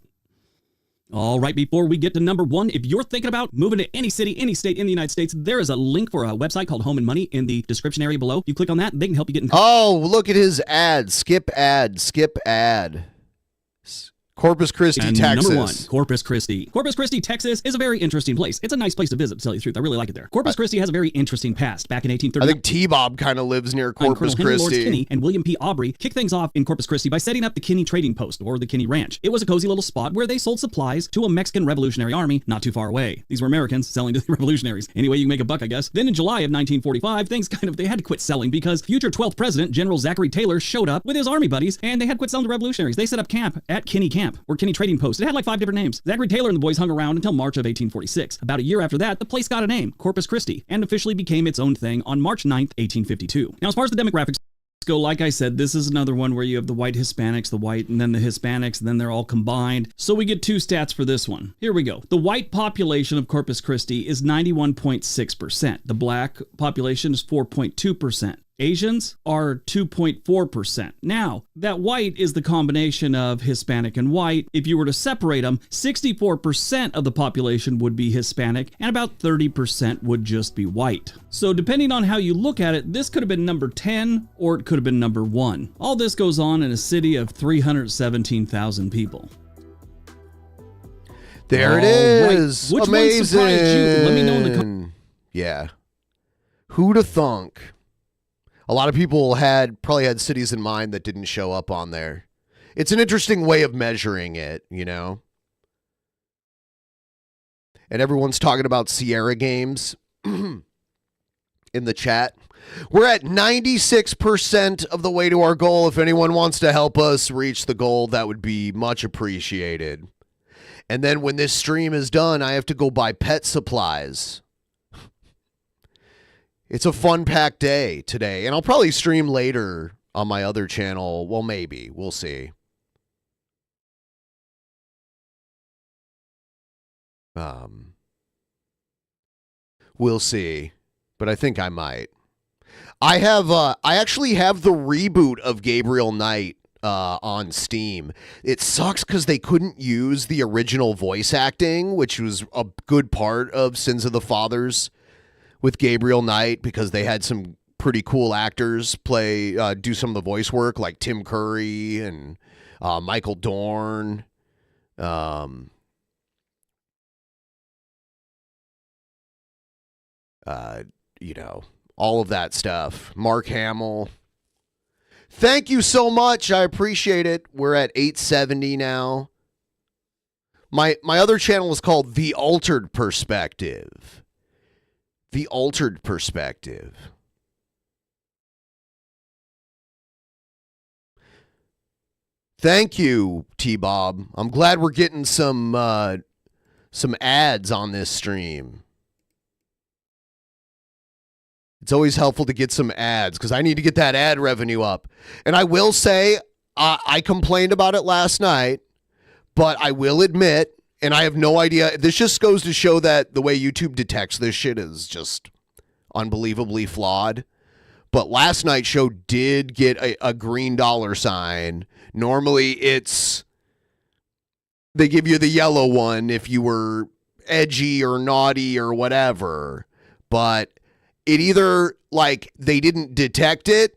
All right, before we get to number one, if you're thinking about moving to any city, any state in the United States, there is a link for a website called Home and Money in the description area below. You click on that, they can help you get in. Oh, look at his ad. Skip ad. Skip ad. Corpus Christi, and Texas. Number one, Corpus Christi. Corpus Christi, Texas is a very interesting place. It's a nice place to visit, to tell you the truth. I really like it there. Corpus Christi has a very interesting past. Back in 1830, I think T-Bob kind of lives near Corpus Henry Lawrence Christi. Kinney and William P. Aubrey kicked things off in Corpus Christi by setting up the Kinney Trading Post, or the Kinney Ranch. It was a cozy little spot where they sold supplies to a Mexican Revolutionary Army not too far away. These were Americans selling to the revolutionaries. Anyway, you can make a buck, I guess. Then in July of 1945, things they had to quit selling because future 12th President General Zachary Taylor showed up with his army buddies, and they had to quit selling to revolutionaries. They set up camp at Kinney Camp, or Kinney Trading Post. It had like 5 different names. Zachary Taylor and the boys hung around until March of 1846. About a year after that, the place got a name, Corpus Christi, and officially became its own thing on March 9th, 1852. Now, as far as the demographics go, like I said, this is another one where you have the white Hispanics, the white, and then the Hispanics, and then they're all combined. So we get two stats for this one. Here we go. The white population of Corpus Christi is 91.6%. The black population is 4.2%. Asians are 2.4%. Now, that white is the combination of Hispanic and white. If you were to separate them, 64% of the population would be Hispanic, and about 30% would just be white. So depending on how you look at it, this could have been number 10, or it could have been number 1. All this goes on in a city of 317,000 people. There it is. Which amazing. one surprised you? Let me know in the comments. Yeah. Who'da thunk? A lot of people probably had cities in mind that didn't show up on there. It's an interesting way of measuring it, you know? And everyone's talking about Sierra games in the chat. We're at 96% of the way to our goal. If anyone wants to help us reach the goal, that would be much appreciated. And then when this stream is done, I have to go buy pet supplies. It's a fun-packed day today, and I'll probably stream later on my other channel. Well, maybe. We'll see. We'll see, but I think I might. I actually have the reboot of Gabriel Knight on Steam. It sucks because they couldn't use the original voice acting, which was a good part of Sins of the Fathers with Gabriel Knight, because they had some pretty cool actors do some of the voice work, like Tim Curry and Michael Dorn. You know, all of that stuff. Mark Hamill. Thank you so much. I appreciate it. We're at 870 now. My other channel is called The Altered Perspective. The Altered Perspective. Thank you, T-Bob. I'm glad we're getting some ads on this stream. It's always helpful to get some ads because I need to get that ad revenue up. And I will say, I complained about it last night, but I will admit, and I have no idea. This just goes to show that the way YouTube detects this shit is just unbelievably flawed. But last night's show did get a green dollar sign. Normally they give you the yellow one if you were edgy or naughty or whatever. But it either like they didn't detect it,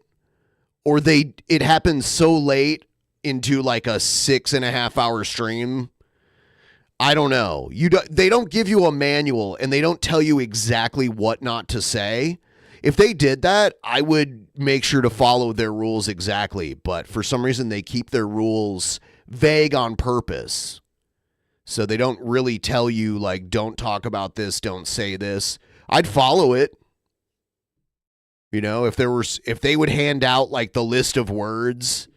or it happened so late into like a 6.5 hour stream. I don't know. They don't give you a manual, and they don't tell you exactly what not to say. If they did that, I would make sure to follow their rules exactly. But for some reason, they keep their rules vague on purpose. So they don't really tell you, like, don't talk about this, don't say this. I'd follow it. You know, if they would hand out, like, the list of words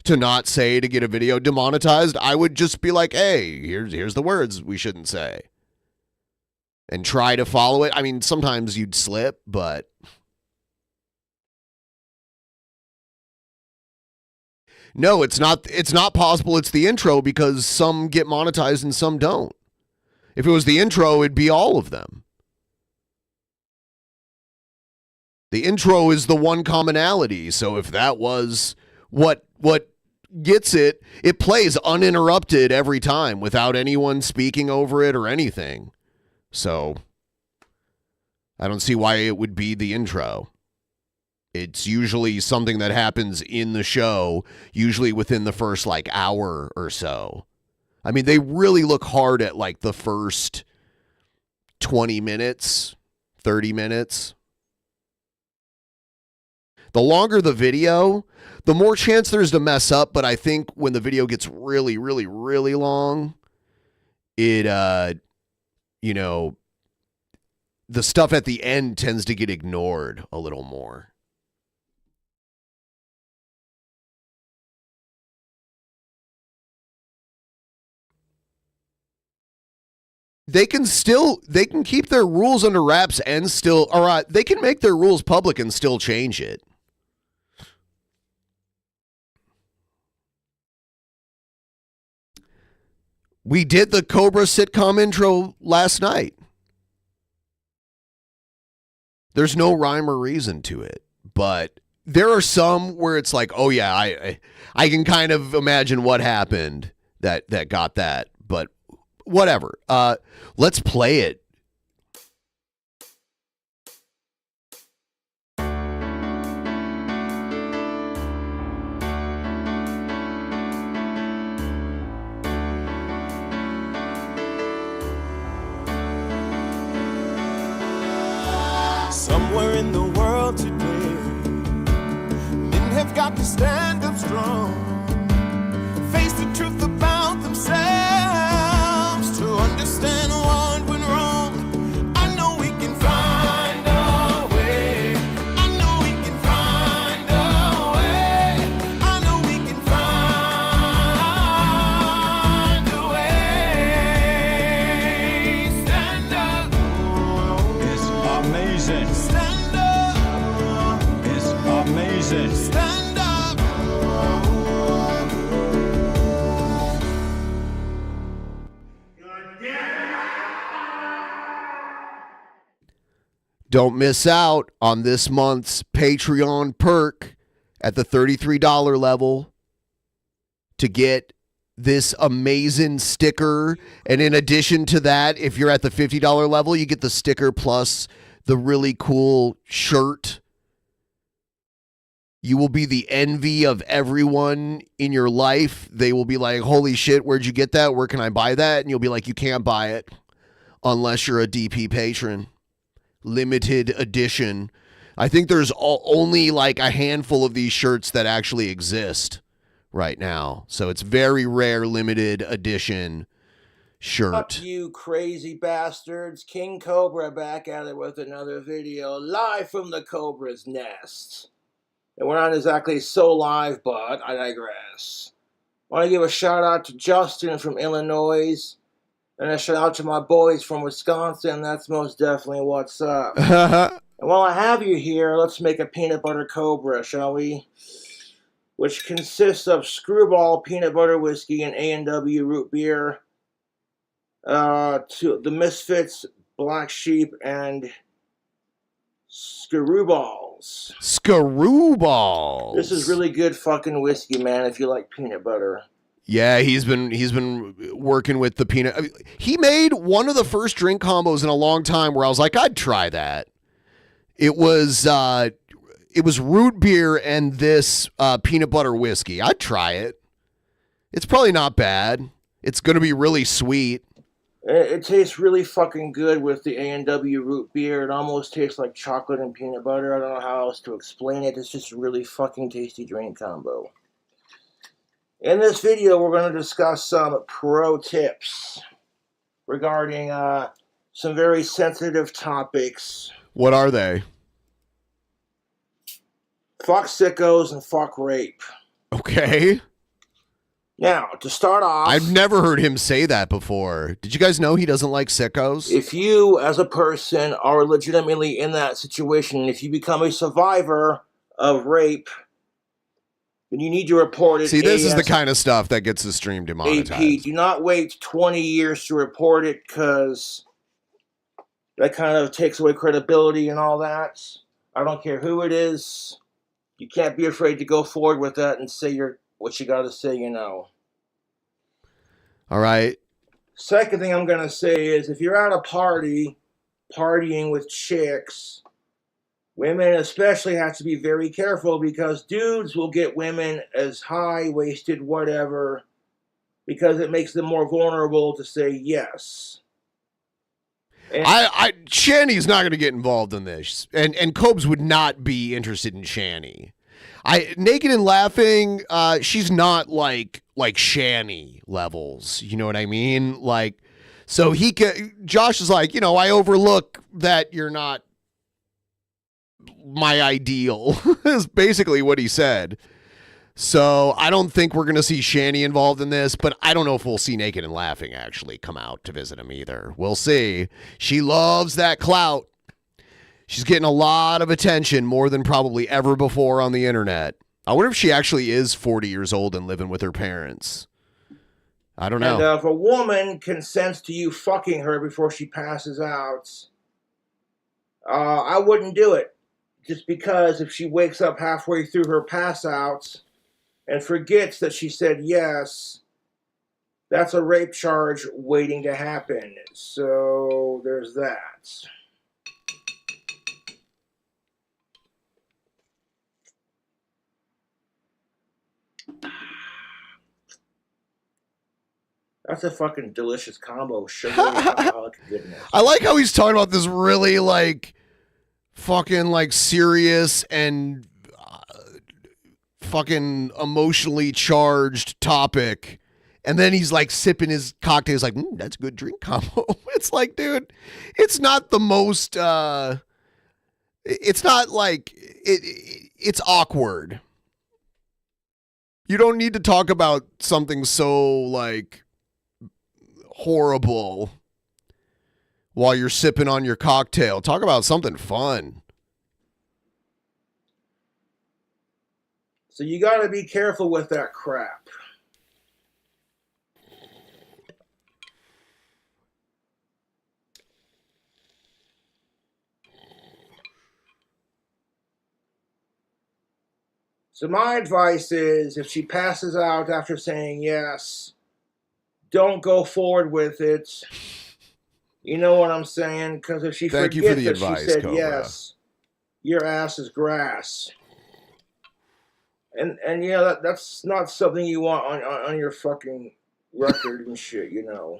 to not say to get a video demonetized, I would just be like, hey, here's the words we shouldn't say. And try to follow it. I mean, sometimes you'd slip, but... No, it's not possible it's the intro because some get monetized and some don't. If it was the intro, it'd be all of them. The intro is the one commonality, so if that was what gets it, it plays uninterrupted every time without anyone speaking over it or anything. So I don't see why it would be the intro. It's usually something that happens in the show, usually within the first, like, hour or so. I mean, they really look hard at, like, the first 20 minutes, 30 minutes. The longer the video, the more chance there's to mess up, but I think when the video gets really, really, really long, it, you know, the stuff at the end tends to get ignored a little more. They can keep their rules under wraps and still, or they can make their rules public and still change it. We did the Cobra sitcom intro last night. There's no rhyme or reason to it, but there are some where it's like, oh yeah, I can kind of imagine what happened that got that, but whatever. Let's play it. Somewhere in the world today, men have got to stand up strong, face the truth about themselves, to understand what went wrong. I know we can find a way. I know we can find a way. I know we can find a way. Stand up. It's amazing. Stand up. It's amazing. Stand up. Don't miss out on this month's Patreon perk at the $33 level to get this amazing sticker. And in addition to that, if you're at the $50 level, you get the sticker plus the really cool shirt. You will be the envy of everyone in your life. They will be like, holy shit, where'd you get that? Where can I buy that? And you'll be like, you can't buy it unless you're a DP patron. Limited edition. I think there's only like a handful of these shirts that actually exist right now. So it's very rare limited edition shirt. Fuck you crazy bastards. King Cobra back at it with another video live from the Cobra's nest. And we're not exactly so live, but I digress. I want to give a shout out to Justin from Illinois. And a shout out to my boys from Wisconsin. That's most definitely what's up. And while I have you here, let's make a peanut butter cobra, shall we? Which consists of Screwball peanut butter whiskey and A&W root beer, to the Misfits, Black Sheep, and Screwballs. Screwballs. This is really good fucking whiskey, man, if you like peanut butter. Yeah, he's been working with the peanut. I mean, he made one of the first drink combos in a long time where I was like, I'd try that. It was root beer and this peanut butter whiskey. I'd try it. It's probably not bad. It's going to be really sweet. It tastes really fucking good with the A&W root beer. It almost tastes like chocolate and peanut butter. I don't know how else to explain it. It's just a really fucking tasty drink combo. In this video, we're going to discuss some pro tips regarding some very sensitive topics. What are they? Fuck sickos and fuck rape. Okay. Now, to start off... I've never heard him say that before. Did you guys know he doesn't like sickos? If you, as a person, are legitimately in that situation, if you become a survivor of rape, then you need to report it. See, this is the kind of stuff that gets the stream demonetized. AP, do not wait 20 years to report it, because that kind of takes away credibility and all that. I don't care who it is. You can't be afraid to go forward with that and say what you got to say, you know. All right. Second thing I'm going to say is if you're at a party, partying with chicks, women especially have to be very careful, because dudes will get women as high, wasted, whatever, because it makes them more vulnerable to say yes. And Shanny's not going to get involved in this, and Cobes would not be interested in Shanny. Naked and Laughing, she's not like Shanny levels, you know what I mean? Like, so Josh is like, I overlook that you're not my ideal, is basically what he said. So I don't think we're going to see Shanny involved in this, but I don't know if we'll see Naked and Laughing actually come out to visit him either. We'll see. She loves that clout. She's getting a lot of attention, more than probably ever before on the internet. I wonder if she actually is 40 years old and living with her parents. I don't know. And if a woman consents to you fucking her before she passes out, I wouldn't do it. Just because if she wakes up halfway through her pass outs and forgets that she said yes, that's a rape charge waiting to happen. So there's that. That's a fucking delicious combo. Sugar and alcoholic goodness. I like how he's talking about this really fucking serious and fucking emotionally charged topic, and then he's sipping his cocktails that's a good drink combo. It's like, dude, it's not the most it's not it's awkward. You don't need to talk about something so horrible while you're sipping on your cocktail. Talk about something fun. So you got to be careful with that crap. So my advice is, if she passes out after saying yes, don't go forward with it. You know what I'm saying? Because if she forgets that she said yes, your ass is grass. And yeah, that's not something you want on your fucking record and shit, you know.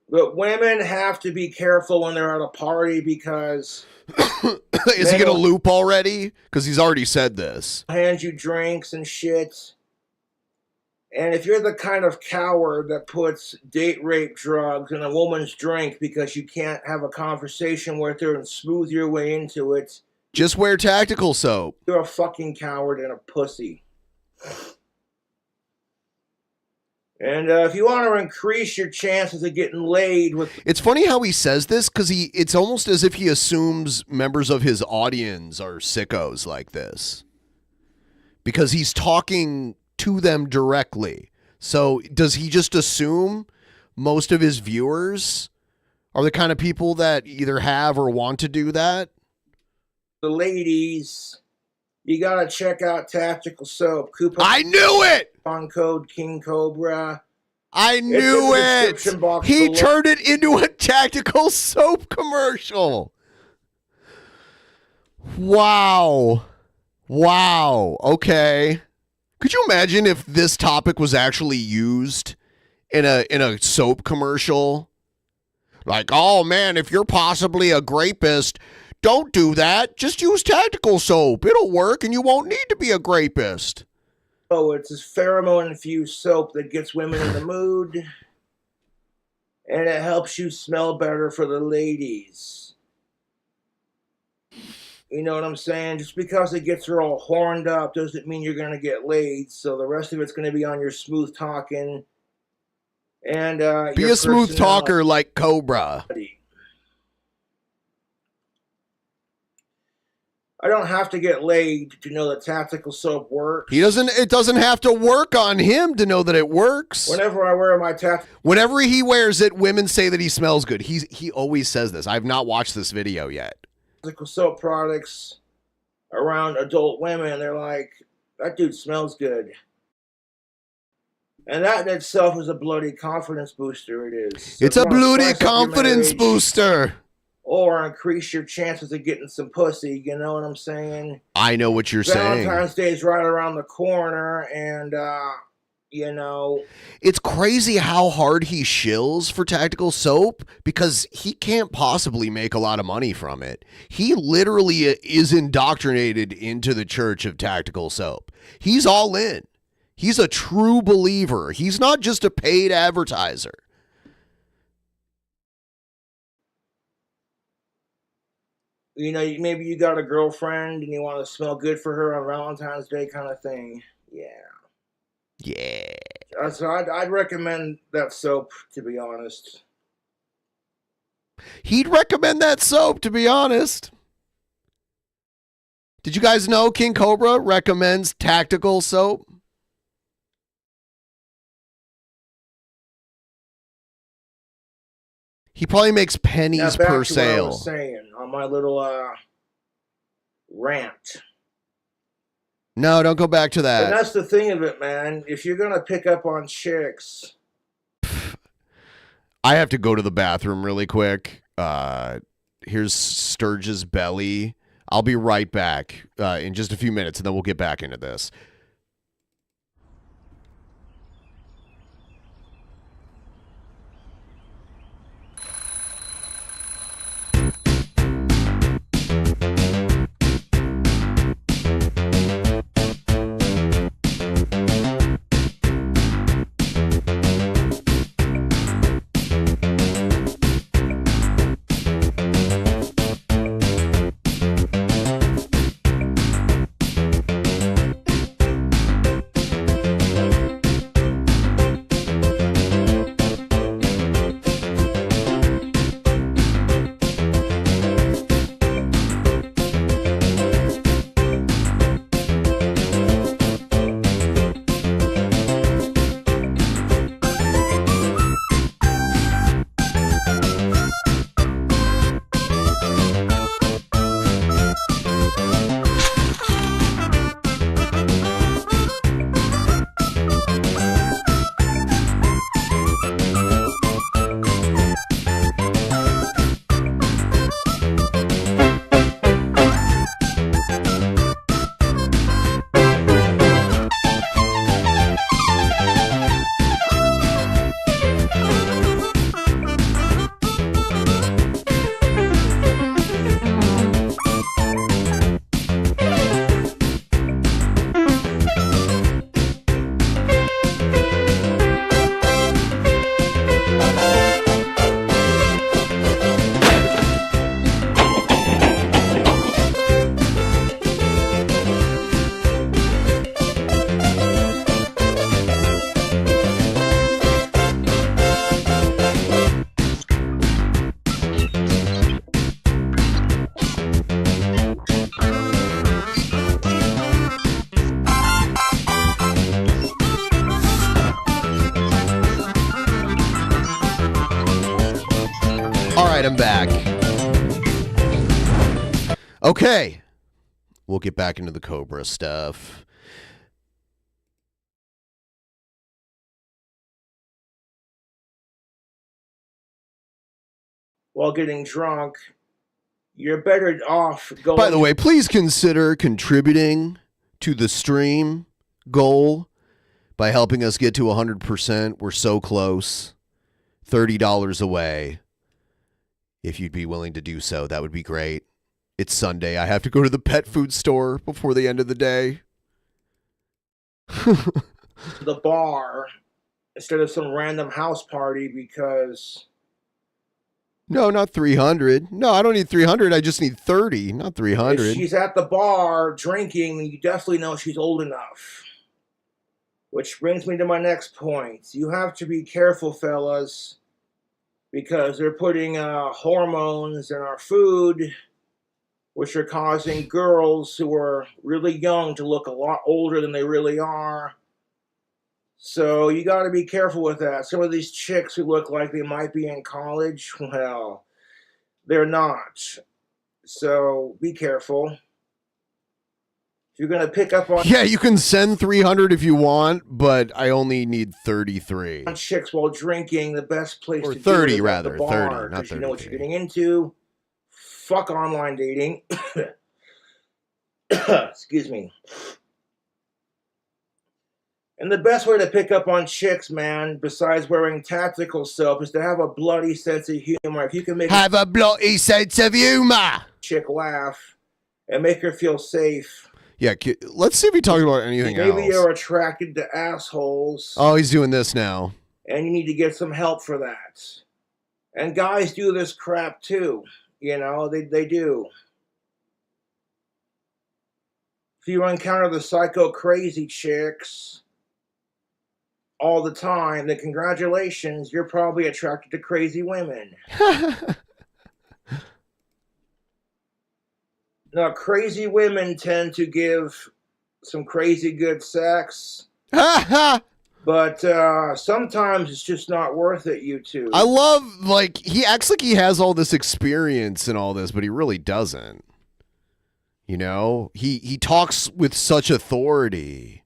But women have to be careful when they're at a party, because... Is he going to loop already? Because he's already said this. Hand you drinks and shit. And if you're the kind of coward that puts date rape drugs in a woman's drink because you can't have a conversation with her and smooth your way into it... Just wear tactical soap. You're a fucking coward and a pussy. And if you want to increase your chances of getting laid with... It's funny how he says this, because it's almost as if he assumes members of his audience are sickos like this. Because he's talking to them directly. So does he just assume most of his viewers are the kind of people that either have or want to do that? The ladies, you got to check out Tactical Soap. I knew it! On code King Cobra. I knew it. He turned it into a Tactical Soap commercial. Wow. Wow. Okay. Could you imagine if this topic was actually used in a soap commercial? Like, oh man, if you're possibly a grapist, don't do that. Just use tactical soap. It'll work and you won't need to be a grapist. Oh, it's this pheromone-infused soap that gets women in the mood, and it helps you smell better for the ladies. You know what I'm saying? Just because it gets her all horned up doesn't mean you're going to get laid, so the rest of it's going to be on your smooth talking. And be a smooth talker like Cobra. I don't have to get laid to know that tactical soap works. It doesn't have to work on him to know that it works. Whenever I wear my whenever he wears it, women say that he smells good. He always says this. I've not watched this video yet. Tactical soap products around adult women, they're like, that dude smells good. And that in itself is a bloody confidence booster. It is. It's a bloody confidence booster. Or increase your chances of getting some pussy. You know what I'm saying? I know what you're saying. Valentine's Day is right around the corner, and you know, it's crazy how hard he shills for tactical soap because he can't possibly make a lot of money from it. He literally is indoctrinated into the church of tactical soap. He's all in. He's a true believer. He's not just a paid advertiser. You know, maybe you got a girlfriend and you want to smell good for her on Valentine's Day kind of thing. Yeah. Yeah. So I'd recommend that soap, to be honest. He'd recommend that soap, to be honest. Did you guys know King Cobra recommends tactical soap? He probably makes pennies per sale. What I was saying on my little rant. No, don't go back to that. And that's the thing of it, man. If you're gonna pick up on chicks, I have to go to the bathroom really quick. Here's Sturgis belly. I'll be right back in just a few minutes, and then we'll get back into this. I'm back. Okay. We'll get back into the Cobra stuff. While getting drunk, you're better off going. By the way, please consider contributing to the stream goal by helping us get to 100%. We're so close. $30 away. If you'd be willing to do so, that would be great. It's Sunday. I have to go to the pet food store before the end of the day. The bar instead of some random house party because... No, not 300. No, I don't need 300. I just need 30, not 300. If she's at the bar drinking, you definitely know she's old enough. Which brings me to my next point. You have to be careful, fellas, because they're putting hormones in our food, which are causing girls who are really young to look a lot older than they really are. So you got to be careful with that. Some of these chicks who look like they might be in college, well, they're not. So be careful. If you're going to pick up on... Yeah, you can send 300 if you want, but I only need 33. On chicks while drinking, the best place or to 30 do it is rather, at the bar, 30, not 'cause you know what you're 33. getting into. Fuck online dating. Excuse me. And the best way to pick up on chicks, man, besides wearing tactical soap, is to have a bloody sense of humor. If you can make a bloody sense of humor, chick laugh and make her feel safe. Yeah, let's see if he talks about anything else. Maybe you're attracted to assholes. Oh, he's doing this now. And you need to get some help for that. And guys do this crap too. You know, they do. If you encounter the psycho crazy chicks all the time, then congratulations, you're probably attracted to crazy women. Now, crazy women tend to give some crazy good sex. But sometimes it's just not worth it, you two. I love, like, he acts like he has all this experience and all this, but he really doesn't. You know? He talks with such authority.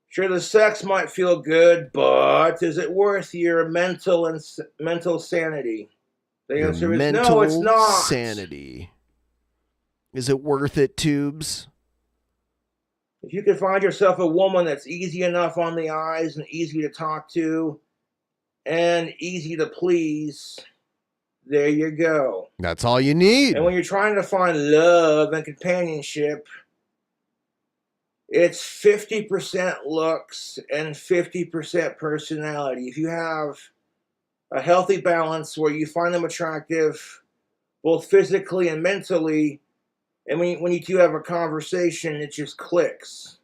Sure, the sex might feel good, but is it worth your mental sanity? The answer is no, it's not. Sanity. Is it worth it, Tubes? If you can find yourself a woman that's easy enough on the eyes and easy to talk to and easy to please, there you go. That's all you need. And when you're trying to find love and companionship, it's 50% looks and 50% personality. If you have a healthy balance where you find them attractive, both physically and mentally, and when you two have a conversation, it just clicks.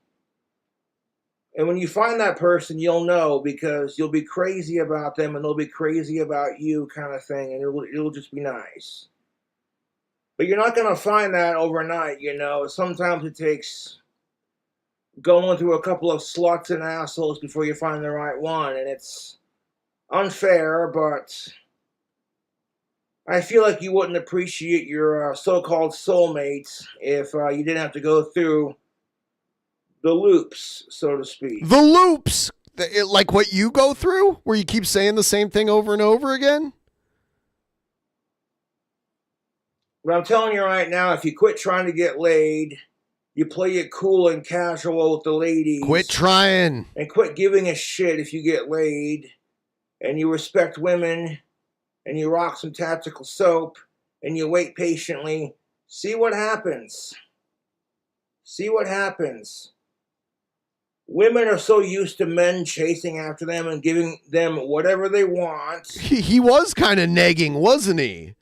And when you find that person, you'll know because you'll be crazy about them and they'll be crazy about you kind of thing, and it'll just be nice. But you're not going to find that overnight, you know. Sometimes it takes going through a couple of sluts and assholes before you find the right one, and it's unfair, but I feel like you wouldn't appreciate your so-called soulmates if you didn't have to go through the loops, so to speak. The loops? Like what you go through? Where you keep saying the same thing over and over again? But I'm telling you right now, if you quit trying to get laid, you play it cool and casual with the ladies. Quit trying. And quit giving a shit if you get laid. And you respect women. And you rock some tactical soap. And you wait patiently. See what happens. See what happens. Women are so used to men chasing after them and giving them whatever they want. He was kind of nagging, wasn't he?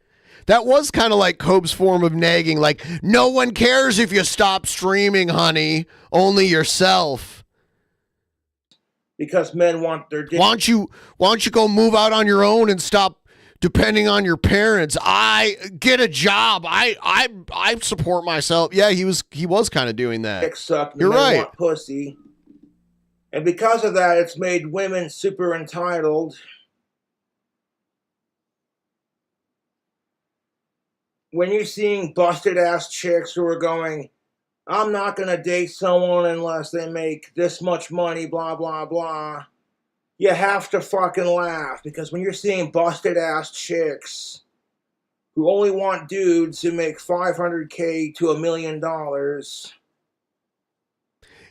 That was kind of like Cope's form of nagging. Like, no one cares if you stop streaming, honey. Only yourself. Because men want their dick. Why don't you go move out on your own and stop depending on your parents? I get a job. I support myself. Yeah, he was kind of doing that. Dick suck. You're men right. Want pussy. And because of that, it's made women super entitled. When you're seeing busted ass chicks who are going, I'm not going to date someone unless they make this much money, blah, blah, blah. you have to fucking laugh, because when you're seeing busted ass chicks who only want dudes who make $500K to $1 million.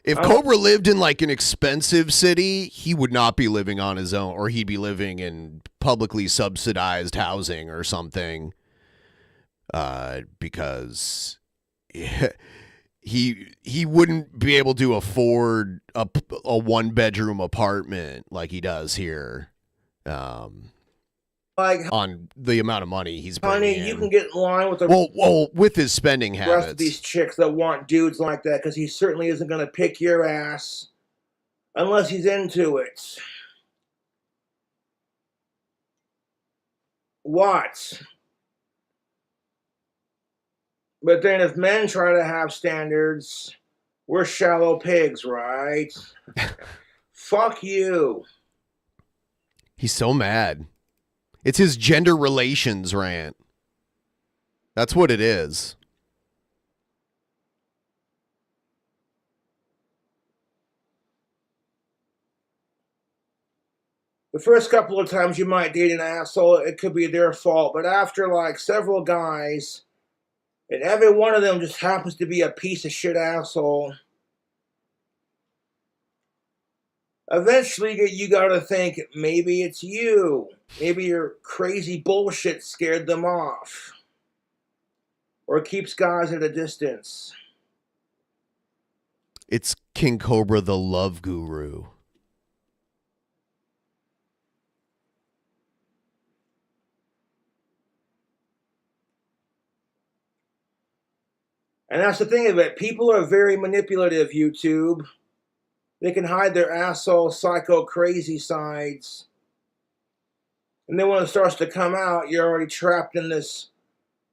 If Cobra lived in like an expensive city, he would not be living on his own, or he'd be living in publicly subsidized housing or something. Because he wouldn't be able to afford a 1-bedroom apartment like he does here. Like, on the amount of money he's bringing honey, in. you can get in line with the well with his spending rest of habits. these chicks that want dudes like that, because he certainly isn't going to pick your ass unless he's into it. What? But then if men try to have standards, we're shallow pigs, right? Fuck you. He's so mad. It's his gender relations rant. That's what it is. The first couple of times you might date an asshole, it could be their fault. But after like several guys, and every one of them just happens to be a piece of shit asshole, eventually you gotta think, maybe it's you. Maybe your crazy bullshit scared them off. Or keeps guys at a distance. It's King Cobra, the love guru. And that's the thing of it. People are very manipulative, YouTube. They can hide their asshole, psycho, crazy sides. And then when it starts to come out, you're already trapped in this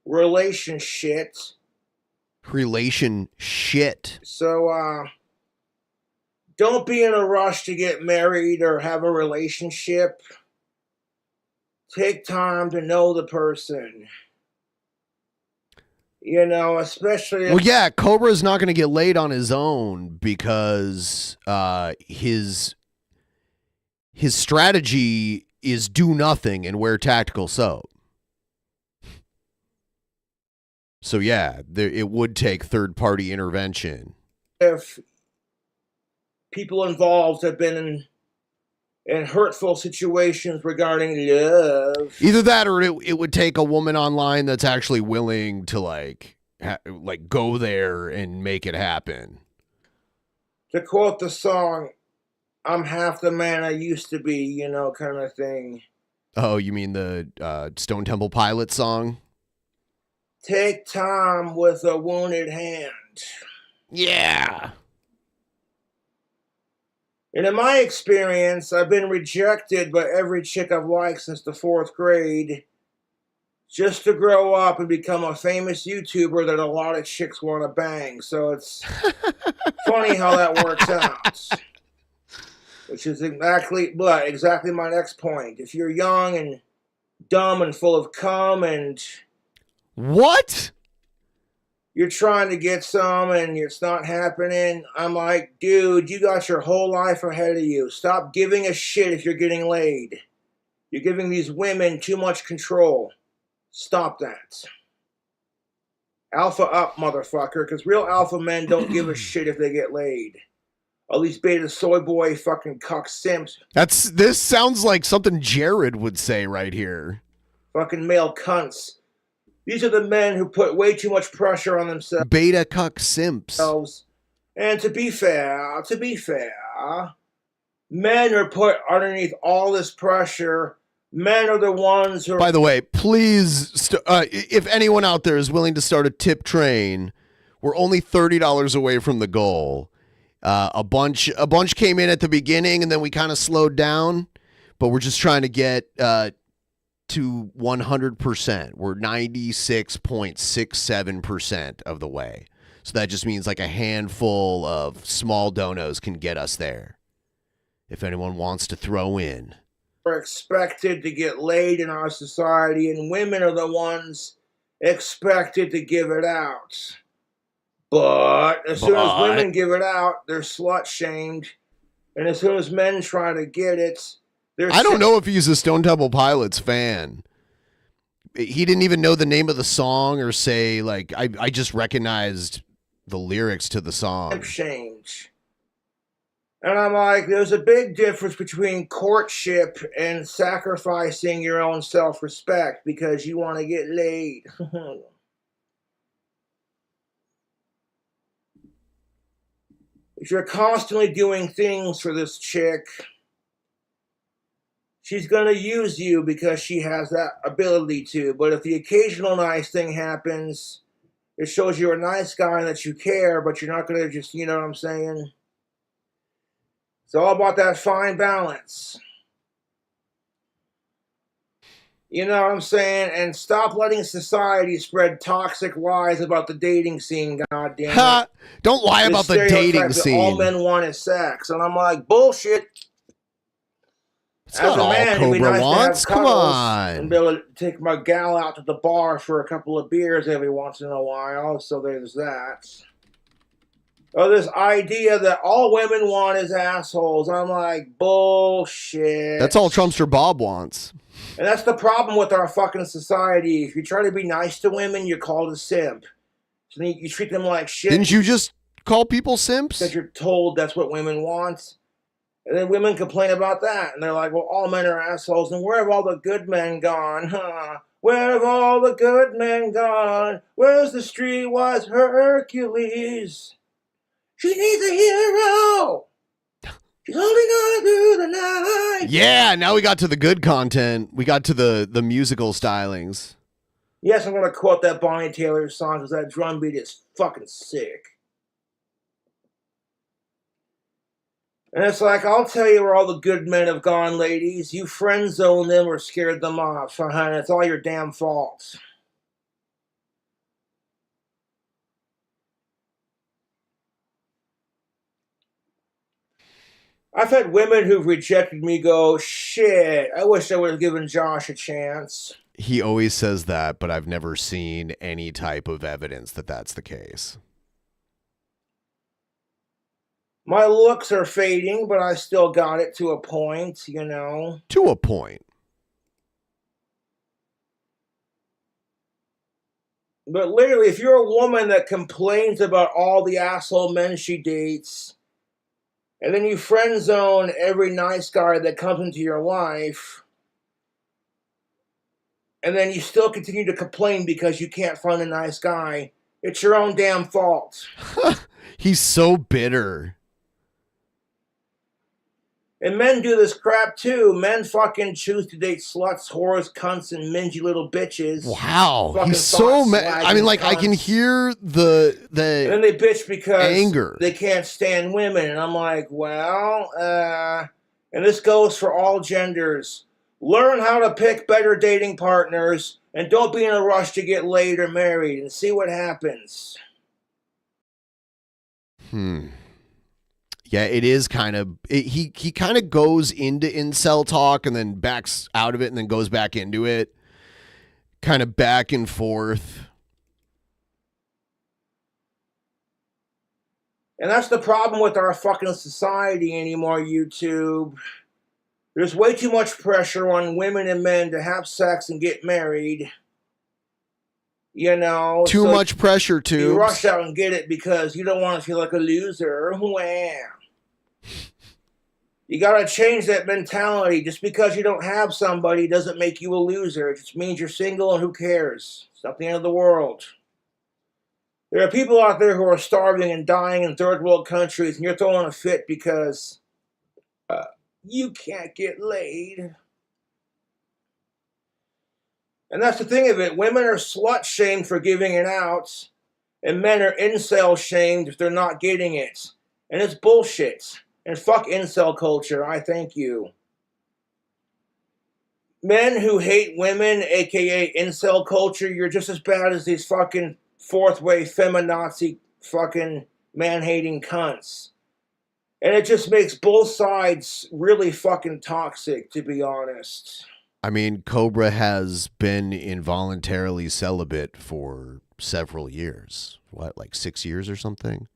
relationship. So, don't be in a rush to get married or have a relationship. Take time to know the person. You know, especially... Well, yeah, Cobra's not going to get laid on his own because his strategy is do nothing and wear tactical soap. So, yeah, it would take third-party intervention. If people involved have been in hurtful situations regarding love. Either that or it would take a woman online that's actually willing to, like go there and make it happen. To quote the song, I'm half the man I used to be, you know, kind of thing. Oh, you mean the Stone Temple Pilots song? Take time with a wounded hand. Yeah. And in my experience, I've been rejected by every chick I've liked since the 4th grade, just to grow up and become a famous YouTuber that a lot of chicks want to bang. So it's funny how that works out. Which is exactly my next point. If you're young and dumb and full of cum and... What? You're trying to get some and it's not happening. I'm like, dude, you got your whole life ahead of you. Stop giving a shit if you're getting laid. You're giving these women too much control. Stop that. Alpha up, motherfucker, because real alpha men don't give a shit if they get laid. All these beta soy boy fucking cuck simps. This sounds like something Jared would say right here. Fucking male cunts. These are the men who put way too much pressure on themselves. Beta cuck simps. And to be fair, men are put underneath all this pressure. Men are the ones who... By the way, please, if anyone out there is willing to start a tip train, we're only $30 away from the goal. A bunch came in at the beginning, and then we kind of slowed down, but we're just trying to get... to 100%. We're 96.67% of the way. So that just means like a handful of small donos can get us there. If anyone wants to throw in. We're expected to get laid in our society, and women are the ones expected to give it out. But as soon as women give it out, they're slut-shamed. And as soon as men try to get it, I don't know if he's a Stone Temple Pilots fan. He didn't even know the name of the song or say, like, I just recognized the lyrics to the song. Change. And I'm like, there's a big difference between courtship and sacrificing your own self-respect because you want to get laid. If you're constantly doing things for this chick, she's going to use you because she has that ability to. But if the occasional nice thing happens, it shows you're a nice guy and that you care, but you're not going to just, you know what I'm saying? It's all about that fine balance. You know what I'm saying? And stop letting society spread toxic lies about the dating scene, goddammit. Don't lie about the dating scene. All men want is sex. And I'm like, bullshit. It's not all Cobra wants. Come on. And be able to take my gal out to the bar for a couple of beers every once in a while. So there's that. Or this idea that all women want is assholes. I'm like, bullshit. That's all Trumpster Bob wants. And that's the problem with our fucking society. If you try to be nice to women, you're called a simp. So then you treat them like shit. Didn't you just call people simps? Because you're told that's what women want. And then women complain about that. And they're like, well, all men are assholes. And where have all the good men gone? Huh? Where have all the good men gone? Where's the streetwise Hercules? She needs a hero. She's holding on through the night. Yeah, now we got to the good content. We got to the musical stylings. Yes, I'm going to quote that Bonnie Taylor song because that drum beat is fucking sick. And it's like, I'll tell you where all the good men have gone, ladies. You friend zoned them or scared them off. And it's all your damn fault. I've had women who've rejected me go, shit, I wish I would have given Josh a chance. He always says that, but I've never seen any type of evidence that that's the case. My looks are fading, but I still got it to a point, you know. To a point. But literally, if you're a woman that complains about all the asshole men she dates, and then you friend zone every nice guy that comes into your life, and then you still continue to complain because you can't find a nice guy, it's your own damn fault. He's so bitter. And men do this crap too. Men fucking choose to date sluts, whores, cunts, and mingy little bitches. Wow, he's so mad. I mean, like, I can hear the and then they bitch because anger. They can't stand women. And I'm like, well, and this goes for all genders. Learn how to pick better dating partners and don't be in a rush to get laid or married and see what happens. Yeah, it is kind of, he kind of goes into incel talk and then backs out of it and then goes back into it. Kind of back and forth. And that's the problem with our fucking society anymore, YouTube. There's way too much pressure on women and men to have sex and get married. You know. Too much pressure, too. You rush out and get it because you don't want to feel like a loser. Wow. You gotta change that mentality. Just because you don't have somebody doesn't make you a loser. It just means you're single and who cares? It's not the end of the world. There are people out there who are starving and dying in third world countries and you're throwing a fit because you can't get laid. And that's the thing of it. Women are slut-shamed for giving it out, and men are incel-shamed if they're not getting it. And it's bullshit. And fuck incel culture, I thank you. Men who hate women, aka incel culture, you're just as bad as these fucking fourth-way feminazi fucking man-hating cunts. And it just makes both sides really fucking toxic, to be honest. I mean, Cobra has been involuntarily celibate for several years. What, like 6 years or something?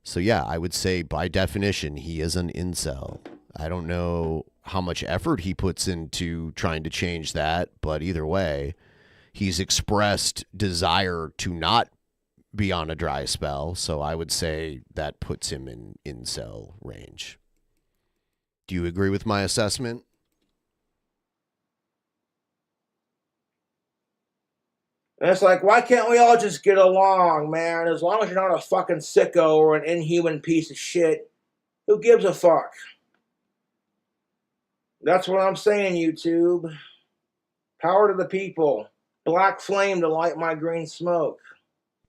So yeah, I would say by definition, he is an incel. I don't know how much effort he puts into trying to change that. But either way, he's expressed desire to not be on a dry spell. So I would say that puts him in incel range. Do you agree with my assessment? And it's like, why can't we all just get along, man? As long as you're not a fucking sicko or an inhuman piece of shit, who gives a fuck? That's what I'm saying, YouTube. Power to the people. Black flame to light my green smoke.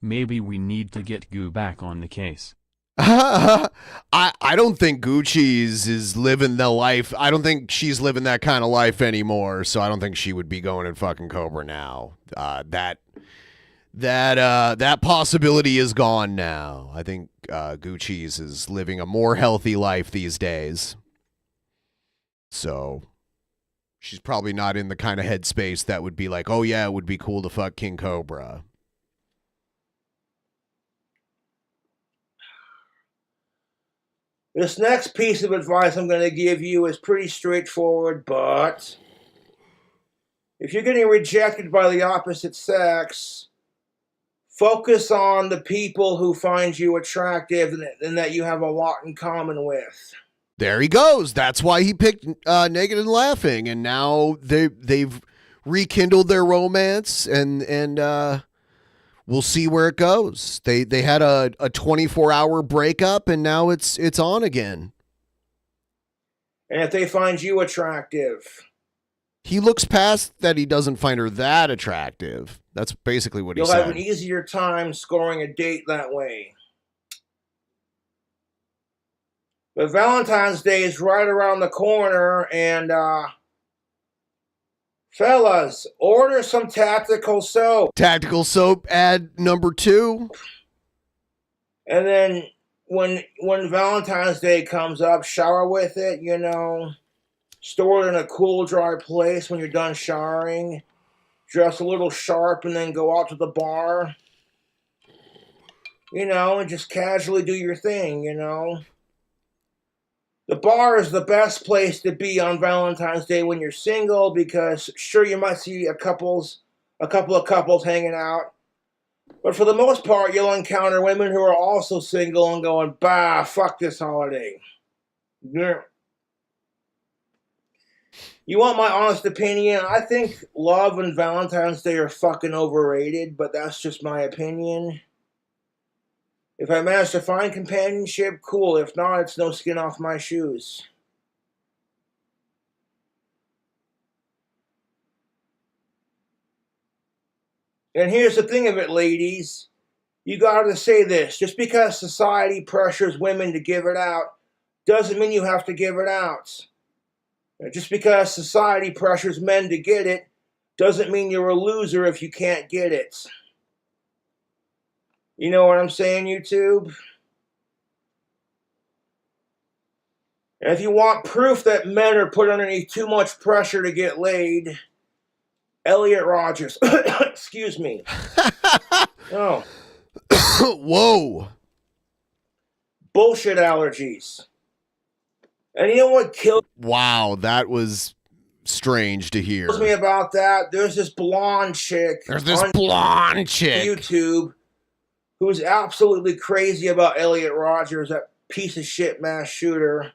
Maybe we need to get Goo back on the case. I don't think Gucci's is living the life. I don't think she's living that kind of life anymore. So I don't think she would be going in fucking Cobra now. That possibility is gone now. I think Gucci's is living a more healthy life these days. So she's probably not in the kind of headspace that would be like, oh yeah, it would be cool to fuck King Cobra. This next piece of advice I'm going to give you is pretty straightforward, but if you're getting rejected by the opposite sex, focus on the people who find you attractive and that you have a lot in common with. There he goes. That's why he picked Naked and Laughing, and now they've rekindled their romance, and we'll see where it goes. They had a 24-hour breakup, and now it's on again. And if they find you attractive, he looks past that he doesn't find her that attractive. That's basically what he said. You'll have an easier time scoring a date that way. But Valentine's Day is right around the corner, and fellas, order some tactical soap. Tactical soap ad number 2. And then when Valentine's Day comes up, shower with it, you know. Store it in a cool, dry place when you're done showering. Dress a little sharp and then go out to the bar. You know, and just casually do your thing, you know. The bar is the best place to be on Valentine's Day when you're single because sure you might see a couple of couples hanging out. But for the most part, you'll encounter women who are also single and going, bah, fuck this holiday. Yeah. You want my honest opinion? I think love and Valentine's Day are fucking overrated, but that's just my opinion. If I manage to find companionship, cool. If not, it's no skin off my shoes. And here's the thing of it, ladies. You gotta say this. Just because society pressures women to give it out doesn't mean you have to give it out. Just because society pressures men to get it doesn't mean you're a loser if you can't get it. You know what I'm saying, YouTube? And if you want proof that men are put underneath too much pressure to get laid, Elliot Rogers. Excuse me. Oh. Whoa. Bullshit allergies. And you know what kills that was strange to hear. me about that? There's this blonde chick. There's this blonde chick. YouTube who's absolutely crazy about Elliot Rogers, that piece of shit mass shooter.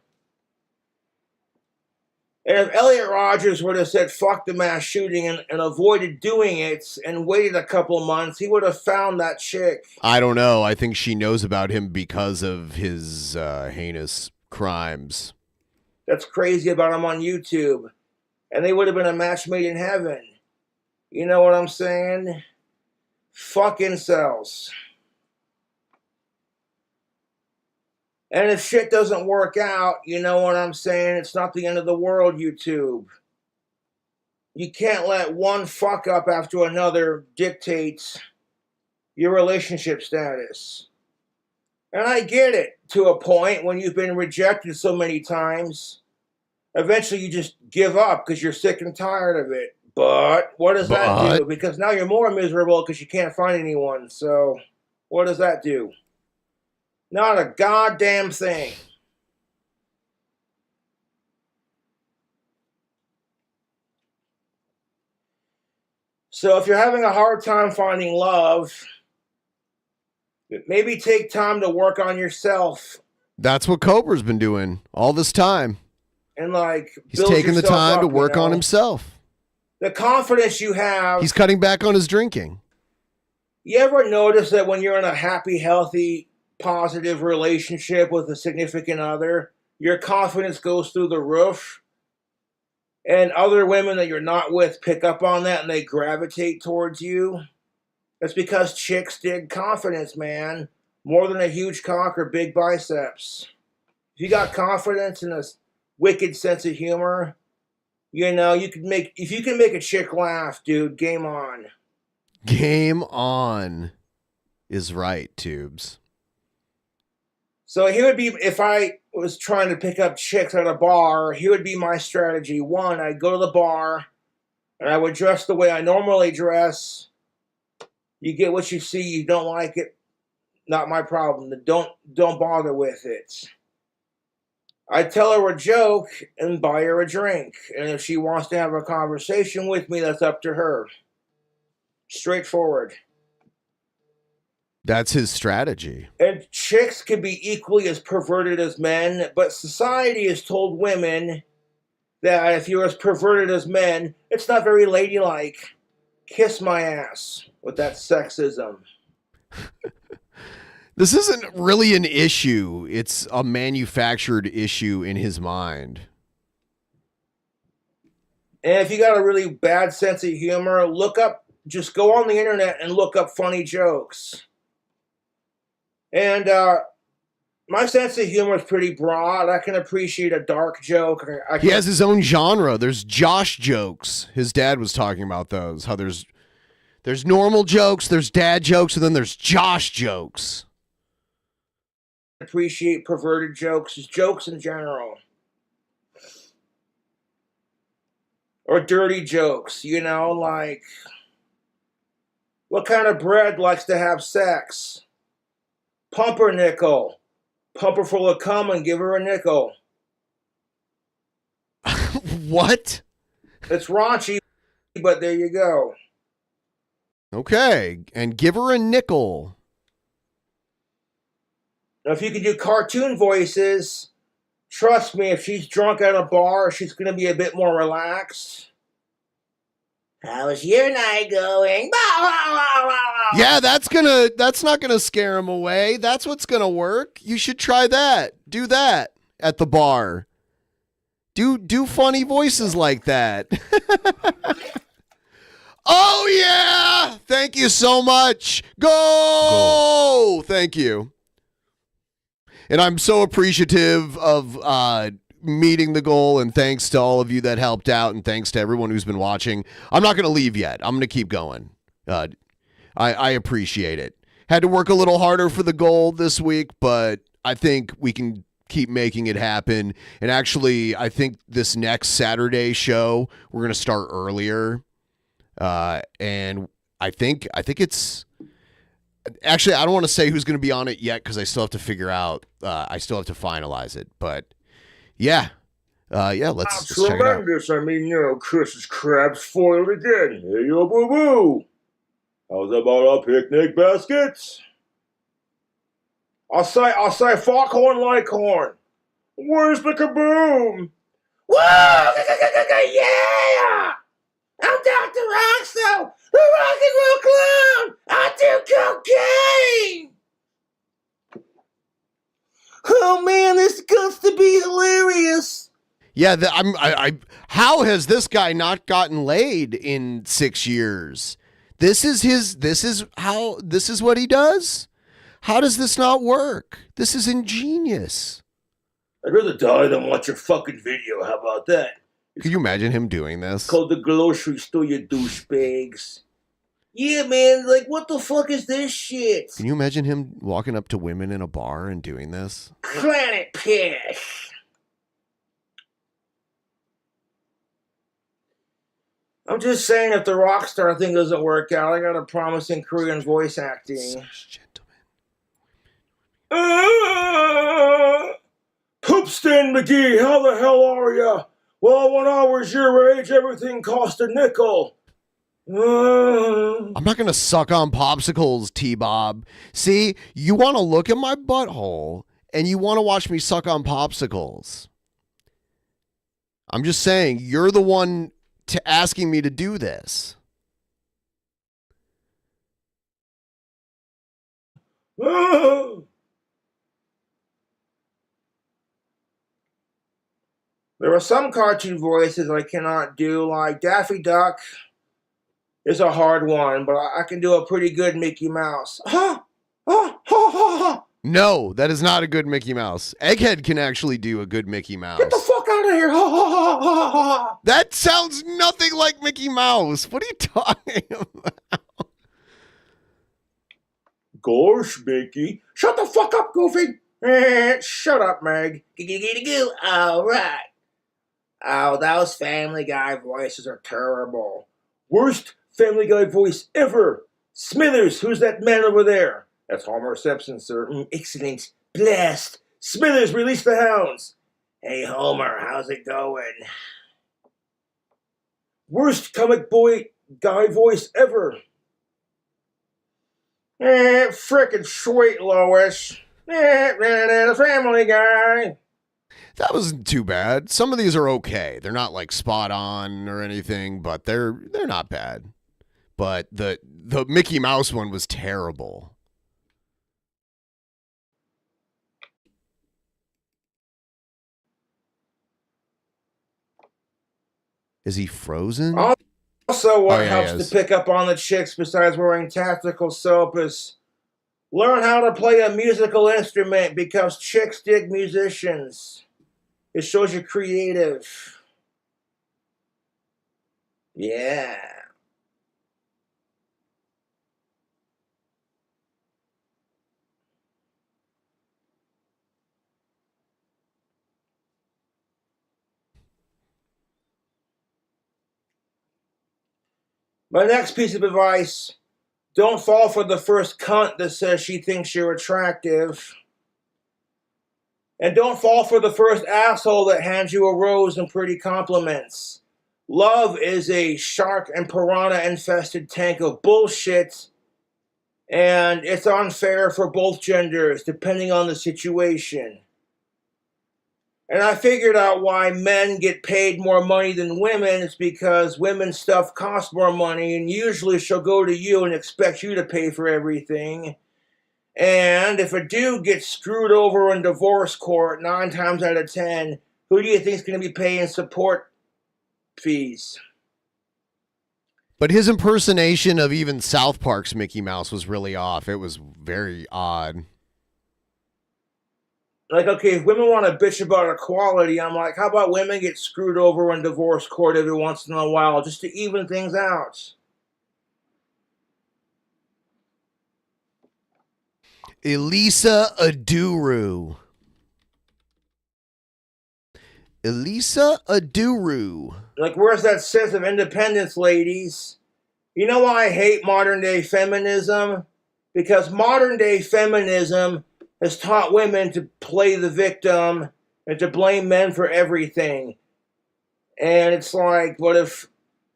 And if Elliot Rogers would have said fuck the mass shooting and avoided doing it and waited a couple months, he would have found that chick. I don't know. I think she knows about him because of his heinous crimes. That's crazy about him on YouTube. And they would have been a match made in heaven. You know what I'm saying? Fuck incels. And if shit doesn't work out, you know what I'm saying? It's not the end of the world, YouTube. You can't let one fuck up after another dictate your relationship status. And I get it to a point when you've been rejected so many times. Eventually you just give up because you're sick and tired of it. But what does that do? Because now you're more miserable because you can't find anyone. So what does that do? Not a goddamn thing. So if you're having a hard time finding love, maybe take time to work on yourself. That's what Cobra's been doing all this time. And like, he's taking the time to work on himself. The confidence you have. He's cutting back on his drinking. You ever notice that when you're in a happy, healthy, positive relationship with a significant other, your confidence goes through the roof? And other women that you're not with pick up on that and they gravitate towards you? That's because chicks dig confidence, man. More than a huge cock or big biceps. If you got confidence and a wicked sense of humor, you know, if you can make a chick laugh, dude, game on. Game on is right, Tubes. So here would be, if I was trying to pick up chicks at a bar, here would be my strategy. One, I'd go to the bar and I would dress the way I normally dress. You get what you see, you don't like it, not my problem. Don't bother with it. I'd tell her a joke and buy her a drink. And if she wants to have a conversation with me, that's up to her. Straightforward. That's his strategy. And chicks can be equally as perverted as men, but society has told women that if you're as perverted as men, it's not very ladylike. Kiss my ass with that sexism. This isn't really an issue. It's a manufactured issue in his mind. And if you got a really bad sense of humor, just go on the internet and look up funny jokes. And my sense of humor is pretty broad. I can appreciate a dark joke. He has his own genre. There's Josh jokes. His dad was talking about those. How there's normal jokes, there's dad jokes, and then there's Josh jokes. Appreciate perverted jokes, just jokes in general. Or dirty jokes, you know, like, what kind of bread likes to have sex? Pumpernickel. Pump her full of cum and give her a nickel. What? It's raunchy, but there you go. Okay, and give her a nickel. Now, if you can do cartoon voices, trust me, if she's drunk at a bar, she's going to be a bit more relaxed. How's your night going? Yeah, that's not gonna scare him away. That's what's gonna work. You should try that. Do that at the bar. Do funny voices like that. Oh yeah! Thank you so much. Go! Thank you. And I'm so appreciative of meeting the goal, and thanks to all of you that helped out, and thanks to everyone who's been watching. I'm not going to leave yet. I'm going to keep going. I appreciate it. Had to work a little harder for the goal this week, but I think we can keep making it happen. And actually, I think this next Saturday show, we're going to start earlier. And I think it's... Actually, I don't want to say who's going to be on it yet because I still have to figure out. I still have to finalize it, but yeah, let's check it out. Tremendous. I mean, you know, Chris's crabs foiled again. Hey, yo, boo boo. How's about our picnic baskets? I'll say foghorn leghorn. Where's the kaboom? Whoa! Yeah! I'm Dr. Roxo, the rock and roll clown. I do cocaine. Oh man, this got to be hilarious. Yeah, how has this guy not gotten laid in 6 years? This is what he does? How does this not work? This is ingenious. I'd rather die than watch your fucking video. How about that? Could you imagine him doing this? It's called the grocery store, you douchebags. Yeah, man, like, what the fuck is this shit? Can you imagine him walking up to women in a bar and doing this? Planet Piss. I'm just saying, if the Rockstar thing doesn't work out, I got a promising Korean voice acting. Poopstin McGee, how the hell are ya? Well, when I was your age, everything cost a nickel. I'm not going to suck on popsicles, T-Bob. See, you want to look at my butthole and you want to watch me suck on popsicles. I'm just saying, you're the one asking me to do this. There are some cartoon voices I cannot do, like Daffy Duck is a hard one, but I can do a pretty good Mickey Mouse. No, that is not a good Mickey Mouse. Egghead can actually do a good Mickey Mouse. Get the fuck out of here! That sounds nothing like Mickey Mouse. What are you talking about? Gosh, Mickey. Shut the fuck up, Goofy. Shut up, Meg. All right. Oh, those Family Guy voices are terrible. Worst Family Guy voice ever. Smithers, who's that man over there? That's Homer Simpson, sir. Excellent. Blast. Smithers, release the hounds. Hey, Homer, how's it going? Worst comic boy guy voice ever. Frickin' sweet, Lois. Family Guy. That wasn't too bad. Some of these are okay. They're not like spot on or anything, but they're not bad. But the Mickey Mouse one was terrible. Is he frozen? Also, what helps to pick up on the chicks besides wearing tactical soap is learn how to play a musical instrument, because chicks dig musicians. It shows you're creative. Yeah. My next piece of advice: don't fall for the first cunt that says she thinks you're attractive. And don't fall for the first asshole that hands you a rose and pretty compliments. Love is a shark and piranha infested tank of bullshit, and it's unfair for both genders depending on the situation. And I figured out why men get paid more money than women. It's because women's stuff costs more money, and usually she'll go to you and expect you to pay for everything. And if a dude gets screwed over in divorce court 9 times out of 10, who do you think is going to be paying support fees? But his impersonation of even South Park's Mickey Mouse was really off. It was very odd. Like, okay, if women want to bitch about equality, I'm like, how about women get screwed over in divorce court every once in a while just to even things out? Elisa Aduru. Elisa Aduru. Like, where's that sense of independence, ladies? You know why I hate modern day feminism? Because modern day feminism has taught women to play the victim and to blame men for everything. And it's like, what if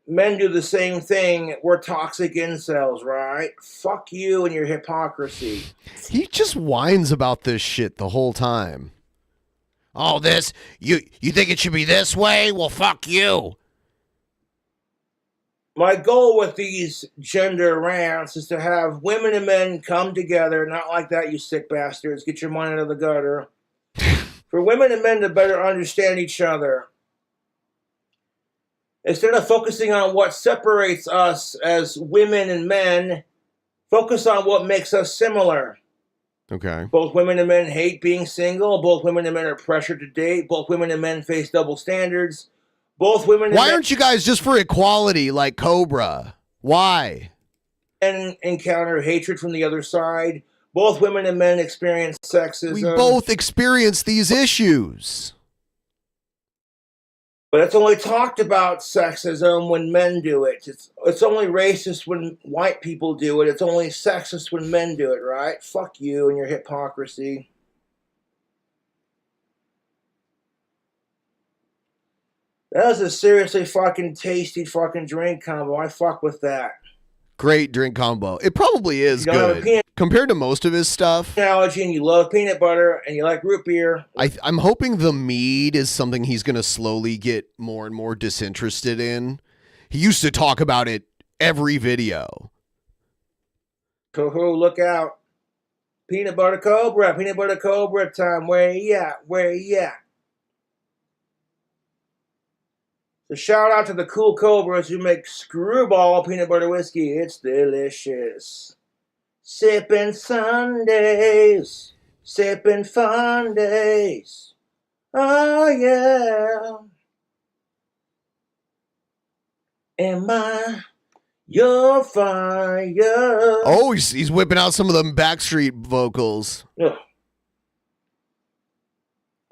men do the same thing? We're toxic incels, right? Fuck you and your hypocrisy. He just whines about this shit the whole time. Oh, this, you think it should be this way? Well, fuck you. My goal with these gender rants is to have women and men come together, not like that, you sick bastards. Get your money out of the gutter. For women and men to better understand each other. Instead of focusing on what separates us as women and men, focus on what makes us similar. Okay. Both women and men hate being single. Both women and men are pressured to date. Both women and men face double standards. Both women and Why aren't you guys just for equality like Cobra? Why? Men encounter hatred from the other side. Both women and men experience sexism. We both experience these issues. But it's only talked about sexism when men do it. It's only racist when white people do it. It's only sexist when men do it, right? Fuck you and your hypocrisy. That was a seriously fucking tasty fucking drink combo. I fuck with that. Great drink combo. It probably is good compared to most of his stuff. Allergy, and you love peanut butter, and you like root beer. I'm hoping the mead is something he's going to slowly get more and more disinterested in. He used to talk about it every video. Coho, look out. Peanut butter cobra time. Where you at? Where you at? So shout out to the cool cobras who make screwball peanut butter whiskey. It's delicious. Sipping Sundays. Sipping fun days. Oh, yeah. Am I your fire? Oh, he's whipping out some of them Backstreet vocals. Ugh.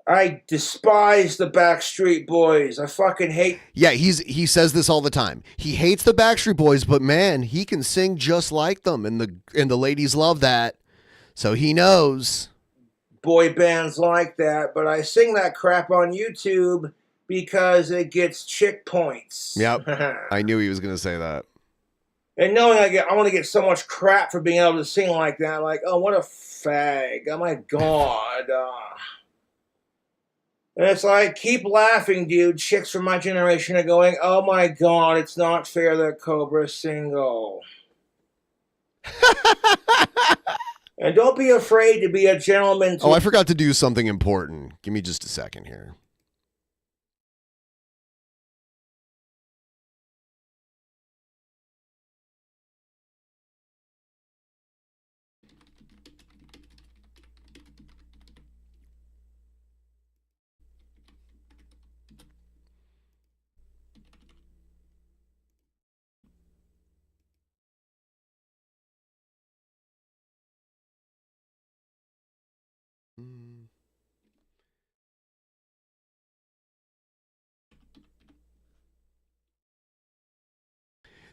I despise the Backstreet Boys. I fucking hate. Yeah, he says this all the time. He hates the Backstreet Boys, but man, he can sing just like them, and the ladies love that. So he knows boy bands like that, but I sing that crap on YouTube because it gets chick points. Yep. I knew he was going to say that. And knowing I want to get so much crap for being able to sing like that, like, oh, what a fag. Oh, my God. And it's like, keep laughing, dude. Chicks from my generation are going, oh, my God, it's not fair that Cobra's single. And don't be afraid to be a gentleman. Oh, I forgot to do something important. Give me just a second here.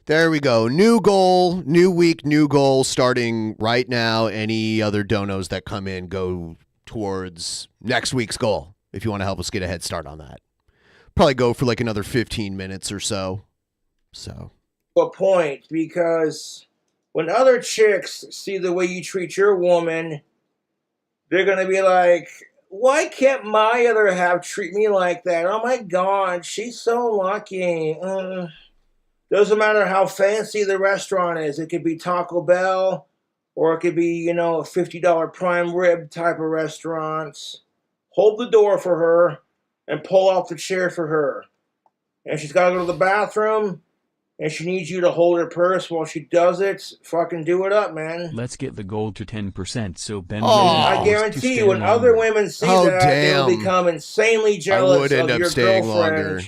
There we go. New goal, new week, new goal starting right now. Any other donos that come in go towards next week's goal if you want to help us get a head start on that. Probably go for like another 15 minutes or so. A point, because when other chicks see the way you treat your woman, they're going to be like, why can't my other half treat me like that? Oh my God, she's so lucky. Doesn't matter how fancy the restaurant is. It could be Taco Bell, or it could be, a $50 prime rib type of restaurants. Hold the door for her and pull off the chair for her. And she's got to go to the bathroom, and she needs you to hold her purse while she does it. Fucking do it up, man. Let's get the goal to 10% so Ben. I guarantee you, when other women see that, they'll become insanely jealous of your girlfriend. Longer.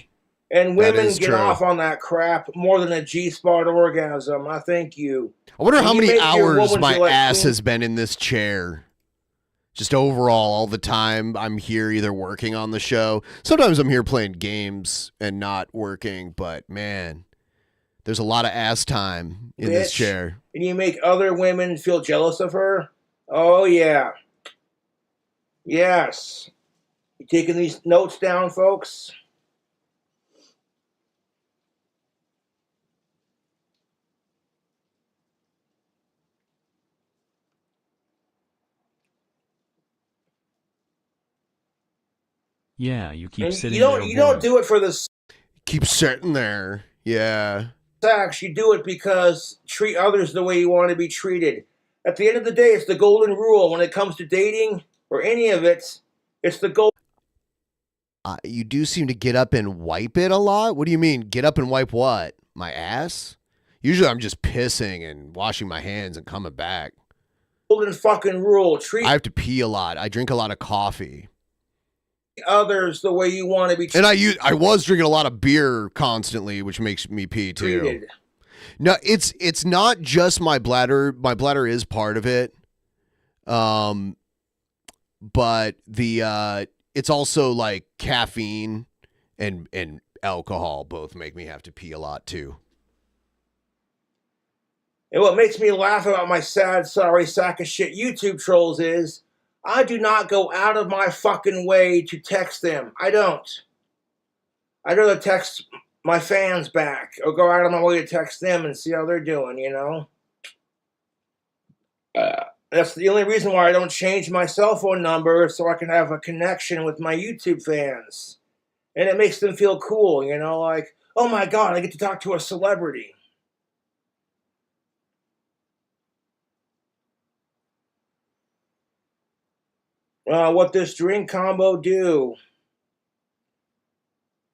And women get off on that crap more than a G-spot orgasm. I thank you. I wonder how many hours my ass has been in this chair. Just overall, all the time I'm here either working on the show. Sometimes I'm here playing games and not working, but man, there's a lot of ass time in this chair. And you make other women feel jealous of her? Oh, yeah. Yes. You taking these notes down, folks? Yeah, you keep sitting you don't, there. You don't do it for the... Keep sitting there. Yeah. Sex. You do it because treat others the way you want to be treated. At the end of the day, it's the golden rule. When it comes to dating or any of it, it's the gold. You do seem to get up and wipe it a lot. What do you mean? Get up and wipe what? My ass? Usually I'm just pissing and washing my hands and coming back. Golden fucking rule. I have to pee a lot. I drink a lot of coffee. Others the way you want to be treated. And I was drinking a lot of beer constantly, which makes me pee too. Treated. No, it's not just my bladder. My bladder is part of it. But it's also like caffeine and alcohol both make me have to pee a lot too. And what makes me laugh about my sad, sorry sack of shit YouTube trolls is I do not go out of my fucking way to text them. I don't. I'd rather text my fans back or go out on my way to text them and see how they're doing, you know? That's the only reason why I don't change my cell phone number, so I can have a connection with my YouTube fans. And it makes them feel cool, you know, like, oh my God, I get to talk to a celebrity. What this drink combo do?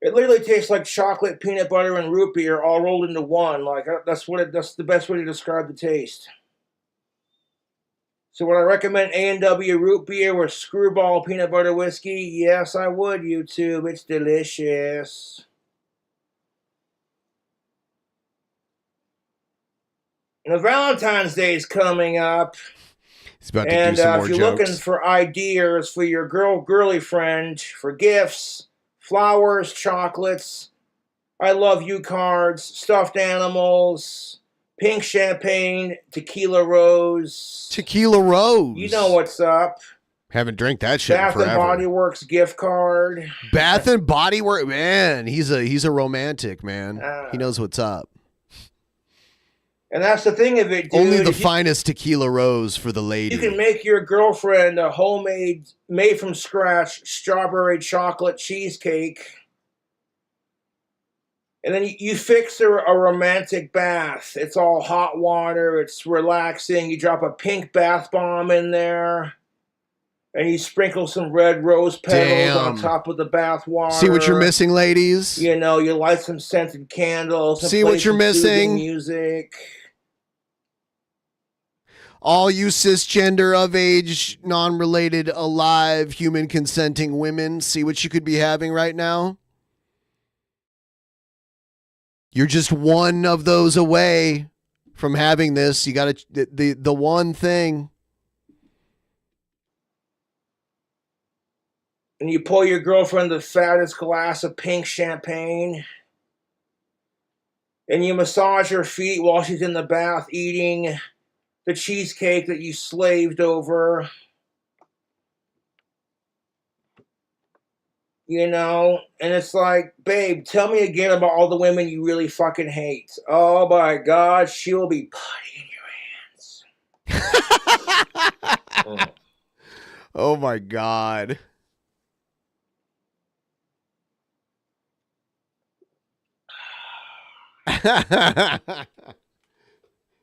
It literally tastes like chocolate, peanut butter, and root beer all rolled into one. Like that's the best way to describe the taste. So would I recommend A&W root beer with Screwball peanut butter whiskey? Yes, I would, YouTube. It's delicious. Now, Valentine's Day is coming up. He's about to do some more if you're jokes. looking for ideas for your girly friend, for gifts, flowers, chocolates, I love you cards, stuffed animals, pink champagne, tequila rose. Tequila rose. You know what's up. Haven't drank that shit in Bath and forever. Body Works gift card. Bath and Body Works, man. He's a romantic, man. He knows what's up. And that's the thing of it, dude. Only the finest tequila rose for the lady. You can make your girlfriend a homemade, made from scratch strawberry chocolate cheesecake. And then you fix her a romantic bath. It's all hot water. It's relaxing. You drop a pink bath bomb in there. And you sprinkle some red rose petals on top of the bath water. See what you're missing, ladies? You know, you light some scented candles. See what you're missing? Music. All you cisgender, of age, non-related, alive, human consenting women, see what you could be having right now? You're just one of those away from having this. You got to the one thing. And you pour your girlfriend the fattest glass of pink champagne. And you massage her feet while she's in the bath eating the cheesecake that you slaved over. You know? And it's like, babe, tell me again about all the women you really fucking hate. Oh my God, she'll be putty in your hands. Oh my God.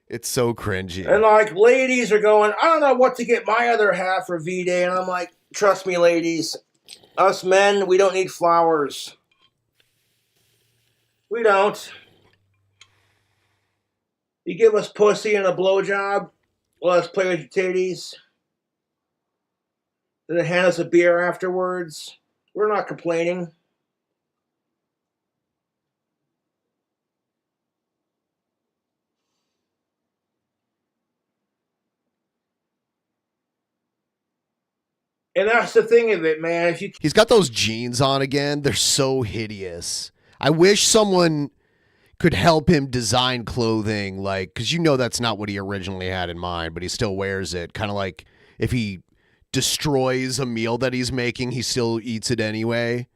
It's so cringy. And like, ladies are going, I don't know what to get my other half for V-Day. And I'm like, trust me, ladies, us men, we don't need flowers. We don't. You give us pussy and a blowjob, let us play with your titties, and then hand us a beer afterwards. We're not complaining. And that's the thing of it, man. He's got those jeans on again. They're so hideous. I wish someone could help him design clothing, like, because you know that's not what he originally had in mind, but he still wears it. Kind of like if he destroys a meal that he's making, he still eats it anyway,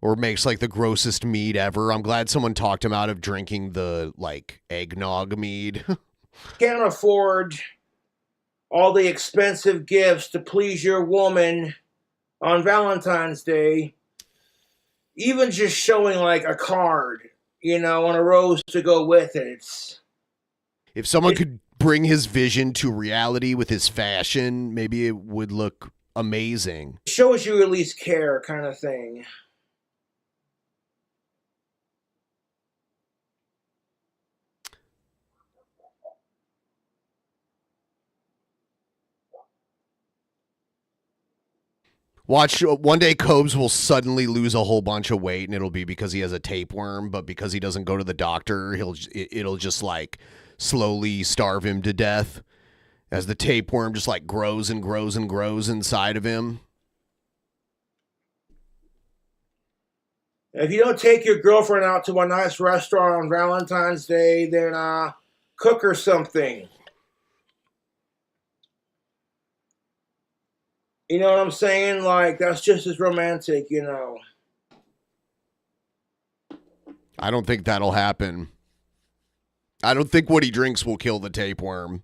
or makes like the grossest mead ever. I'm glad someone talked him out of drinking the like eggnog mead. Can't afford all the expensive gifts to please your woman on Valentine's Day. Even just showing like a card, you know, and a rose to go with it. If someone could bring his vision to reality with his fashion, maybe it would look amazing. It shows you at least care, kind of thing. Watch, one day Cobes will suddenly lose a whole bunch of weight, and it'll be because he has a tapeworm, but because he doesn't go to the doctor, it'll just like slowly starve him to death as the tapeworm just like grows and grows and grows inside of him. If you don't take your girlfriend out to a nice restaurant on Valentine's Day, then cook her something. You know what I'm saying? Like, that's just as romantic, you know. I don't think that'll happen. I don't think what he drinks will kill the tapeworm.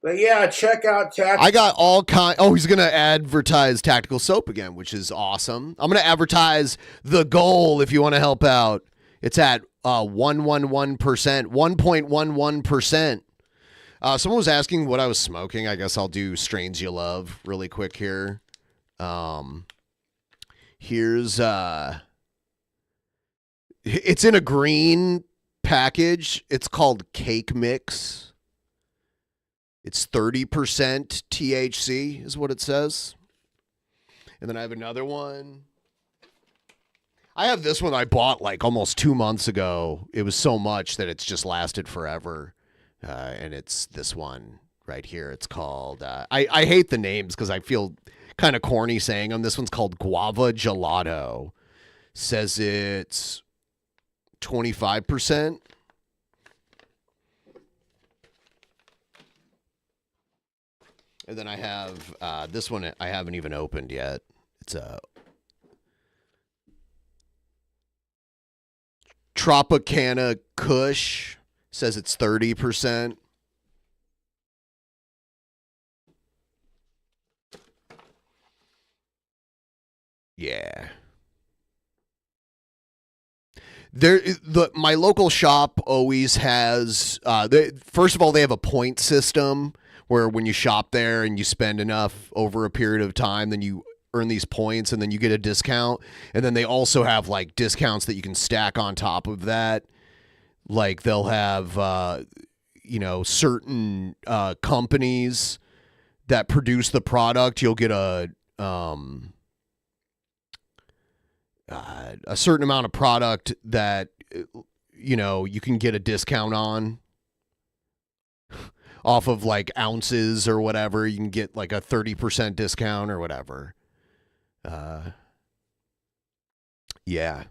But yeah, check out Tactical. I got all kind. Oh, he's gonna advertise Tactical Soap again, which is awesome. I'm gonna advertise The Goal if you want to help out. It's at 1.11%. 1.11%. Someone was asking what I was smoking. I guess I'll do Strains You Love really quick here. Here's it's in a green package. It's called Cake Mix. It's 30% THC is what it says. And then I have another one. I have this one I bought like almost 2 months ago. It was so much that it's just lasted forever. And it's this one right here. It's called, I hate the names because I feel kind of corny saying them. This one's called Guava Gelato. Says it's 25%. And then I have this one I haven't even opened yet. It's a Tropicana Kush. Says it's 30%. Yeah. My local shop always has first of all, they have a point system where when you shop there and you spend enough over a period of time, then you earn these points and then you get a discount. And then they also have like discounts that you can stack on top of that. Like they'll have, certain companies that produce the product. You'll get a certain amount of product that, you can get a discount on. Off of like ounces or whatever, you can get like a 30% discount or whatever. Yeah.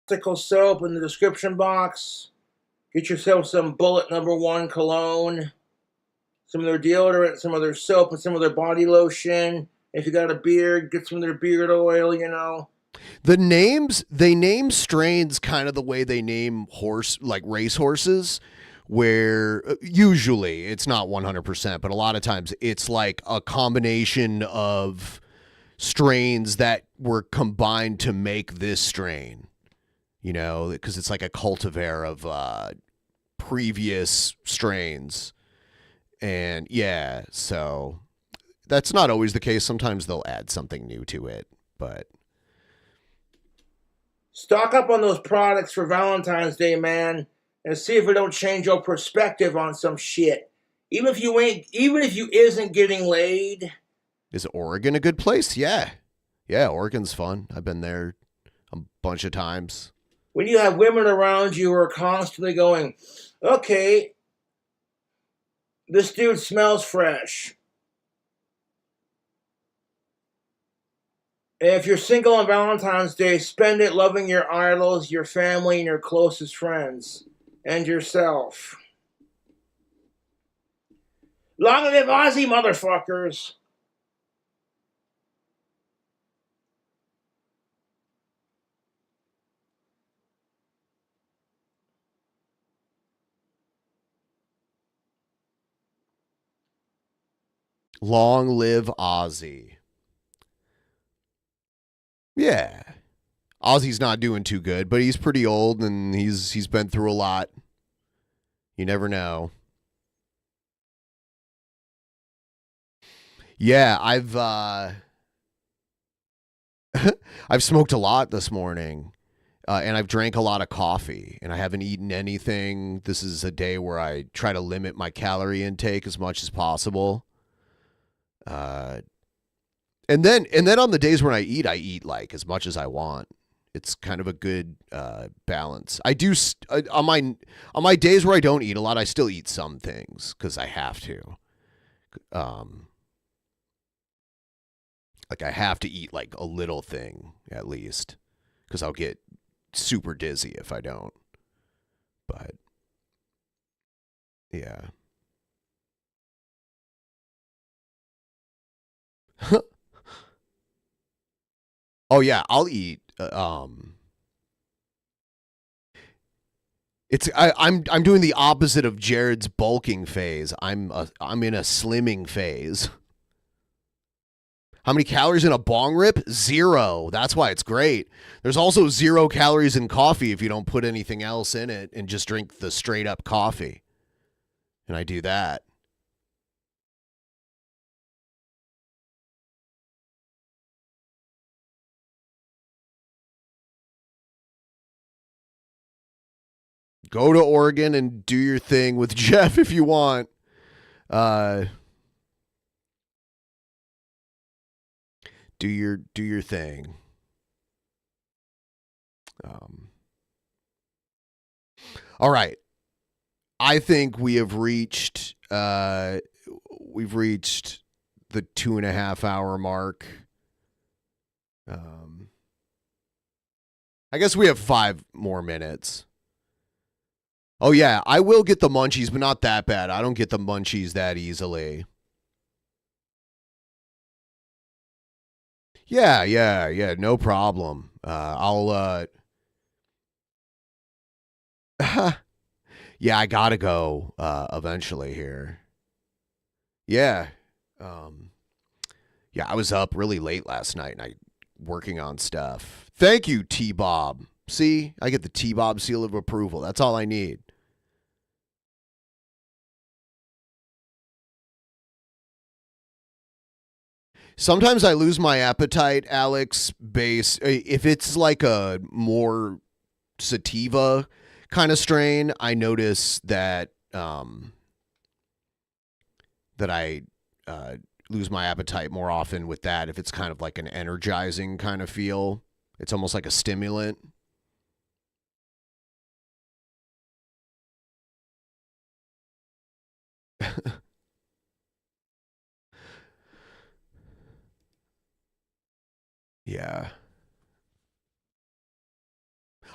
Tactical Soap in the description box. Get yourself some Bullet No. 1 cologne, some of their deodorant, some of their soap, and some of their body lotion. If you got a beard, get some of their beard oil, The names, they name strains kind of the way they name race horses, where usually it's not 100%, but a lot of times it's like a combination of strains that were combined to make this strain, because it's like a cultivar of previous strains. And yeah, so that's not always the case. Sometimes they'll add something new to it, but stock up on those products for Valentine's Day, man, and see if it don't change your perspective on some shit. Even if you isn't getting laid. Is Oregon a good place? Yeah. Yeah, Oregon's fun. I've been there a bunch of times. When you have women around you who are constantly going, okay, this dude smells fresh. If you're single on Valentine's Day, spend it loving your idols, your family, and your closest friends, and yourself. Long live Aussie, motherfuckers! Long live Ozzy. Yeah. Ozzy's not doing too good, but he's pretty old and he's been through a lot. You never know. Yeah, I've I've smoked a lot this morning. And I've drank a lot of coffee, and I haven't eaten anything. This is a day where I try to limit my calorie intake as much as possible. And then on the days when I eat like as much as I want. It's kind of a good balance. I do on my days where I don't eat a lot, I still eat some things because I have to. Like I have to eat like a little thing at least because I'll get super dizzy if I don't. But Yeah. Oh yeah, I'll eat. I'm doing the opposite of Jared's bulking phase. I'm in a slimming phase. How many calories in a bong rip? 0. That's why it's great. There's also 0 calories in coffee if you don't put anything else in it and just drink the straight up coffee. And I do that. Go to Oregon and do your thing with Jeff if you want. Do your thing. All right. I think we have reached we've reached the 2.5 hour mark. I guess we have 5 more minutes. Oh yeah, I will get the munchies, but not that bad. I don't get the munchies that easily. Yeah, no problem. I'll yeah, I gotta go eventually here. Yeah. Yeah, I was up really late last night and working on stuff. Thank you, T-Bob. See, I get the T-Bob seal of approval. That's all I need. Sometimes I lose my appetite, Alex, if it's like a more sativa kind of strain, I notice that that I lose my appetite more often with that. If it's kind of like an energizing kind of feel, it's almost like a stimulant. Yeah.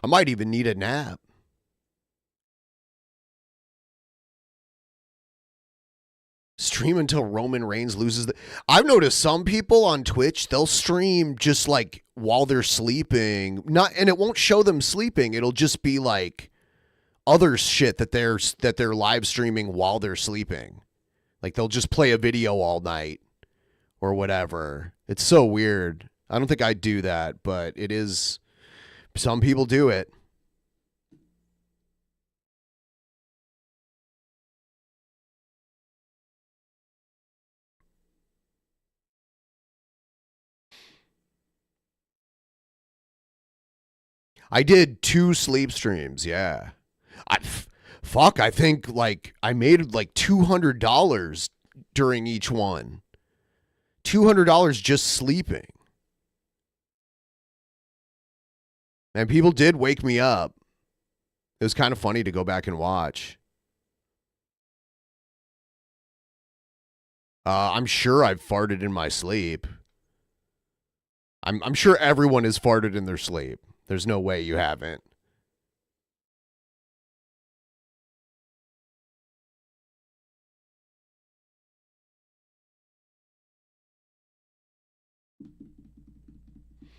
I might even need a nap. Stream until Roman Reigns loses I've noticed some people on Twitch, they'll stream just like while they're sleeping. And it won't show them sleeping. It'll just be like other shit that they're live streaming while they're sleeping. Like they'll just play a video all night or whatever. It's so weird. I don't think I do that, but it is. Some people do it. I did 2 sleep streams, yeah. I think like I made like $200 during each one. $200 just sleeping. And people did wake me up. It was kind of funny to go back and watch. I'm sure I've farted in my sleep. I'm sure everyone has farted in their sleep. There's no way you haven't.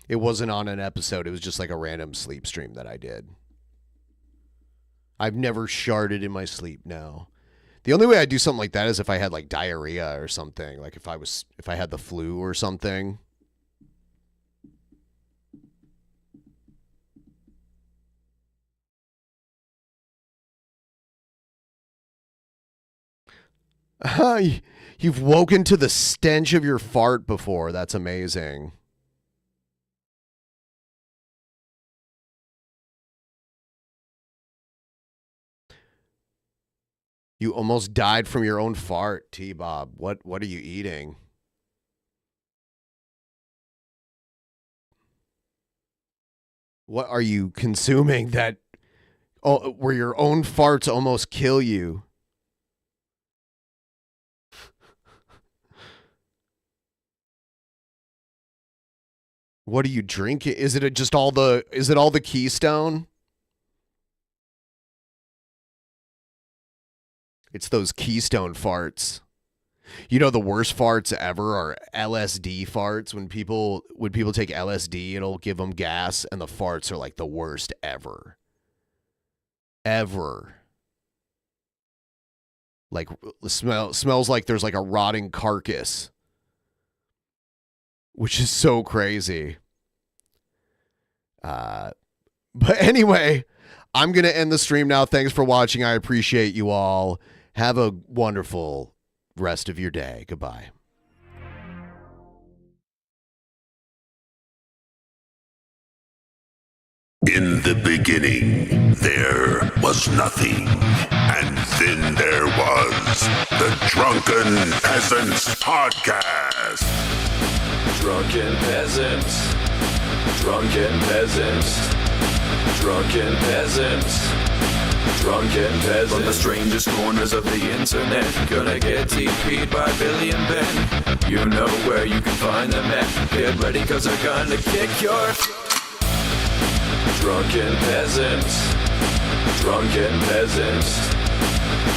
It wasn't on an episode. It was just like a random sleep stream that I did. I've never sharded in my sleep now. The only way I do something like that is if I had like diarrhea or something. Like if I had the flu or something. You've woken to the stench of your fart before. That's amazing. You almost died from your own fart, T-Bob. What are you eating? What are you consuming that where your own farts almost kill you? What are you drinking? Is it all the Keystone? It's those Keystone farts. You know, the worst farts ever are LSD farts. When people take LSD, it'll give them gas, and the farts are like the worst ever. Ever. Like, smells like there's like a rotting carcass, which is so crazy. But anyway, I'm going to end the stream now. Thanks for watching. I appreciate you all. Have a wonderful rest of your day. Goodbye. In the beginning, there was nothing. And then there was the Drunken Peasants Podcast. Drunken Peasants. Drunken Peasants. Drunken Peasants. Drunken Peasants. From the strangest corners of the internet, gonna get TP'd by Billy and Ben. You know where you can find them at. Get ready, cause they're gonna kick your... Drunken Peasants. Drunken Peasants.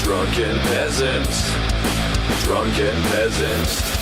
Drunken Peasants. Drunken Peasants.